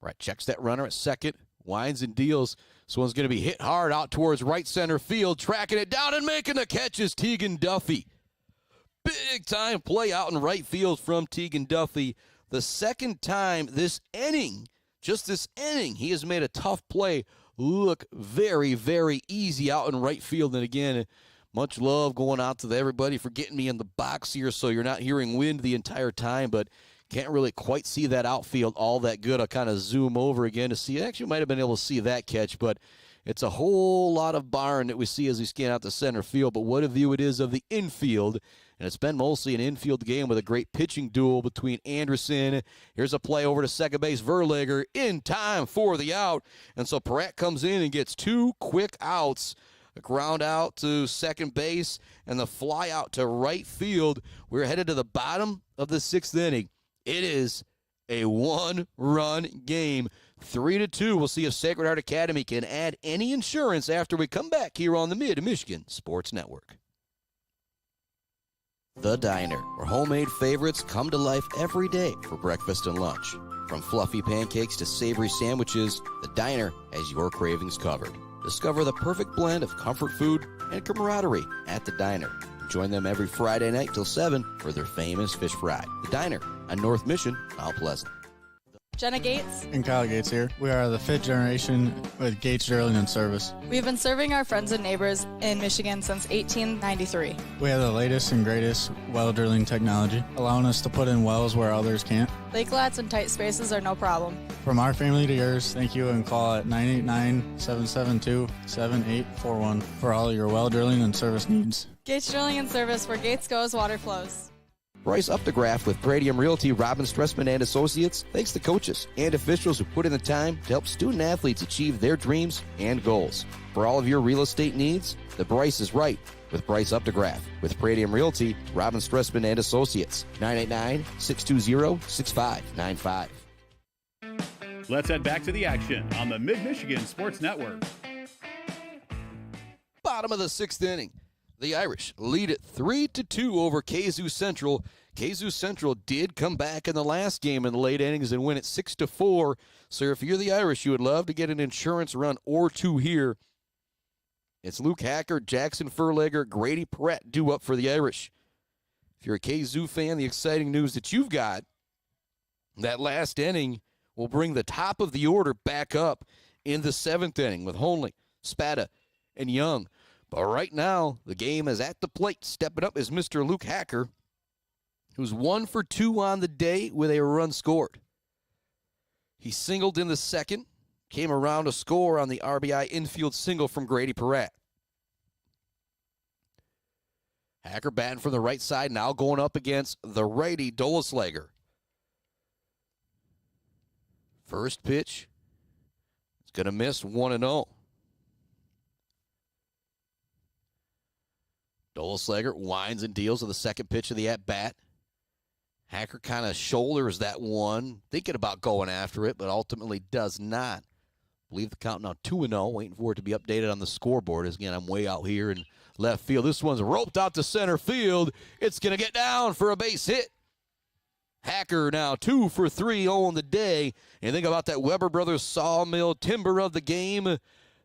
Right, checks that runner at second. Winds and deals. This one's going to be hit hard out towards right center field. Tracking it down and making the catch is Tegan Duffy. Big time play out in right field from Tegan Duffy. The second time this inning, just this inning, he has made a tough play look very, very easy out in right field. And again, much love going out to everybody for getting me in the box here so you're not hearing wind the entire time, but can't really quite see that outfield all that good. I'll kind of zoom over again to see. Actually, might have been able to see that catch, but it's a whole lot of barn that we see as we scan out the center field. But what a view it is of the infield. And it's been mostly an infield game with a great pitching duel between Anderson. Here's a play over to second base. Verlager in time for the out. And so Perratte comes in and gets 2 quick outs. A ground out to second base and the fly out to right field. We're headed to the bottom of the 6th inning. It is a 1-run game, 3-2. We'll see if Sacred Heart Academy can add any insurance after we come back here on the Mid-Michigan Sports Network. The Diner, where homemade favorites come to life every day for breakfast and lunch. From fluffy pancakes to savory sandwiches, The Diner has your cravings covered. Discover the perfect blend of comfort food and camaraderie at The Diner. Join them every Friday night till 7 for their famous fish fry. The Diner on North Mission, Mount Pleasant. Jenna Gates. And Kyle Gates here. We are the 5th generation with Gates Drilling and Service. We've been serving our friends and neighbors in Michigan since 1893. We have the latest and greatest well drilling technology, allowing us to put in wells where others can't. Lake lots and tight spaces are no problem. From our family to yours, thank you, and call at 989-772-7841 for all your well drilling and service needs. Gates Drilling and Service, where Gates goes, water flows. Bryce Updegraff with Pradium Realty, Robin Stressman and Associates. Thanks to coaches and officials who put in the time to help student athletes achieve their dreams and goals. For all of your real estate needs, the Bryce is right with Bryce Updegraff. With Pradium Realty, Robin Stressman and Associates. 989-620-6595. Let's head back to the action on the Mid-Michigan Sports Network. Bottom of the 6th inning. The Irish lead it 3-2 over Kzoo Central. Kzoo Central did come back in the last game in the late innings and win it 6-4. So if you're the Irish, you would love to get an insurance run or two here. It's Luke Hacker, Jackson Furlegger, Grady Perrett due up for the Irish. If you're a Kzoo fan, the exciting news that you've got, that last inning will bring the top of the order back up in the 7th inning with Honley, Spada, and Young. But right now, the game is at the plate. Stepping up is Mr. Luke Hacker, who's 1 for 2 on the day with a run scored. He singled in the 2nd, came around to score on the RBI infield single from Grady Perrett. Hacker batting from the right side, now going up against the righty Doleslager. First pitch, it's going to miss 1-0. Doleslager winds and deals with the second pitch of the at-bat. Hacker kind of shoulders that one, thinking about going after it, but ultimately does not. I believe the count now 2-0, waiting for it to be updated on the scoreboard. As again, I'm way out here in left field. This one's roped out to center field. It's going to get down for a base hit. Hacker now 2 for 3 on the day. And think about that Weber Brothers Sawmill Timber of the game.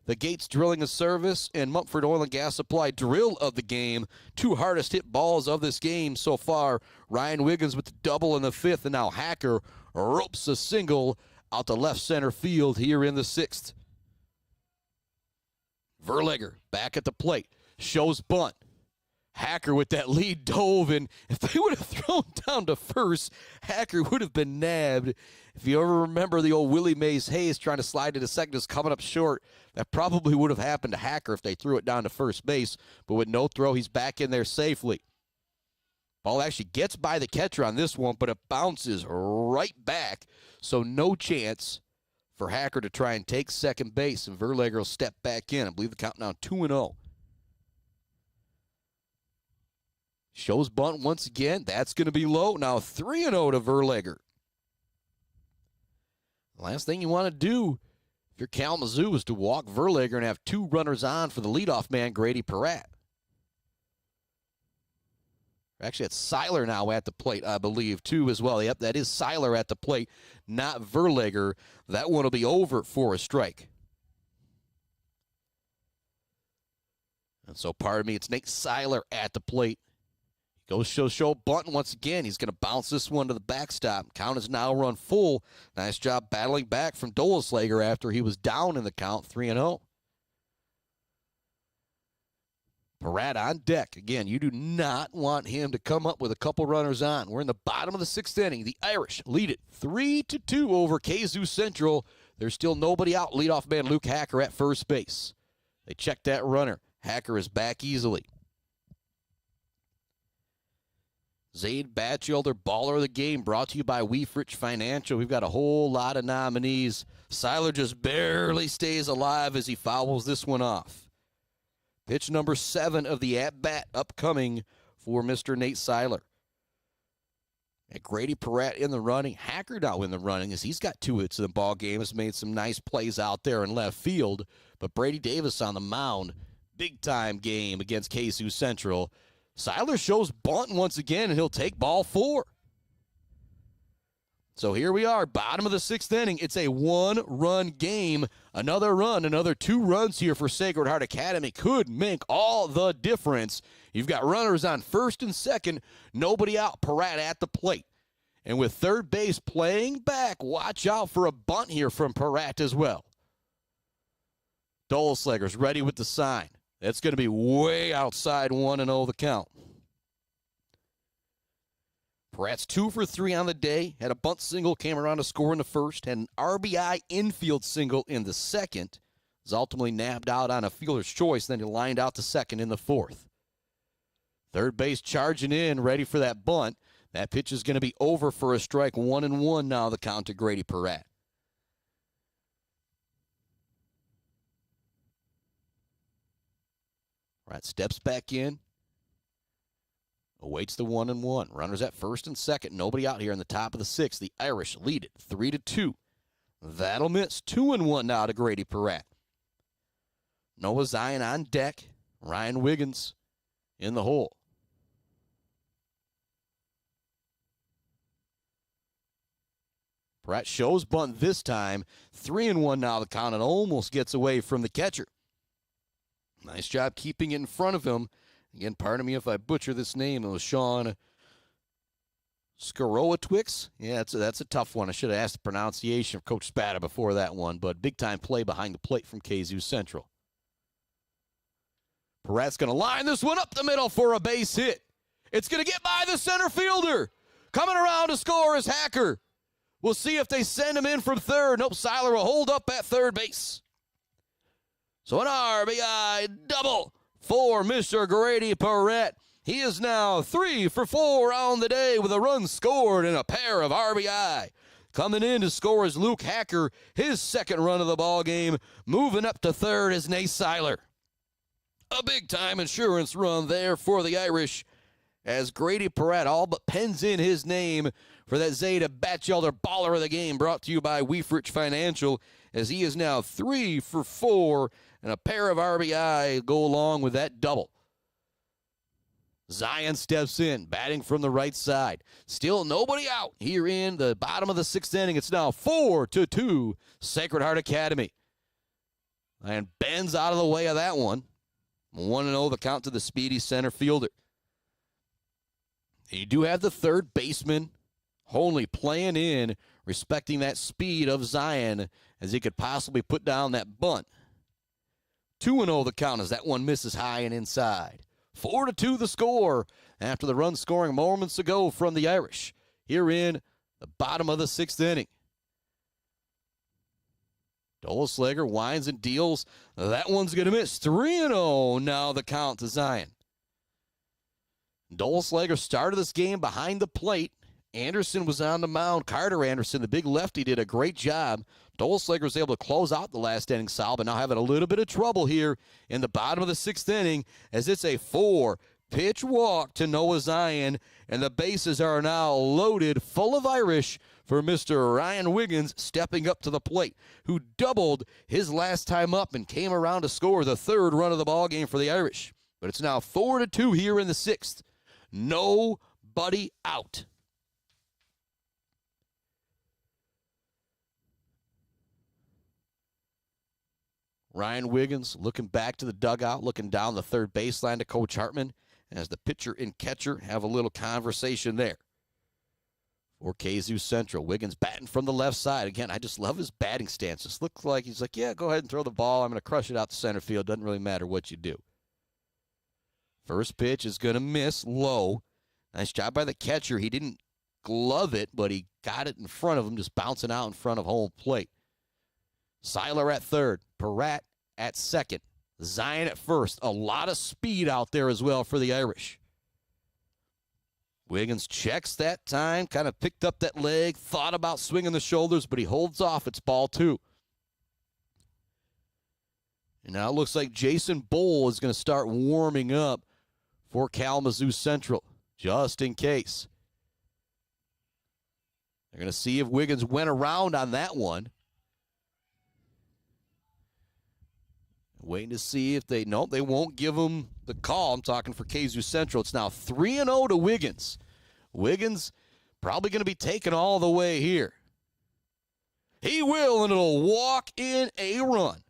The Gates Drilling and Service and Mumford Oil and Gas Supply drill of the game. 2 hardest hit balls of this game so far. Ryan Wiggins with the double in the 5th, and now Hacker ropes a single out to left center field here in the 6th. Verlegger back at the plate. Shows bunt. Hacker with that lead dove, and if they would have thrown down to first, Hacker would have been nabbed. If you ever remember the old Willie Mays Hayes trying to slide into second, is coming up short, that probably would have happened to Hacker if they threw it down to first base. But with no throw, he's back in there safely. Ball actually gets by the catcher on this one, but it bounces right back, so no chance for Hacker to try and take second base, and Verlegger will step back in. I believe the count now 2-0. Shows bunt once again. That's going to be low. Now 3-0 to Verlegger. Last thing you want to do if you're Kalamazoo is to walk Verlegger and have 2 runners on for the leadoff man, Grady Perrett. Actually, it's Seiler now at the plate, I believe, too, as well. Yep, that is Seiler at the plate, not Verlegger. That one will be over for a strike. And so, pardon me, it's Nate Seiler at the plate. Goes show bunt once again. He's going to bounce this one to the backstop. Count is now run full. Nice job battling back from Doleslager after he was down in the count, 3-0. Perrett on deck. Again, you do not want him to come up with a couple runners on. We're in the bottom of the 6th inning. The Irish lead it 3-2 over Kzoo Central. There's still nobody out. Leadoff man Luke Hacker at first base. They check that runner. Hacker is back easily. Zaid Batchelder, baller of the game, brought to you by Weefrich Financial. We've got a whole lot of nominees. Seiler just barely stays alive as he fouls this one off. Pitch number 7 of the at-bat upcoming for Mr. Nate Seiler. And Grady Perrett in the running. Hacker now in the running as he's got 2 hits in the ball game. Has made some nice plays out there in left field. But Brady Davis on the mound. Big-time game against Kzoo Central. Seiler shows bunt once again, and he'll take ball 4. So here we are, bottom of the 6th inning. It's a 1-run game. Another run, another 2 runs here for Sacred Heart Academy could make all the difference. You've got runners on first and second, nobody out. Perrett at the plate. And with third base playing back, watch out for a bunt here from Peratt as well. Doleslegger's ready with the sign. That's going to be way outside 1-0 the count. Peratt's 2 for 3 on the day. Had a bunt single, came around to score in the first. Had an RBI infield single in the second. Was ultimately nabbed out on a fielder's choice. Then he lined out to second in the fourth. Third base charging in, ready for that bunt. That pitch is going to be over for a strike. 1-1 now the count to Grady Peratt. Peratt steps back in. Awaits the 1-1. Runners at first and second. Nobody out here in the top of the sixth. The Irish lead it 3-2. That'll miss. 2-1 now to Grady Peratt. Noah Zion on deck. Ryan Wiggins in the hole. Peratt shows bunt this time. 3-1 now the count, and almost gets away from the catcher. Nice job keeping it in front of him. Again, pardon me if I butcher this name. It was Sean Skorowatwix. Yeah, that's a tough one. I should have asked the pronunciation of Coach Spada before that one, but big-time play behind the plate from Kzoo Central. Peratt's going to line this one up the middle for a base hit. It's going to get by the center fielder. Coming around to score is Hacker. We'll see if they send him in from third. Nope, Seiler will hold up at third base. So an RBI double for Mr. Grady Peratt. He is now 3 for 4 on the day with a run scored and a pair of RBI. Coming in to score is Luke Hacker, his second run of the ball game. Moving up to third is Nate Seiler. A big-time insurance run there for the Irish as Grady Peratt all but pens in his name for that Zeta Batchelder baller of the game, brought to you by Weefrich Financial, as he is now 3 for 4, and a pair of RBI go along with that double. Zion steps in, batting from the right side. Still nobody out here in the bottom of the sixth inning. It's now 4-2, Sacred Heart Academy. And bends out of the way of that one. 1-0 the count to the speedy center fielder. You do have the third baseman, Holney, playing in, respecting that speed of Zion as he could possibly put down that bunt. 2-0 the count as that one misses high and inside. 4-2 the score after the run scoring moments ago from the Irish here in the bottom of the sixth inning. Doleslegger winds and deals. That one's going to miss. 3-0 now the count to Zion. Doleslegger started this game behind the plate. Anderson was on the mound. Carter Anderson, the big lefty, did a great job. Doleslegger was able to close out the last inning, Sal, but now having a little bit of trouble here in the bottom of the sixth inning as it's a 4-pitch walk to Noah Zion, and the bases are now loaded full of Irish for Mr. Ryan Wiggins stepping up to the plate, who doubled his last time up and came around to score the third run of the ball game for the Irish. But it's now 4-2 here in the sixth. Nobody out. Ryan Wiggins looking back to the dugout, looking down the third baseline to Coach Hartman as the pitcher and catcher have a little conversation there. For Kzoo Central, Wiggins batting from the left side. Again, I just love his batting stance. This looks like he's like, yeah, go ahead and throw the ball. I'm going to crush it out to center field. Doesn't really matter what you do. First pitch is going to miss low. Nice job by the catcher. He didn't glove it, but he got it in front of him, just bouncing out in front of home plate. Seiler at third. Peratt at second. Zion at first. A lot of speed out there as well for the Irish. Wiggins checks that time, kind of picked up that leg, thought about swinging the shoulders, but he holds off. It's ball 2. And now it looks like Jason Bowl is going to start warming up for Kalamazoo Central, just in case. They're going to see if Wiggins went around on that one. Waiting to see if they won't give him the call. I'm talking for Kzoo Central. It's now 3-0 to Wiggins. Wiggins probably going to be taken all the way here. He will, and it'll walk in a run.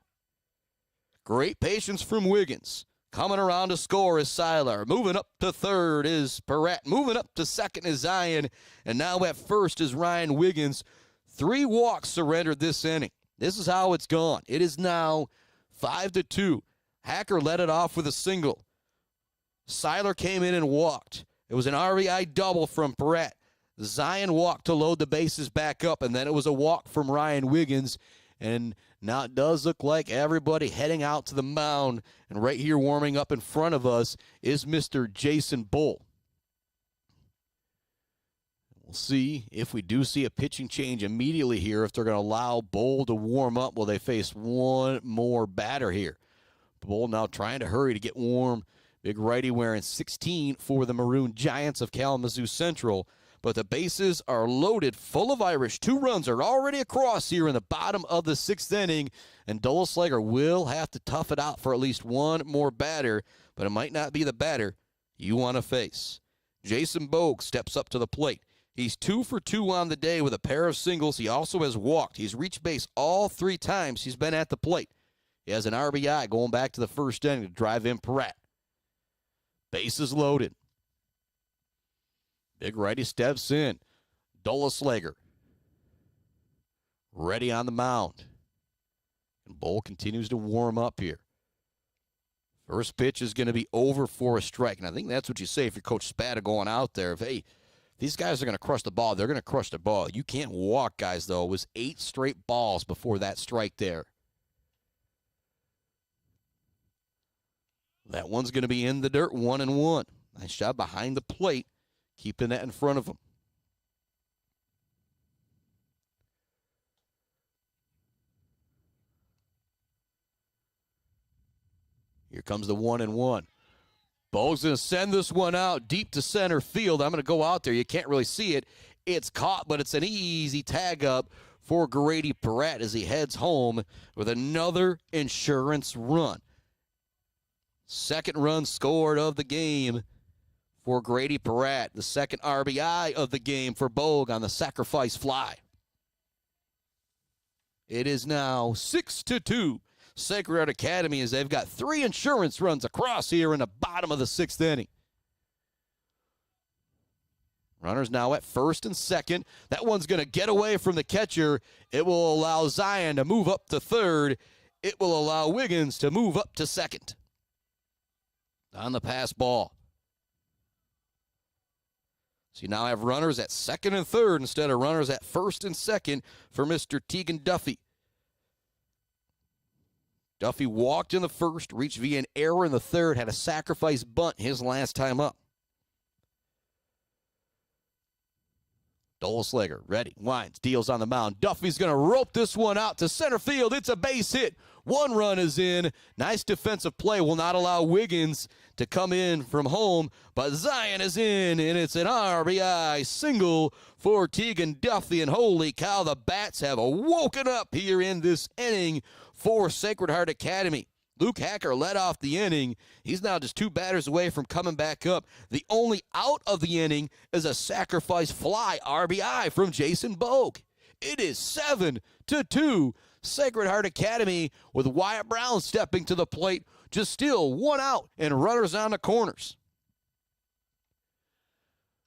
Great patience from Wiggins. Coming around to score is Seiler. Moving up to third is Perrette. Moving up to second is Zion. And now at first is Ryan Wiggins. 3 walks surrendered this inning. This is how it's gone. It is now 5-2. Hacker led it off with a single. Seiler came in and walked. It was an RBI double from Perrette. Zion walked to load the bases back up, and then it was a walk from Ryan Wiggins. And now it does look like everybody heading out to the mound. And right here warming up in front of us is Mr. Jason Bull. We'll see if we do see a pitching change immediately here, if they're going to allow Bull to warm up. Will they face one more batter here? Bull now trying to hurry to get warm. Big righty wearing 16 for the Maroon Giants of Kalamazoo Central. But the bases are loaded, full of Irish. 2 runs are already across here in the bottom of the 6th inning. And Dulaslager will have to tough it out for at least one more batter. But it might not be the batter you want to face. Jason Bogue steps up to the plate. He's 2 for 2 on the day with a pair of singles. He also has walked. He's reached base all 3 times he's been at the plate. He has an RBI going back to the 1st inning to drive in Perrette. Bases loaded. Big righty steps in. Dulaslager ready on the mound. And Bull continues to warm up here. First pitch is going to be over for a strike. And I think that's what you say if you're Coach Spada going out there. If these guys are going to crush the ball, they're going to crush the ball. You can't walk guys, though. It was 8 straight balls before that strike there. That one's going to be in the dirt, 1-1. Nice job behind the plate, keeping that in front of him. Here comes the 1-1. Bogue's going to send this one out deep to center field. I'm going to go out there. You can't really see it. It's caught, but it's an easy tag up for Grady Perrette as he heads home with another insurance run. Second run scored of the game for Grady Perrette. The second RBI of the game for Bogue on the sacrifice fly. It is now 6-2. Sacred Heart Academy as they've got 3 insurance runs across here in the bottom of the 6th inning. Runners now at first and second. That one's going to get away from the catcher. It will allow Zion to move up to third. It will allow Wiggins to move up to second. On the pass ball. So you now have runners at second and third instead of runners at first and second for Mr. Tegan Duffy. Duffy walked in the first, reached via an error in the third, had a sacrifice bunt his last time up. Dulaslager ready, winds, deals on the mound. Duffy's going to rope this one out to center field. It's a base hit. 1 run is in. Nice defensive play will not allow Wiggins to come in from home, but Zion is in, and it's an RBI single for Tegan Duffy. And holy cow, the bats have woken up here in this inning for Sacred Heart Academy. Luke Hacker led off the inning. He's now just 2 batters away from coming back up. The only out of the inning is a sacrifice fly RBI from Jason Bogue. It is 7-2. Sacred Heart Academy with Wyatt Brown stepping to the plate. Just still 1 out and runners on the corners.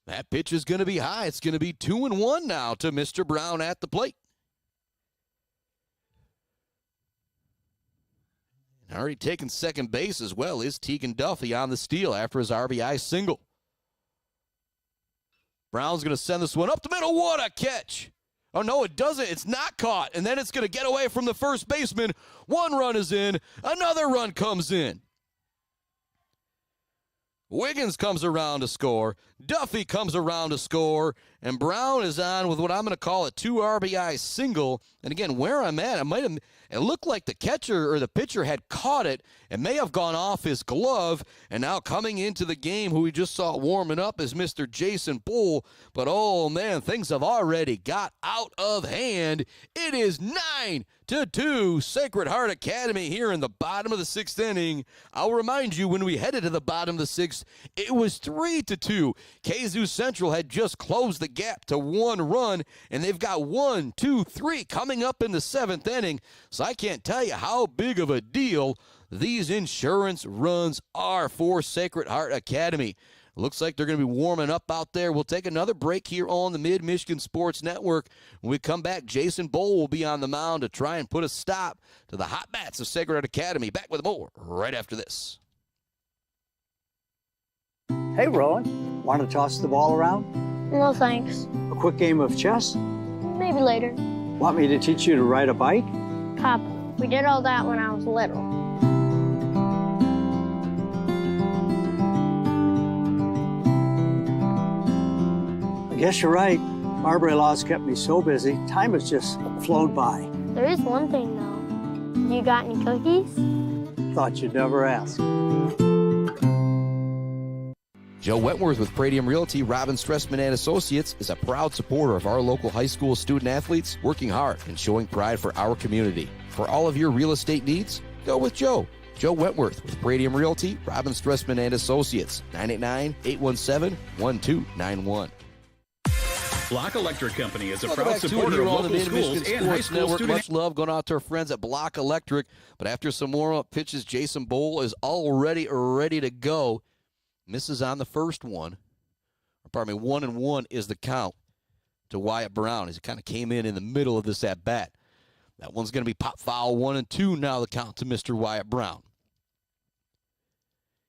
That pitch is going to be high. It's going to be 2-1 now to Mr. Brown at the plate. Already taking second base as well is Tegan Duffy on the steal after his RBI single. Brown's going to send this one up the middle. What a catch. Oh, no, it doesn't. It's not caught. And then it's going to get away from the first baseman. 1 run is in. Another run comes in. Wiggins comes around to score. Duffy comes around to score. And Brown is on with what I'm going to call a 2 RBI single. And again, where I'm at, it looked like the catcher or the pitcher had caught it and may have gone off his glove. And now coming into the game, who we just saw warming up, is Mr. Jason Bull. But, oh, man, things have already got out of hand. It is 9-2 Sacred Heart Academy here in the bottom of the 6th inning. I'll remind you, when we headed to the bottom of the 6th, it was 3-2. Kzoo Central had just closed the the gap to 1 run, and they've got 1, 2, 3 coming up in the 7th inning. So I can't tell you how big of a deal these insurance runs are for Sacred Heart Academy. Looks like they're going to be warming up out there. We'll take another break here on the Mid-Michigan Sports Network. When we come back, Jason Bowl will be on the mound to try and put a stop to the hot bats of Sacred Heart Academy. Back with more right after this. Hey, Rowan, want to toss the ball around? No thanks. A quick game of chess? Maybe later. Want me to teach you to ride a bike? Papa, we did all that when I was little. I guess you're right. Marbury Law's kept me so busy, time has just flown by. There is one thing, though. You got any cookies? Thought you'd never ask. Joe Wentworth with Pradium Realty, Robin Stressman and Associates is a proud supporter of our local high school student athletes, working hard and showing pride for our community. For all of your real estate needs, go with Joe. Joe Wentworth with Pradium Realty, Robin Stressman and Associates, 989-817-1291. Block Electric Company is a Welcome proud back to it supporter here of on the local Mid-Michigan schools and high Sports school Network. student. Much love going out to our friends at Block Electric. But after some warm-up pitches, Jason Bowl is already ready to go. Misses on the first one. Pardon me, 1-1 is the count to Wyatt Brown as he kind of came in the middle of this at-bat. That one's going to be pop foul, 1-2 now the count to Mr. Wyatt Brown.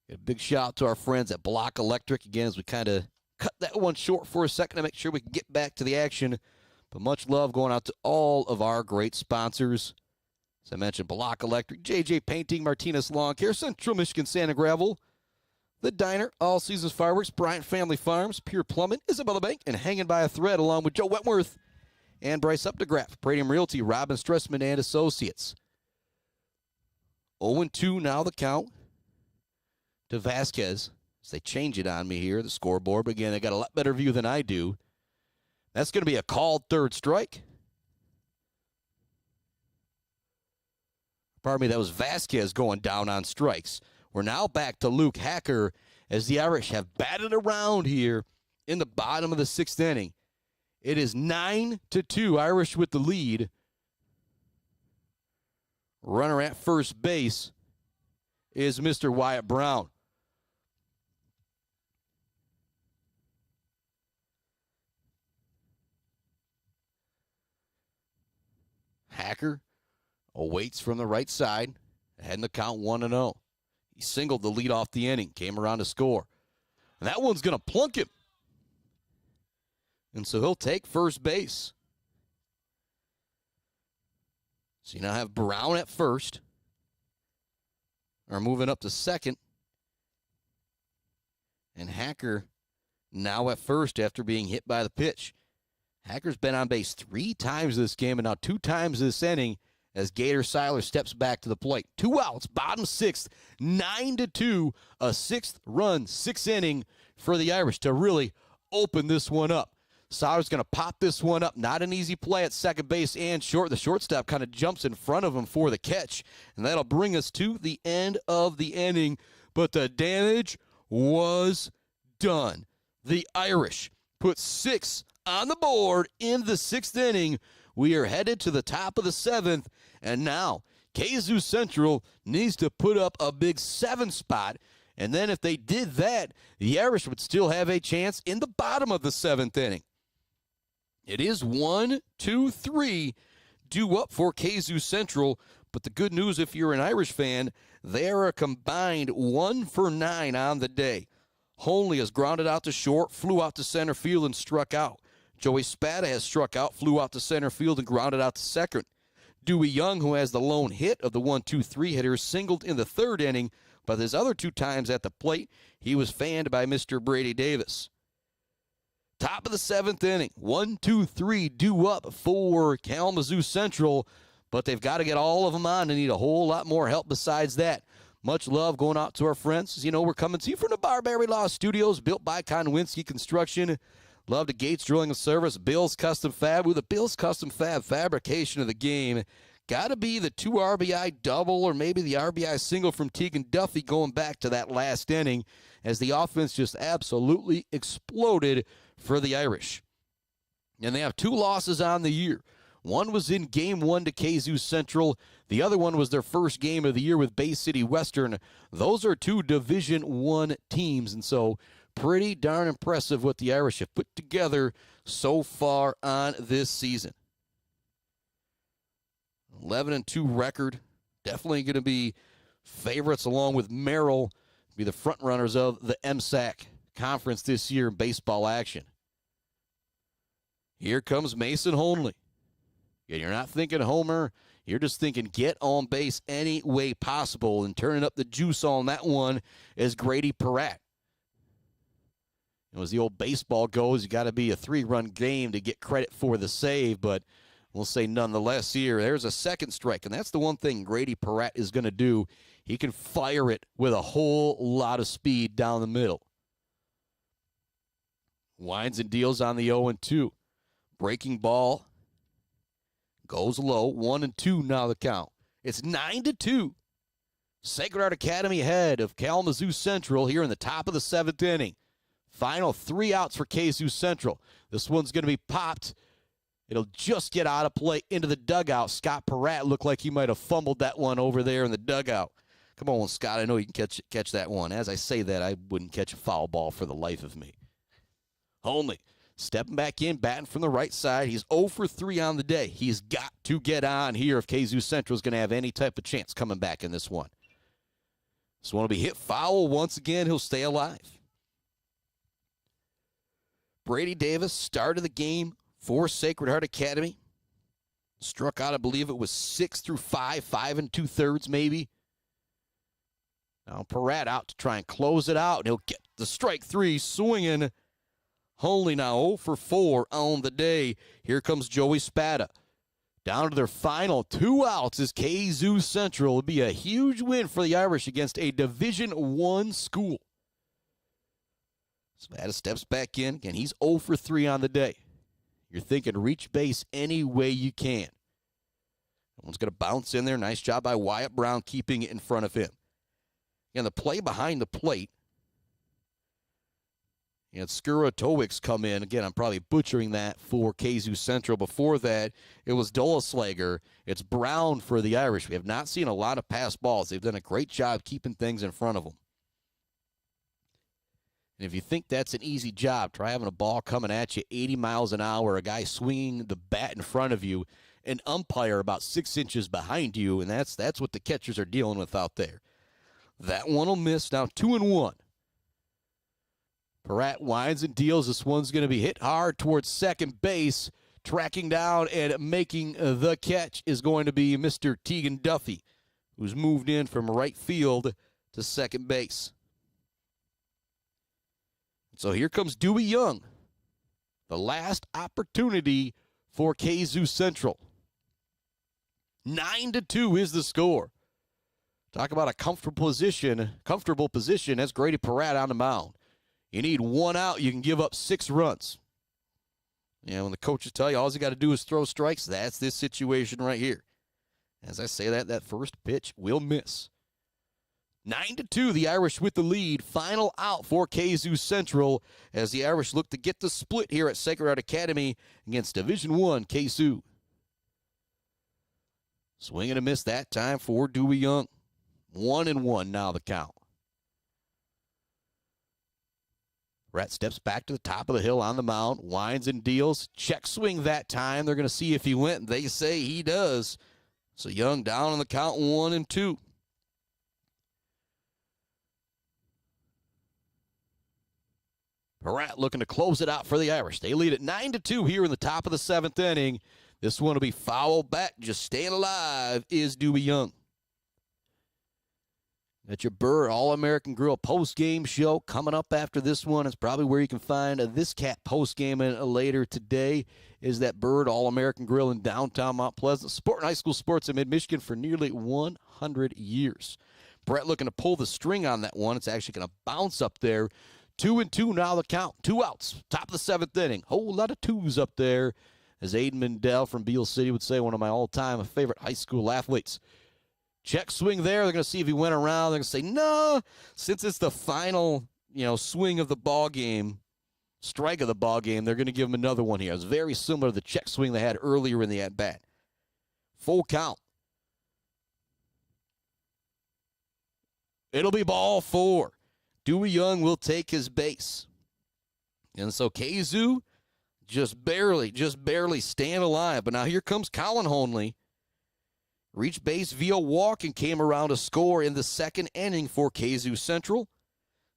A big shout out to our friends at Block Electric again as we kind of cut that one short for a second to make sure we can get back to the action. But much love going out to all of our great sponsors. As I mentioned, Block Electric, JJ Painting, Martinez Lawn Care, Central Michigan Sand and Gravel, The Diner, All Seasons Fireworks, Bryant Family Farms, Pure Plumbing, Isabella Bank, and Hanging by a Thread, along with Joe Wentworth and Bryce Updegraff, Pradium Realty, Robin Stressman and Associates. 0-2 now the count to Vasquez. As they change it on me here, the scoreboard. But again, they got a lot better view than I do. That's going to be a called third strike. Pardon me, that was Vasquez going down on strikes. We're now back to Luke Hacker as the Irish have batted around here in the bottom of the 6th inning. It is 9-2, Irish with the lead. Runner at first base is Mr. Wyatt Brown. Hacker awaits from the right side, ahead in the count 1-0. He singled the lead off the inning, came around to score. And that one's going to plunk him. And so he'll take first base. So you now have Brown at first. Or moving up to second. And Hacker now at first after being hit by the pitch. Hacker's been on base 3 times this game and now 2 times this inning as Gator Seiler steps back to the plate. 2 outs, bottom 6th, 9-2, a 6th run, 6th inning for the Irish to really open this one up. Seiler's going to pop this one up. Not an easy play at second base and short. The shortstop kind of jumps in front of him for the catch, and that'll bring us to the end of the inning. But the damage was done. The Irish put 6 on the board in the 6th inning. We are headed to the top of the 7th, and now Kzoo Central needs to put up a big 7 spot, and then if they did that, the Irish would still have a chance in the bottom of the 7th inning. It is 1, 2, 3 due up for Kzoo Central, but the good news if you're an Irish fan, they are a combined 1 for 9 on the day. Holnley has grounded out to short, flew out to center field, and struck out. Joey Spada has struck out, flew out to center field, and grounded out to second. Dewey Young, who has the lone hit of the 1-2-3 hitters, singled in the 3rd inning, but his other 2 times at the plate, he was fanned by Mr. Brady Davis. Top of the 7th inning, 1, 2, 3 due up for Kalamazoo Central, but they've got to get all of them on. They need a whole lot more help besides that. Much love going out to our friends. As you know, we're coming to you from the Barberry Law Studios, built by Konwinski Construction. Love to Gates Drilling and Service, Bill's Custom Fab. With the Bill's Custom Fab fabrication of the game, got to be the 2 RBI double or maybe the RBI single from Tegan Duffy going back to that last inning as the offense just absolutely exploded for the Irish. And they have 2 losses on the year. One was in Game 1 to Kzoo Central. The other one was their first game of the year with Bay City Western. Those are 2 Division I teams, and so pretty darn impressive what the Irish have put together so far on this season. 11-2 record. Definitely going to be favorites along with Merrill, be the front runners of the MSAC conference this year in baseball action. Here comes Mason Holmley. Yeah, you're not thinking homer. You're just thinking get on base any way possible, and turning up the juice on that one is Grady Peratt. As the old baseball goes, you got to be a 3-run game to get credit for the save, but we'll say nonetheless here, there's a second strike, and that's the one thing Grady Peratt is going to do. He can fire it with a whole lot of speed down the middle. Winds and deals on the 0-2. Breaking ball goes low. 1-2 now the count. It's 9-2. Sacred Heart Academy ahead of Kalamazoo Central here in the top of the 7th inning. Final 3 outs for Kzoo Central. This one's going to be popped. It'll just get out of play into the dugout. Scott Peratt looked like he might have fumbled that one over there in the dugout. Come on, Scott. I know you can catch that one. As I say that, I wouldn't catch a foul ball for the life of me. Holmley stepping back in, batting from the right side. He's 0 for 3 on the day. He's got to get on here if Kzoo Central is going to have any type of chance coming back in this one. This one will be hit foul. Once again, he'll stay alive. Brady Davis started the game for Sacred Heart Academy. Struck out, I believe it was 6 through 5 2/3 maybe. Now Peratt out to try and close it out, and he'll get the strike 3 swinging. Holmley now 0 for 4 on the day. Here comes Joey Spada. Down to their final 2 outs is Kzoo Central. It'll be a huge win for the Irish against a Division I school. Spada steps back in. Again, he's 0 for 3 on the day. You're thinking reach base any way you can. That one's going to bounce in there. Nice job by Wyatt Brown keeping it in front of him. And the play behind the plate. And Skura Towicks come in. Again, I'm probably butchering that for Kzoo Central. Before that, it was Dolaslager. It's Brown for the Irish. We have not seen a lot of pass balls. They've done a great job keeping things in front of them. And if you think that's an easy job, try having a ball coming at you 80 miles an hour, a guy swinging the bat in front of you, an umpire about 6 inches behind you, and that's what the catchers are dealing with out there. That one will miss. Now 2-1. Peratt winds and deals. This one's going to be hit hard towards second base. Tracking down and making the catch is going to be Mr. Tegan Duffy, who's moved in from right field to second base. So here comes Dewey Young. The last opportunity for Kzoo Central. 9-2 is the score. Talk about a comfortable position as Grady Peratt on the mound. You need 1 out, you can give up 6 runs. When the coaches tell you all you got to do is throw strikes, that's this situation right here. As I say that first pitch will miss. 9-2, the Irish with the lead. Final out for Kzoo Central as the Irish look to get the split here at Sacred Heart Academy against Division I Kzoo. Swing and a miss that time for Dewey Young. 1-1 now the count. Peratt steps back to the top of the hill on the mound, winds and deals. Check swing that time. They're going to see if he went. They say he does. So Young down on the count 1-2. Peratt looking to close it out for the Irish. They lead at 9-2 here in the top of the 7th inning. This one will be fouled back. Just staying alive is Dewey Young. At your Bird All-American Grill post-game show coming up after this one is probably where you can find this cat post-game later today is that Bird All-American Grill in downtown Mount Pleasant. Supporting high school sports in mid-Michigan for nearly 100 years. Brett looking to pull the string on that one. It's actually going to bounce up there. 2-2 now the count. 2 outs. Top of the 7th inning. Whole lot of 2s up there. As Aiden Mendel from Beale City would say, one of my all-time favorite high school athletes. Check swing there. They're going to see if he went around. They're going to say, no, since it's the final, swing of the ball game, strike of the ball game. They're going to give him another one here. It's very similar to the check swing they had earlier in the at-bat. Full count. It'll be ball 4. Dewey Young will take his base. And so Kzoo just barely staying alive. But now here comes Colin Honley. Reached base via walk and came around to score in the second inning for Kzoo Central.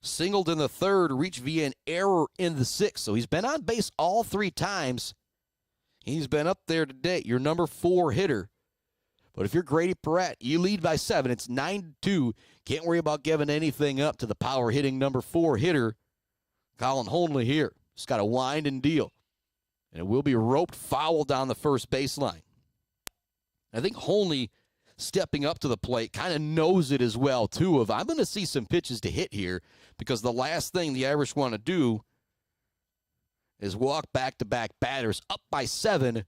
Singled in the third, reached via an error in the sixth. So he's been on base all 3 times. He's been up there today, your number 4 hitter. But if you're Grady Perrette, you lead by 7. It's 9-2. Can't worry about giving anything up to the power hitting number 4 hitter, Colin Honley here. Just got to wind and deal. And it will be roped foul down the first baseline. I think Honley stepping up to the plate kind of knows it as well, too, of I'm going to see some pitches to hit here because the last thing the Irish want to do is walk back-to-back batters up by 7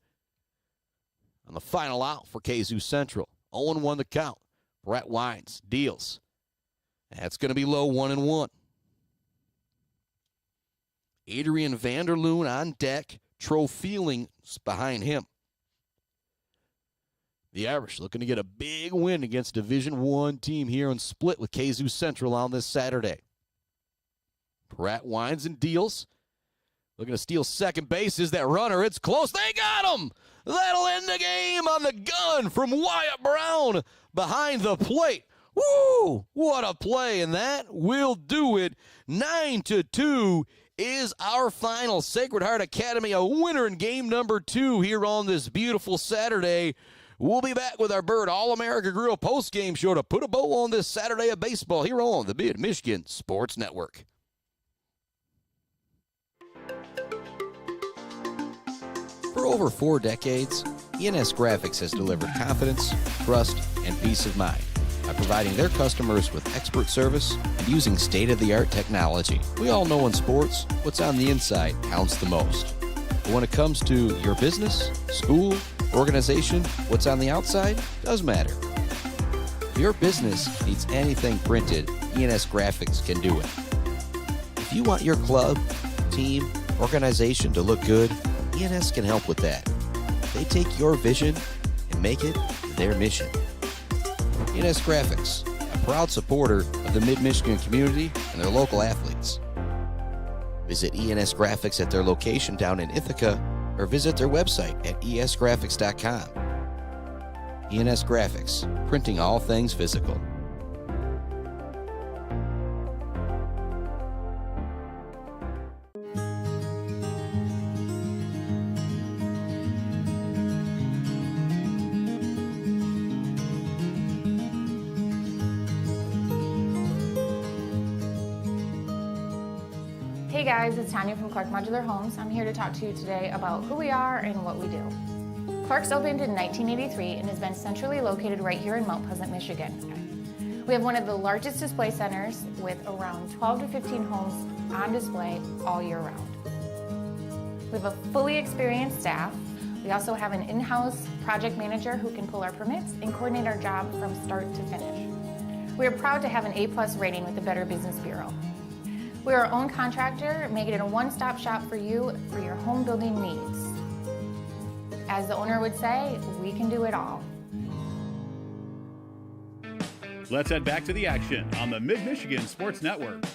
on the final out for Kzoo Central. 0-1 the count. Brett Wines deals. That's going to be low, 1-1. Adrian Vanderloon on deck. Tro Feeling behind him. The Irish looking to get a big win against Division I team here and split with Kzoo Central on this Saturday. Pratt winds and deals. Looking to steal second base. Is that runner? It's close. They got him. That'll end the game on the gun from Wyatt Brown behind the plate. Woo! What a play, and that will do it. 9-2 is our final. Sacred Heart Academy, a winner in game number 2 here on this beautiful Saturday. We'll be back with our Bird All-America Grill post-game show to put a bow on this Saturday of baseball here on the Mid-Michigan Sports Network. For over 4 decades, ENS Graphics has delivered confidence, trust, and peace of mind by providing their customers with expert service and using state-of-the-art technology. We all know in sports, what's on the inside counts the most. But when it comes to your business, school, organization, what's on the outside does matter. If your business needs anything printed, ENS Graphics can do it. If you want your club, team, organization to look good, ENS can help with that. They take your vision and make it their mission. ENS Graphics, a proud supporter of the Mid-Michigan community and their local athletes. Visit ENS Graphics at their location down in Ithaca or visit their website at esgraphics.com. ENS Graphics, printing all things physical. Hey guys, it's Tanya from Clark Modular Homes. I'm here to talk to you today about who we are and what we do. Clark's opened in 1983 and has been centrally located right here in Mount Pleasant, Michigan. We have one of the largest display centers with around 12 to 15 homes on display all year round. We have a fully experienced staff. We also have an in-house project manager who can pull our permits and coordinate our job from start to finish. We are proud to have an A+ rating with the Better Business Bureau. We are our own contractor, making it a one-stop shop for you for your home building needs. As the owner would say, we can do it all. Let's head back to the action on the Mid-Michigan Sports Network.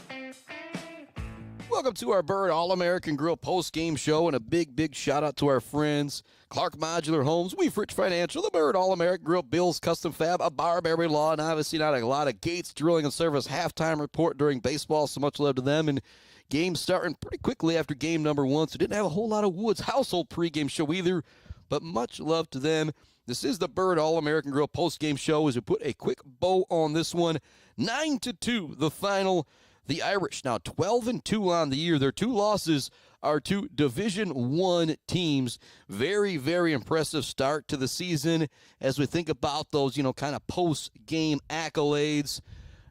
Welcome to our Bird All-American Grill post-game show, and a big shout-out to our friends, Clark Modular Homes, Weefrich Financial, the Bird All-American Grill, Bill's Custom Fab, a Barberry Law, and obviously not a lot of Gates Drilling and Service halftime report during baseball, so much love to them. And games starting pretty quickly after game number 1, so didn't have a whole lot of Woods household pregame show either, but much love to them. This is the Bird All-American Grill post-game show as we put a quick bow on this one. 9-2, the final. The Irish now 12-2 on the year. Their 2 losses are to Division I teams. Very impressive start to the season as we think about those, kind of post-game accolades.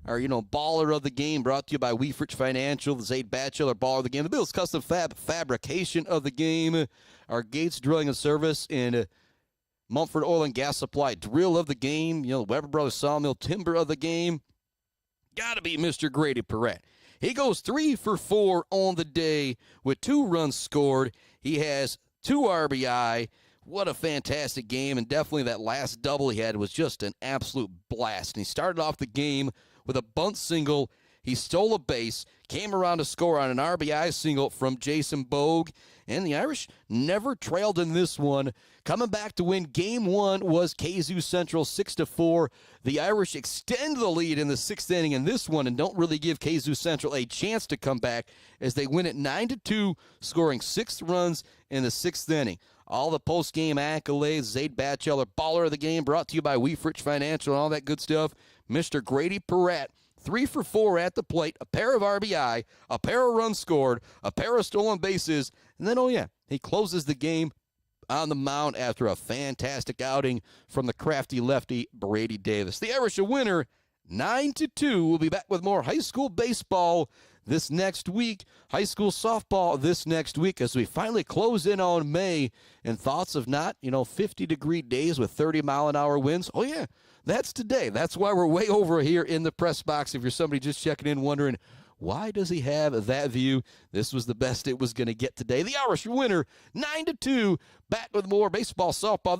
Our, baller of the game brought to you by Weefrich Financial, the Zaid Batchelor baller of the game, the Bills Custom Fab fabrication of the game, our Gates Drilling and Service, and Mumford Oil and Gas Supply drill of the game, the Weber Brothers Sawmill timber of the game. Got to be Mr. Grady Perrette. He goes 3 for 4 on the day with 2 runs scored. He has 2 RBI. What a fantastic game, and definitely that last double he had was just an absolute blast. And he started off the game with a bunt single. He stole a base, came around to score on an RBI single from Jason Bogue, and the Irish never trailed in this one. Coming back to win Game 1 was Kzoo Central 6-4. The Irish extend the lead in the 6th inning in this one and don't really give Kzoo Central a chance to come back as they win it 9-2, scoring 6 runs in the 6th inning. All the post-game accolades, Zaid Batchelor, baller of the game, brought to you by Weefrich Financial and all that good stuff. Mr. Grady Perrette, 3 for 4 at the plate, a pair of RBI, a pair of runs scored, a pair of stolen bases, and then, oh yeah, he closes the game on the mound after a fantastic outing from the crafty lefty Brady Davis. The Irish a winner, 9-2. We'll be back with more high school baseball this next week, high school softball this next week as we finally close in on May, and thoughts of not, 50-degree days with 30-mile-an-hour winds. Oh, yeah, that's today. That's why we're way over here in the press box. If you're somebody just checking in wondering, why does he have that view? This was the best it was going to get today. The Irish winner, 9-2. Back with more baseball, softball.